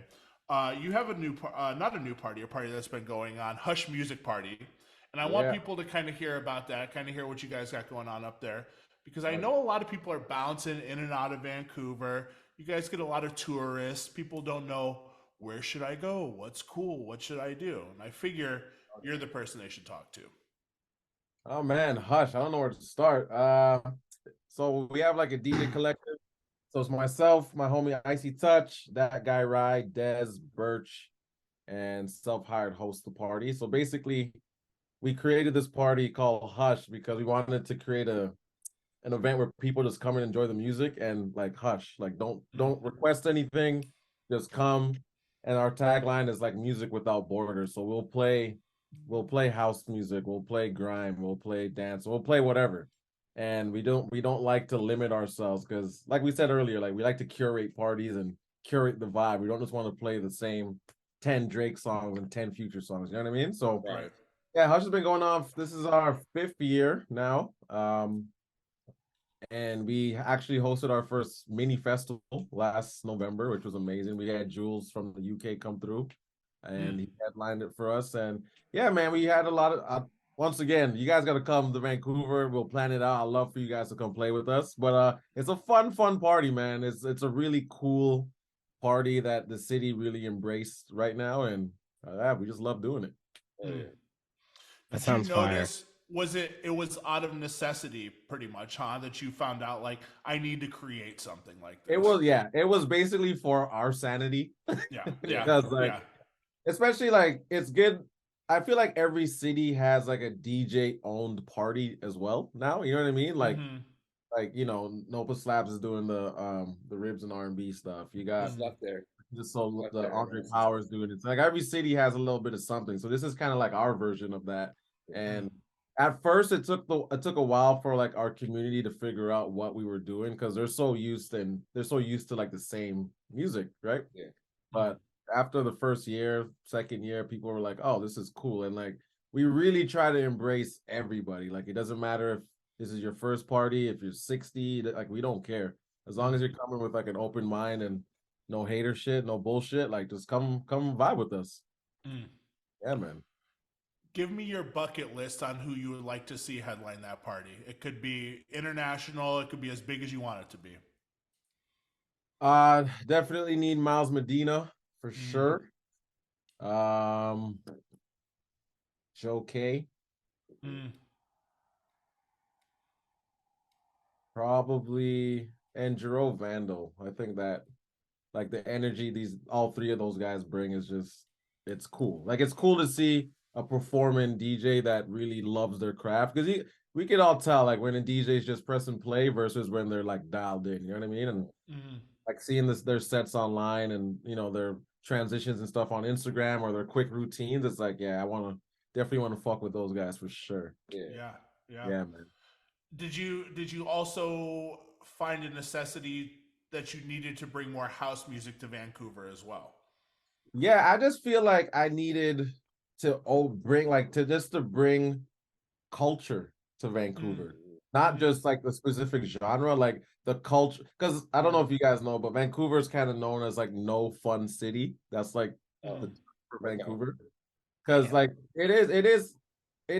Speaker 2: You have a new, not a new party, a party that's been going on, Hush Music Party. And I want people to kind of hear about that, kind of hear what you guys got going on up there. Because I know a lot of people are bouncing in and out of Vancouver. You guys get a lot of tourists. People don't know, where should I go? What's cool? What should I do? And I figure you're the person they should talk to.
Speaker 4: Oh man, Hush, I don't know where to start. So we have like a DJ collective. So it's myself, my homie Icy Touch, that guy Rye, Dez, Birch, and self-hired host the party. So basically, we created this party called Hush because we wanted to create an event where people just come and enjoy the music and like hush, like don't request anything, just come. And our tagline is like music without borders. So we'll play house music, we'll play grime, we'll play dance, we'll play whatever. And we don't like to limit ourselves because like we said earlier, like we like to curate parties and curate the vibe. We don't just want to play the same 10 Drake songs and 10 Future songs. You know what I mean? So yeah, Hush has been going on. This is our 5th year now. And we actually hosted our first mini festival last November, which was amazing. We had Jules from the UK come through and he headlined it for us. And yeah, man, we had a lot of, once again, you guys got to come to Vancouver. We'll plan it out. I'd love for you guys to come play with us. But it's a fun party, man. It's a really cool party that the city really embraced right now. And we just love doing it.
Speaker 3: That sounds fire.
Speaker 2: It was out of necessity pretty much, huh? That you found out like I need to create something like this.
Speaker 4: It was basically for our sanity.
Speaker 2: Yeah.
Speaker 4: Because especially like it's good. I feel like every city has like a DJ owned party as well now. You know what I mean? Like like you know, Nopa Slabs is doing the ribs and R&B stuff. You got
Speaker 5: stuff there.
Speaker 4: The Andre Powers doing it. It's like every city has a little bit of something. So this is kind of like our version of that. And at first it took a while for like our community to figure out what we were doing because they're so used to like the same music, right?
Speaker 5: Yeah.
Speaker 4: But after the first year, second year, people were like, oh, this is cool. And like we really try to embrace everybody. Like it doesn't matter if this is your first party, if you're 60, like we don't care. As long as you're coming with like an open mind and no hater shit, no bullshit, like just come vibe with us. Yeah, man.
Speaker 2: Give me your bucket list on who you would like to see headline that party. It could be international. It could be as big as you want it to be.
Speaker 4: Definitely need Miles Medina for sure. Joe K. Probably, and Jerome Vandal. I think that like the energy all three of those guys bring is just, it's cool. Like it's cool to see a performing DJ that really loves their craft because we can all tell like when a DJ is just pressing play versus when they're like dialed in. You know what I mean? And like seeing their sets online and you know their transitions and stuff on Instagram or their quick routines. It's like I definitely want to fuck with those guys for sure.
Speaker 2: Yeah,
Speaker 4: man.
Speaker 2: Did you also find a necessity that you needed to bring more house music to Vancouver as well?
Speaker 4: Yeah, I just feel like I needed to bring culture to Vancouver. Not just like the specific genre, like the culture. Because I don't know if you guys know, but Vancouver is kind of known as like no fun city. That's like the for Vancouver. Because like it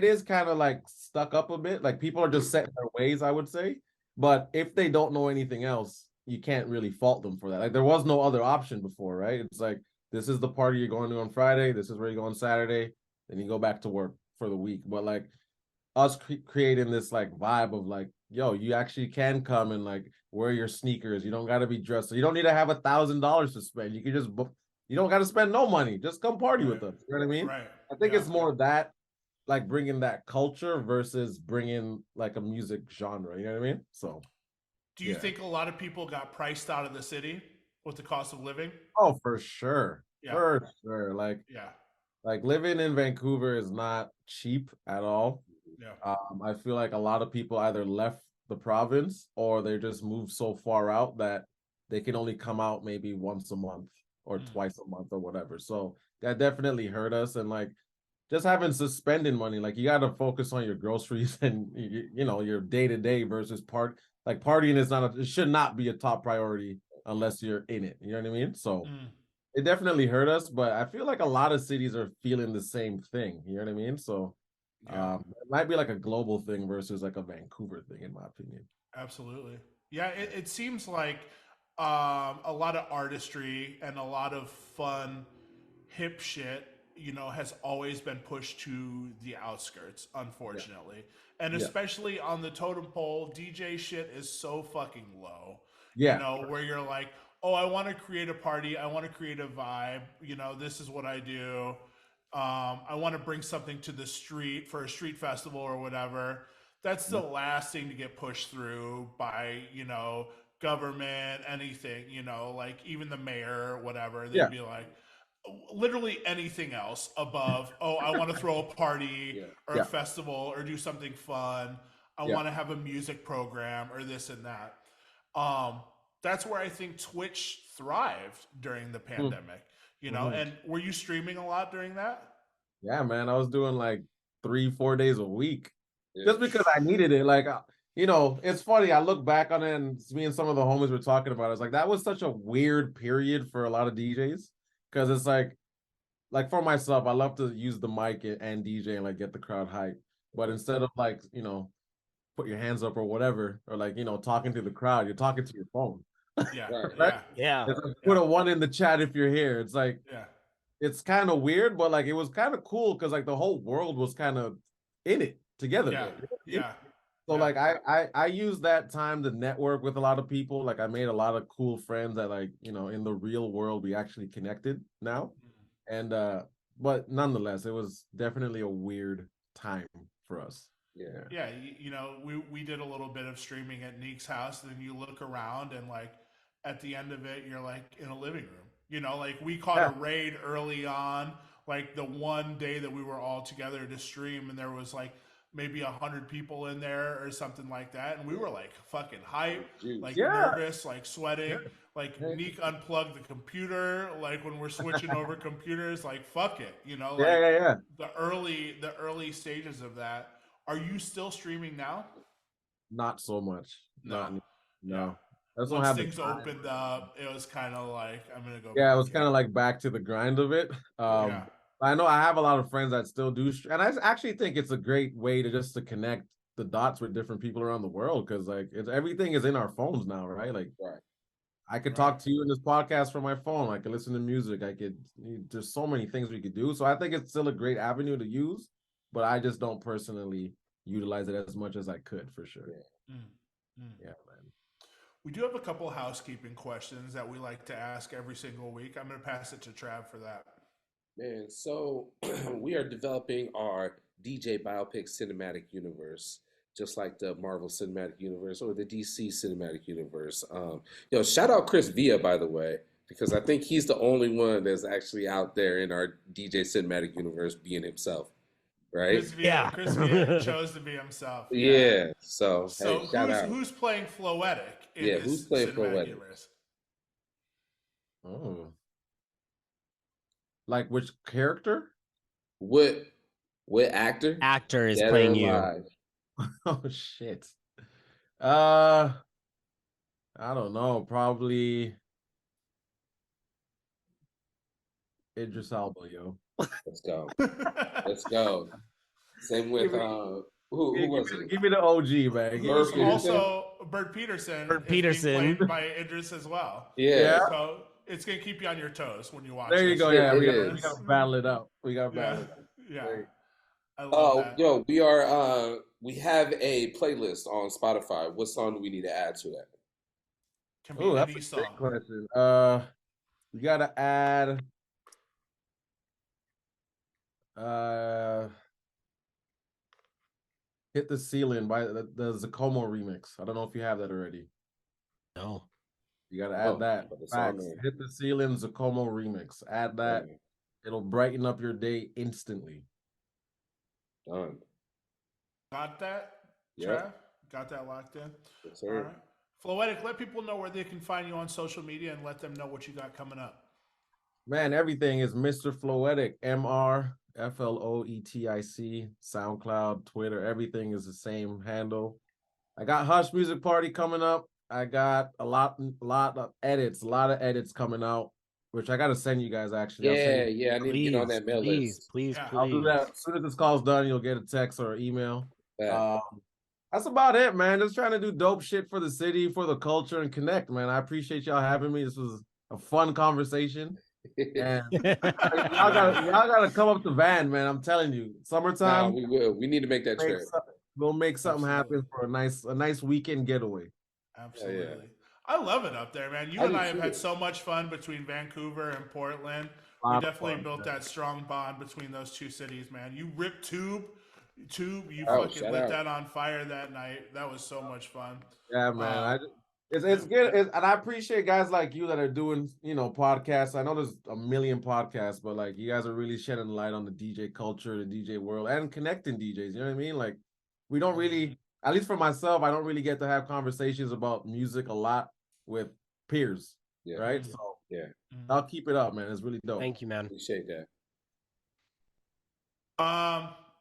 Speaker 4: is kind of like stuck up a bit. Like people are just set in their ways, I would say. But if they don't know anything else, you can't really fault them for that. Like there was no other option before, right? It's like this is the party you're going to on Friday. This is where you go on Saturday. Then you go back to work for the week. But like us creating this like vibe of like, yo, you actually can come and like wear your sneakers. You don't got to be dressed. So you don't need to have $1,000 to spend. You can just book. You don't got to spend no money. Just come party with us. You know what I mean?
Speaker 2: Right.
Speaker 4: I think it's more that, like bringing that culture versus bringing like a music genre. You know what I mean? So.
Speaker 2: Do you think a lot of people got priced out of the city with the cost of living?
Speaker 4: Oh, for sure.
Speaker 2: Yeah.
Speaker 4: For sure. Like living in Vancouver is not cheap at all.
Speaker 2: Yeah.
Speaker 4: I feel like a lot of people either left the province or they just moved so far out that they can only come out maybe once a month or twice a month or whatever. So that definitely hurt us. And like just having suspended money, like you got to focus on your groceries and you know your day to day versus partying is not it should not be a top priority unless you're in it. You know what I mean? So it definitely hurt us, but I feel like a lot of cities are feeling the same thing. You know what I mean? So it might be like a global thing versus like a Vancouver thing, in my opinion.
Speaker 2: Absolutely. Yeah, it seems like a lot of artistry and a lot of fun, hip shit, you know, has always been pushed to the outskirts, unfortunately. And especially on the totem pole, DJ shit is so fucking low. You know, where you're like, oh, I want to create a party. I want to create a vibe. You know, this is what I do. I want to bring something to the street for a street festival or whatever. That's the last thing to get pushed through by, you know, government, anything, you know, like even the mayor or whatever. They'd be like, literally anything else above, oh, I want to throw a party or a festival or do something fun. I want to have a music program or this and that. That's where I think Twitch thrived during the pandemic, you know. And were you streaming a lot during that?
Speaker 4: Yeah, man, I was doing like 3-4 days a week just because I needed it. Like, you know, it's funny. I look back on it and me and some of the homies were talking about it. It's like that was such a weird period for a lot of DJs because it's like for myself, I love to use the mic and DJ and like get the crowd hyped. But instead of like, you know, put your hands up or whatever, or like, you know, talking to the crowd, you're talking to your phone.
Speaker 2: Yeah.
Speaker 4: Right?
Speaker 3: Yeah.
Speaker 4: It's like, put a 1 in the chat if you're here. It's like, it's kind of weird, but like it was kind of cool because like the whole world was kind of in it together. So like I used that time to network with a lot of people. Like I made a lot of cool friends that like, you know, in the real world we actually connected now. And but nonetheless, it was definitely a weird time for us.
Speaker 2: Yeah, you know, we did a little bit of streaming at Neek's house, and then you look around and like at the end of it, you're like in a living room. You know, like we caught a raid early on, like the one day that we were all together to stream, and there was like maybe 100 people in there or something like that, and we were like fucking hype, like nervous, like sweating. Like Neek unplugged the computer, like when we're switching over computers, like fuck it, you know, like the early stages of that. Are you still streaming now?
Speaker 4: Not so much. No.
Speaker 2: That's once things opened up, it was kind of like I'm gonna go.
Speaker 4: Yeah, it was kind of like back to the grind of it. I know I have a lot of friends that still do, and I actually think it's a great way to just to connect the dots with different people around the world because like everything is in our phones now, right? Like, I could talk to you in this podcast from my phone. I could listen to music. There's so many things we could do. So I think it's still a great avenue to use, but I just don't personally utilize it as much as I could for sure. Yeah, man.
Speaker 2: We do have a couple housekeeping questions that we like to ask every single week. I'm going to pass it to Trav for that.
Speaker 5: Man, so we are developing our DJ biopic cinematic universe, just like the Marvel Cinematic Universe or the DC Cinematic Universe. Shout out Chris Villa, by the way, because I think he's the only one that's actually out there in our DJ Cinematic Universe being himself, right?
Speaker 2: Chris Villa chose to be himself.
Speaker 5: Yeah. So
Speaker 2: hey, shout out. Who's playing Floetic in this who's playing Floetic? Universe?
Speaker 4: Oh. Like which character?
Speaker 5: What actor?
Speaker 3: Actor is playing you.
Speaker 4: Oh shit. I don't know. Probably Idris Elba, yo.
Speaker 5: Let's go. Let's go. Same with who was it?
Speaker 4: Give me the OG, man.
Speaker 2: Bert Peterson.
Speaker 3: Bert Peterson
Speaker 2: played by Idris as well.
Speaker 5: Yeah.
Speaker 2: So it's gonna keep you on your toes when you watch.
Speaker 4: There you go. Yeah, we gotta battle it up. We gotta battle it up.
Speaker 2: Yeah. I love that.
Speaker 5: Yo, we have a playlist on Spotify. What song do we need to add to that?
Speaker 2: Can be
Speaker 4: That's
Speaker 2: any
Speaker 4: a
Speaker 2: song.
Speaker 4: great question. We gotta add Hit the Ceiling by the Zacomo remix. I don't know if you have that already.
Speaker 3: No.
Speaker 4: You gotta add that.
Speaker 5: But it's on
Speaker 4: Facts.
Speaker 5: there.
Speaker 4: Hit the Ceiling Zacomo remix. Add that.
Speaker 5: Done.
Speaker 4: It'll brighten up your day instantly.
Speaker 5: Done.
Speaker 2: Got that,
Speaker 5: Yep.
Speaker 2: Trav? Got that locked in?
Speaker 5: Yes,
Speaker 2: All
Speaker 5: sir.
Speaker 2: right. Floetic, let people know where they can find you on social media and let them know what you got coming up.
Speaker 4: Man, everything is Mr. Floetic, MrFloetic, SoundCloud, Twitter, everything is the same handle. I got Hush Music Party coming up. I got a lot of edits coming out, which I gotta send you guys actually.
Speaker 5: Yeah, I need to get on that mail list.
Speaker 3: Please.
Speaker 4: I'll do that as soon as this call's done. You'll get a text or email.
Speaker 5: Yeah.
Speaker 4: That's about it, man. Just trying to do dope shit for the city, for the culture, and connect, man. I appreciate y'all having me. This was a fun conversation. And y'all gotta come up to Van, man. I'm telling you, summertime.
Speaker 5: We will. We need to make that trip.
Speaker 4: We'll make something happen for a nice weekend getaway.
Speaker 2: Absolutely.
Speaker 5: Yeah.
Speaker 2: I love it up there, man. You and I have had so much fun between Vancouver and Portland. We definitely built that strong bond between those two cities, man. You ripped Tube, you fucking lit that on fire that night. That was so much fun.
Speaker 4: Yeah, man. It's good, and I appreciate guys like you that are doing, podcasts. I know there's a million podcasts, but like you guys are really shedding light on the DJ culture, the DJ world, and connecting DJs. You know what I mean? Like we don't really, at least for myself, I don't really get to have conversations about music a lot with peers.
Speaker 5: Yeah.
Speaker 4: Right? So
Speaker 5: yeah,
Speaker 4: I'll keep it up, man. It's really dope.
Speaker 3: Thank you, man.
Speaker 5: Appreciate that.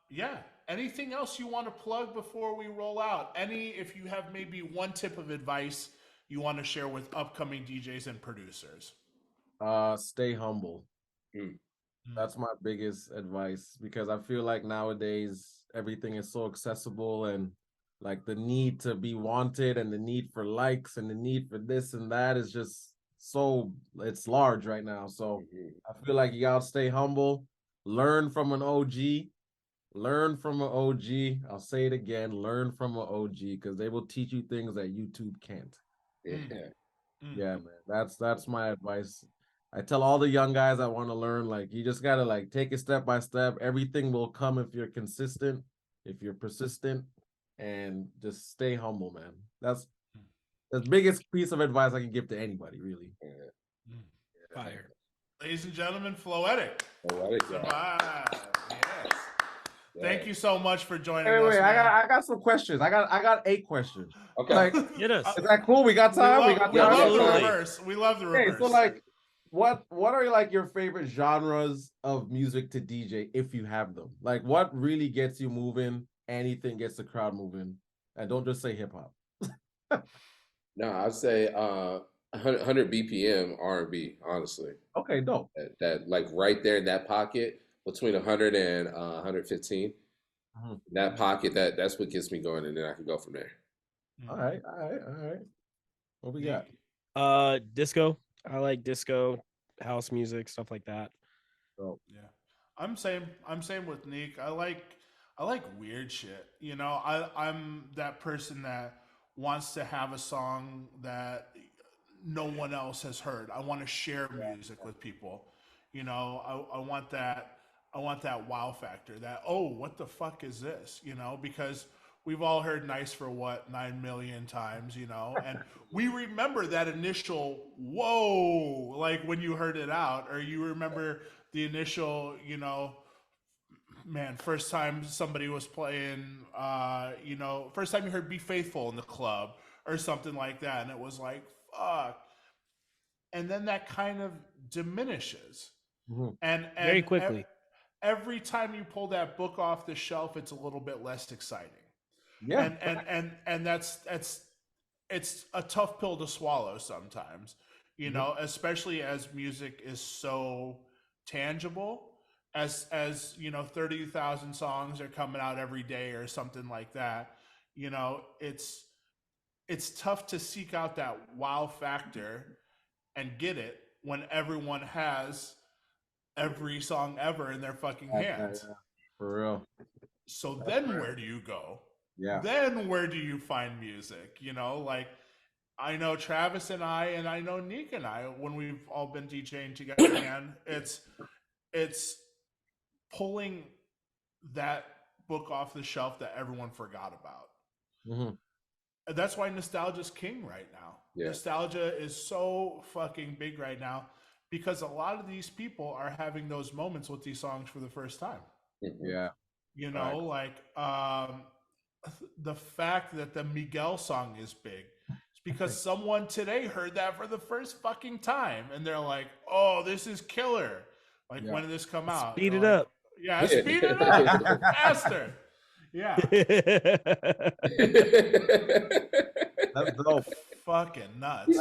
Speaker 2: Yeah. Anything else you want to plug before we roll out? If you have maybe one tip of advice you want to share with upcoming DJs and producers?
Speaker 4: Stay humble. That's my biggest advice, because I feel like nowadays everything is so accessible, and like the need to be wanted and the need for likes and the need for this and that is just it's large right now. So I feel like you gotta stay humble, learn from an OG. Learn from an OG. I'll say it again. Learn from an OG, because they will teach you things that YouTube can't. Yeah, man. That's my advice. I tell all the young guys I want to learn, like you just gotta like take it step by step. Everything will come if you're consistent, if you're persistent, and just stay humble, man. That's the biggest piece of advice I can give to anybody, really.
Speaker 3: Fire.
Speaker 2: Ladies and gentlemen, Floetic.
Speaker 5: Yes.
Speaker 2: Thank you so much for joining us.
Speaker 4: Wait, I got some questions. I got 8 questions.
Speaker 5: Okay.
Speaker 4: Like,
Speaker 3: Get us.
Speaker 4: is that cool? We got time. We got time.
Speaker 2: We love the reverse. We love the reverse.
Speaker 4: Okay, so like, what are like your favorite genres of music to DJ, if you have them? Like, what really gets you moving? Anything gets the crowd moving, and don't just say hip hop.
Speaker 5: No, I'd say 100 BPM R&B. Honestly.
Speaker 4: Okay, dope.
Speaker 5: That like right there in that pocket between 100 and 115. That pocket, that's what gets me going, and then I can go from there.
Speaker 4: All right. What we got?
Speaker 3: Disco. I like disco, house music, stuff like that.
Speaker 4: Oh
Speaker 2: yeah, I'm same with Nick. I like weird shit. I'm that person that wants to have a song that no one else has heard. I want to share music with people. I want that wow factor, that, oh, what the fuck is this? Because we've all heard Nice for What 9 million times, and we remember that initial whoa, like when you heard it out, or you remember the initial, first time somebody was playing, first time you heard Be Faithful in the club or something like that, and it was like, fuck. And then that kind of diminishes. And
Speaker 3: very quickly.
Speaker 2: Every time you pull that book off the shelf, it's a little bit less exciting.
Speaker 4: Yeah.
Speaker 2: And that's it's a tough pill to swallow sometimes, especially as music is so tangible, as 30,000 songs are coming out every day or something like that. It's tough to seek out that wow factor and get it when everyone has every song ever in their fucking hands.
Speaker 4: For real.
Speaker 2: So then where do you go?
Speaker 4: Yeah.
Speaker 2: Then where do you find music? You know, like I know Travis and I know Nick and I, when we've all been DJing together, man, it's pulling that book off the shelf that everyone forgot about.
Speaker 4: Mm-hmm.
Speaker 2: That's why nostalgia's king right now.
Speaker 5: Yeah.
Speaker 2: Nostalgia is so fucking big right now because a lot of these people are having those moments with these songs for the first time.
Speaker 4: Yeah.
Speaker 2: You know, like the fact that the Miguel song is big is because someone today heard that for the first fucking time and they're like, oh, this is killer. Like, when did this come out?
Speaker 3: Speed it
Speaker 2: like,
Speaker 3: up.
Speaker 2: Yeah, speed it up faster. Yeah.
Speaker 4: That's dope.
Speaker 2: Fucking nuts.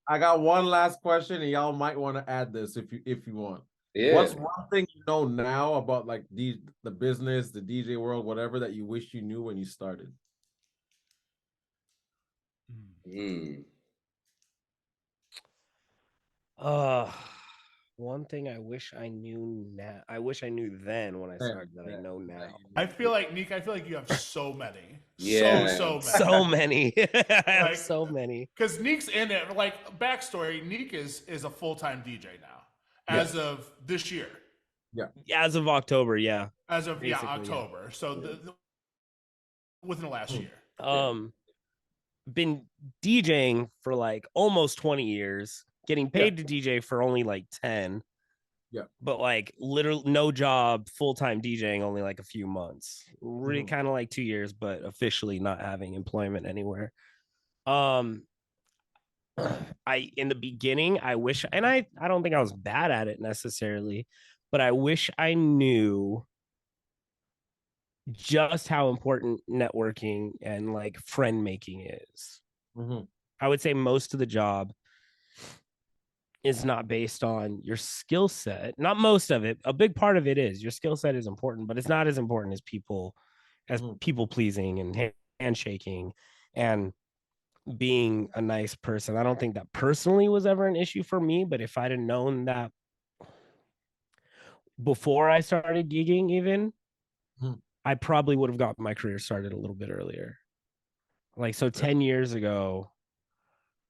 Speaker 4: I got one last question, and y'all might want to add this if you want.
Speaker 5: Yeah.
Speaker 4: What's one thing you know now about like the business, the DJ world, whatever, that you wish you knew when you started?
Speaker 3: One thing I wish I knew now. I wish I knew then when I started that I know now.
Speaker 2: I feel like, Nick, you have so many.
Speaker 5: Yeah.
Speaker 2: So many.
Speaker 3: So many. I have so many.
Speaker 2: Because Nick's in it. Like, backstory, Nick is a full-time DJ now. As of this year.
Speaker 4: Yeah.
Speaker 3: As of October, yeah.
Speaker 2: As of October. Yeah. So within the last year.
Speaker 3: Been DJing for like almost 20 years, getting paid to DJ for only like 10.
Speaker 4: Yeah.
Speaker 3: But like literally no job, full-time DJing only like a few months. Really kind of like 2 years, but officially not having employment anywhere. In the beginning, I wish, and I don't think I was bad at it necessarily, but I wish I knew just how important networking and like friend making is. I would say most of the job is not based on your skill set. Not most of it. A big part of it is your skill set is important, but it's not as important as people pleasing and handshaking and being a nice person. I don't think that personally was ever an issue for me, but if I'd have known that before I started gigging even, I probably would have got my career started a little bit earlier. Like, so 10 years ago,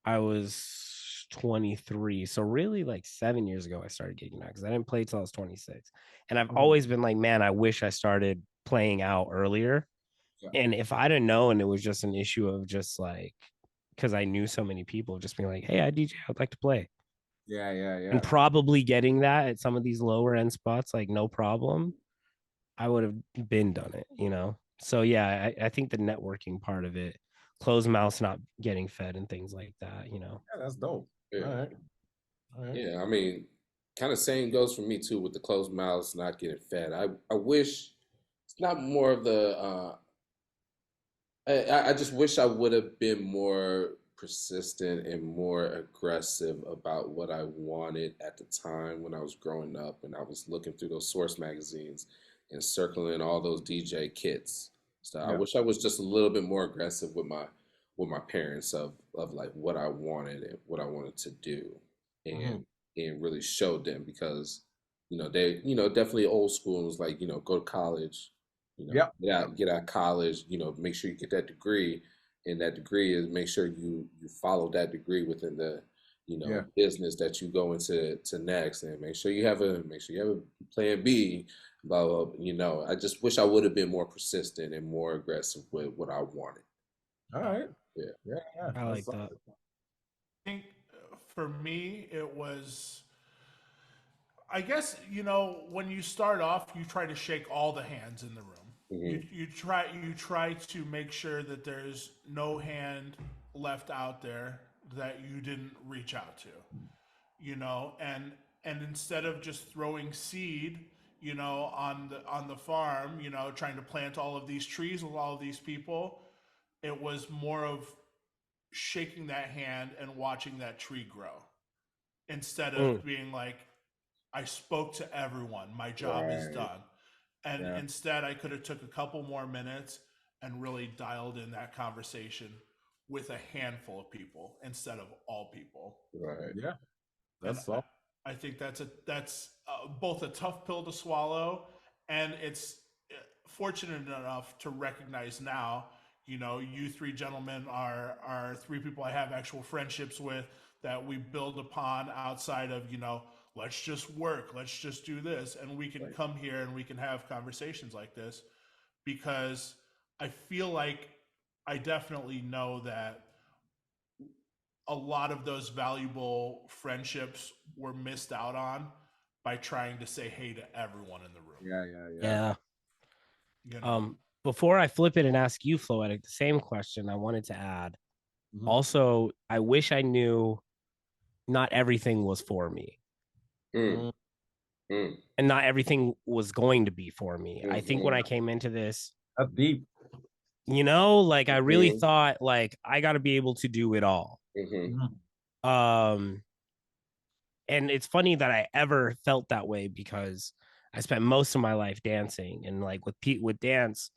Speaker 3: I was 23. So really like 7 years ago, I started gigging out because I didn't play till I was 26. And I've always been like, man, I wish I started playing out earlier. Yeah. And if I didn't know, and it was just an issue of just like, because I knew so many people just being like, hey, I DJ, I'd like to play.
Speaker 4: Yeah.
Speaker 3: And probably getting that at some of these lower end spots, like no problem. I would have been done it, you know? So yeah, I think the networking part of it, closed mouths not getting fed and things like that, you know?
Speaker 4: Yeah, that's dope.
Speaker 5: Yeah.
Speaker 4: All right.
Speaker 5: Yeah, I mean, kind of same goes for me too with the closed mouths not getting fed. I wish it's not more of the I just wish I would have been more persistent and more aggressive about what I wanted at the time when I was growing up and I was looking through those Source magazines and circling all those DJ kits. So I wish I was just a little bit more aggressive with my parents of like what I wanted and what I wanted to do and really showed them because they definitely old school and was like go to college, get out of college, make sure you get that degree, and that degree is make sure you follow that degree within the business that you go into next, and make sure you have a plan B. Blah, blah, I just wish I would have been more persistent and more aggressive with what I wanted.
Speaker 4: All right.
Speaker 5: Yeah.
Speaker 3: I like that.
Speaker 2: I think for me, it was, I guess, when you start off, you try to shake all the hands in the room. You try to make sure that there's no hand left out there that you didn't reach out to, and instead of just throwing seed, on the farm, trying to plant all of these trees with all of these people, it was more of shaking that hand and watching that tree grow instead of being like, I spoke to everyone, my job is done. And instead I could have took a couple more minutes and really dialed in that conversation with a handful of people instead of all people.
Speaker 5: Right.
Speaker 4: Yeah. That's all.
Speaker 2: I think that's both a tough pill to swallow, and it's fortunate enough to recognize now, you know, you three gentlemen are three people I have actual friendships with that we build upon outside of, you know, let's just work, let's just do this, and we can come here and we can have conversations like this, because I feel like I definitely know that a lot of those valuable friendships were missed out on by trying to say hey to everyone in the room.
Speaker 3: Yeah.
Speaker 2: You know?
Speaker 3: Before I flip it and ask you, Floetic, the same question, I wanted to add. Also, I wish I knew not everything was for me.
Speaker 5: Mm. Mm.
Speaker 3: And not everything was going to be for me. I think when I came into this,
Speaker 4: that's deep.
Speaker 3: You know, like I really thought like I got to be able to do it all. And it's funny that I ever felt that way because I spent most of my life dancing, and like with dance,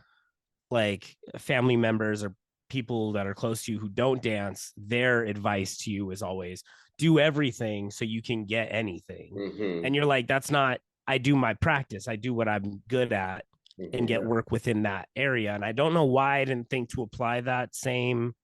Speaker 3: like family members or people that are close to you who don't dance, their advice to you is always do everything so you can get anything. And you're like, that's not, I do my practice, I do what I'm good at and get work within that area. And I don't know why I didn't think to apply that same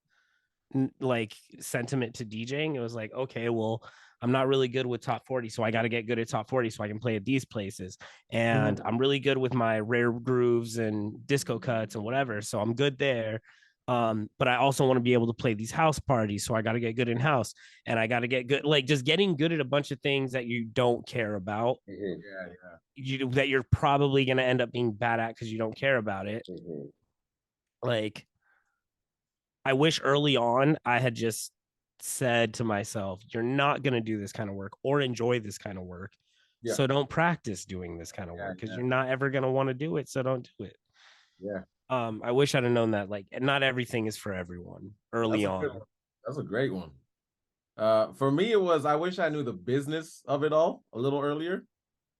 Speaker 3: like sentiment to DJing. It was like, okay, well, I'm not really good with top 40, so I got to get good at top 40 so I can play at these places. And I'm really good with my rare grooves and disco cuts and whatever, so I'm good there. But I also want to be able to play these house parties, so I got to get good in house, and I got to get good, like just getting good at a bunch of things that you don't care about. That you're probably going to end up being bad at because you don't care about it. Like, I wish early on I had just said to myself, you're not going to do this kind of work or enjoy this kind of work. So don't practice doing this kind of work because you're not ever going to want to do it. So don't do it. I wish I'd have known that. Like, not everything is for everyone early on.
Speaker 4: That's a great one. For me, it was, I wish I knew the business of it all a little earlier,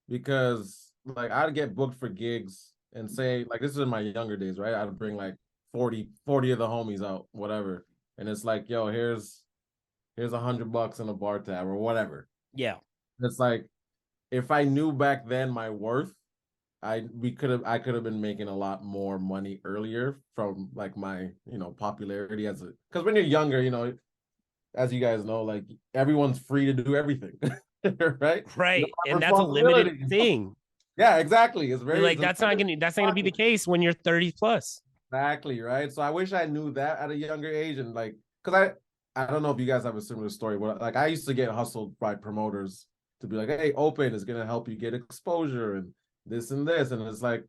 Speaker 4: because like I'd get booked for gigs and say, like, this is in my younger days, right? I'd bring like 40 of the homies out, whatever. And it's like, yo, here's $100 in a bar tab or whatever.
Speaker 3: Yeah.
Speaker 4: It's like, if I knew back then my worth, I could have been making a lot more money earlier from like my, you know, popularity as a, because when you're younger, you know, as you guys know, like everyone's free to do everything. Right?
Speaker 3: And that's a limited thing.
Speaker 4: Yeah, exactly. It's very
Speaker 3: like that's not gonna be the case when you're 30 plus.
Speaker 4: Exactly, right? So I wish I knew that at a younger age, and like, because I don't know if you guys have a similar story, but like I used to get hustled by promoters to be like, hey, open is gonna help you get exposure and this and this. And it's like,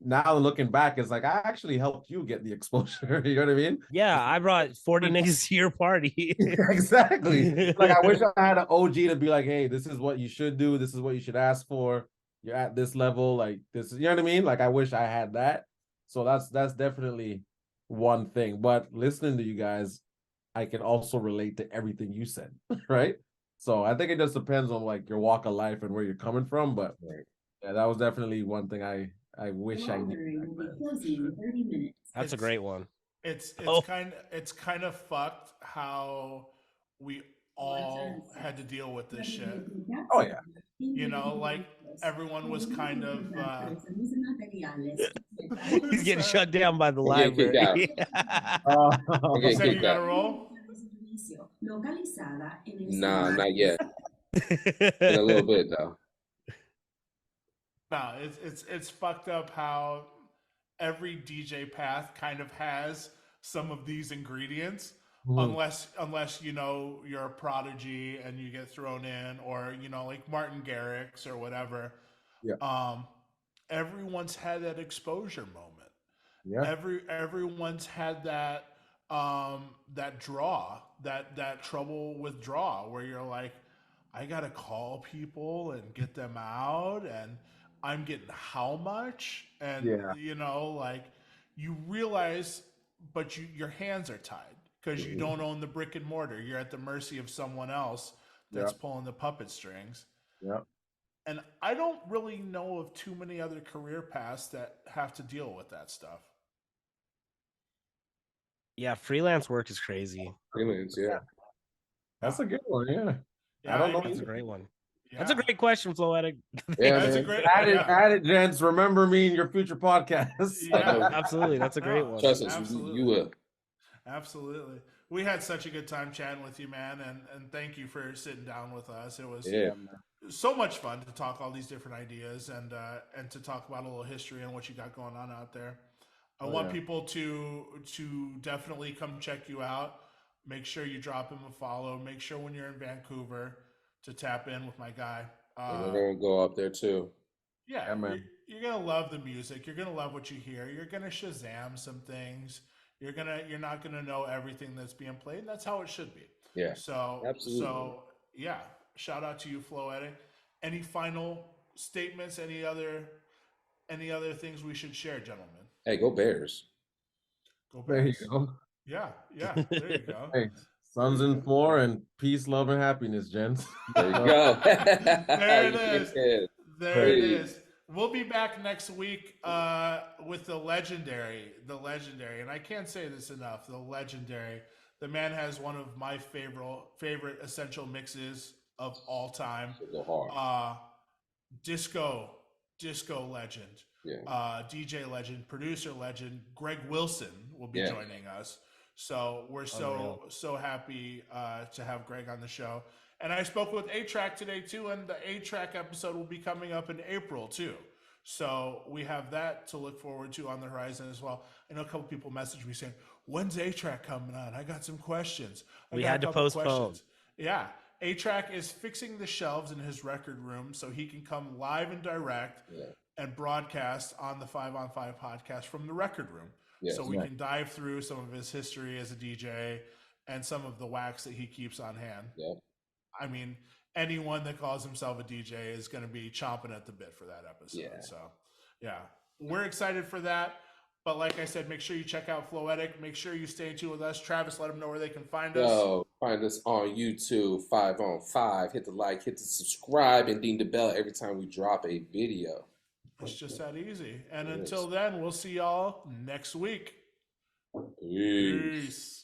Speaker 4: now looking back, it's like, I actually helped you get the exposure. You know what I mean?
Speaker 3: Yeah, I brought 40 niggas to your party.
Speaker 4: Exactly. Like, I wish I had an OG to be like, hey, this is what you should do. This is what you should ask for. You're at this level. Like, this is, you know what I mean? Like, I wish I had that. So that's definitely one thing. But listening to you guys, I can also relate to everything you said, right? So I think it just depends on like your walk of life and where you're coming from. But yeah, that was definitely one thing I wish I knew.
Speaker 3: That's a great one.
Speaker 2: It's kind of fucked how we all had to deal with this shit.
Speaker 4: Oh yeah.
Speaker 2: You know, like everyone was kind of
Speaker 3: he's getting shut down by the library.
Speaker 5: Okay,
Speaker 2: so you gotta roll?
Speaker 5: Nah, not yet. In a little bit though.
Speaker 2: No, it's fucked up how every DJ path kind of has some of these ingredients, unless you know you're a prodigy and you get thrown in, or you know, like Martin Garrix or whatever. Everyone's had that exposure moment. Everyone's had that that draw, that trouble with draw, where you're like, I gotta call people and get them out, and I'm getting how much, and you know, like you realize, but your hands are tied because you don't own the brick and mortar. You're at the mercy of someone else that's pulling the puppet strings. And I don't really know of too many other career paths that have to deal with that stuff.
Speaker 3: Yeah, freelance work is crazy.
Speaker 5: Freelance, yeah.
Speaker 4: That's a good one, yeah.
Speaker 2: I don't know.
Speaker 3: That's a great one. That's a great question, Floetic.
Speaker 1: Yeah,
Speaker 2: That's a
Speaker 1: man.
Speaker 2: great.
Speaker 4: Add it, gents. Remember me in your future podcasts.
Speaker 2: Yeah,
Speaker 3: Absolutely. That's a great one.
Speaker 5: Trust us,
Speaker 2: Absolutely.
Speaker 5: you will.
Speaker 2: Absolutely. We had such a good time chatting with you, man, and thank you for sitting down with us. It was so much fun to talk all these different ideas and to talk about a little history and what you got going on out there. I want people to definitely come check you out. Make sure you drop him a follow. Make sure when you're in Vancouver to tap in with my guy.
Speaker 1: We're gonna go up there too.
Speaker 2: Yeah, man. You're gonna love the music. You're gonna love what you hear. You're gonna Shazam some things. You're not gonna know everything that's being played. And that's how it should be.
Speaker 1: Yeah.
Speaker 2: So
Speaker 1: absolutely.
Speaker 2: So yeah, shout out to you, Floetic. Any final statements? Any other things we should share, gentlemen?
Speaker 5: Hey, go Bears.
Speaker 2: Go
Speaker 4: There
Speaker 2: Bears.
Speaker 4: you go.
Speaker 2: Yeah, there you go.
Speaker 4: Hey, Suns in 4 and peace, love, and happiness, gents.
Speaker 5: There you go.
Speaker 2: There it is. There it
Speaker 5: Please.
Speaker 2: is. We'll be back next week with the legendary, and I can't say this enough, the legendary. The man has one of my favorite essential mixes of all time. Disco legend, DJ legend, producer legend, Greg Wilson will be joining us. So we're so happy to have Greg on the show. And I spoke with A-Track today too, and the A-Track episode will be coming up in April too. So we have that to look forward to on the horizon as well. I know a couple people messaged me saying, "When's A-Track coming on? I got some questions."
Speaker 3: We had to postpone.
Speaker 2: Yeah. A-Track is fixing the shelves in his record room so he can come live and direct and broadcast on the 5 on 5 podcast from the record room. So we can dive through some of his history as a DJ and some of the wax that he keeps on hand. I mean, anyone that calls himself a DJ is going to be chomping at the bit for that episode. So, we're excited for that. But like I said, make sure you check out Floetic. Make sure you stay in tune with us. Travis, let them know where they can find us.
Speaker 5: Find us on YouTube, 5 on 5. Hit the like, hit the subscribe, and ding the bell every time we drop a video.
Speaker 2: It's just that easy. And until then, we'll see y'all next week.
Speaker 5: Peace.
Speaker 2: Peace.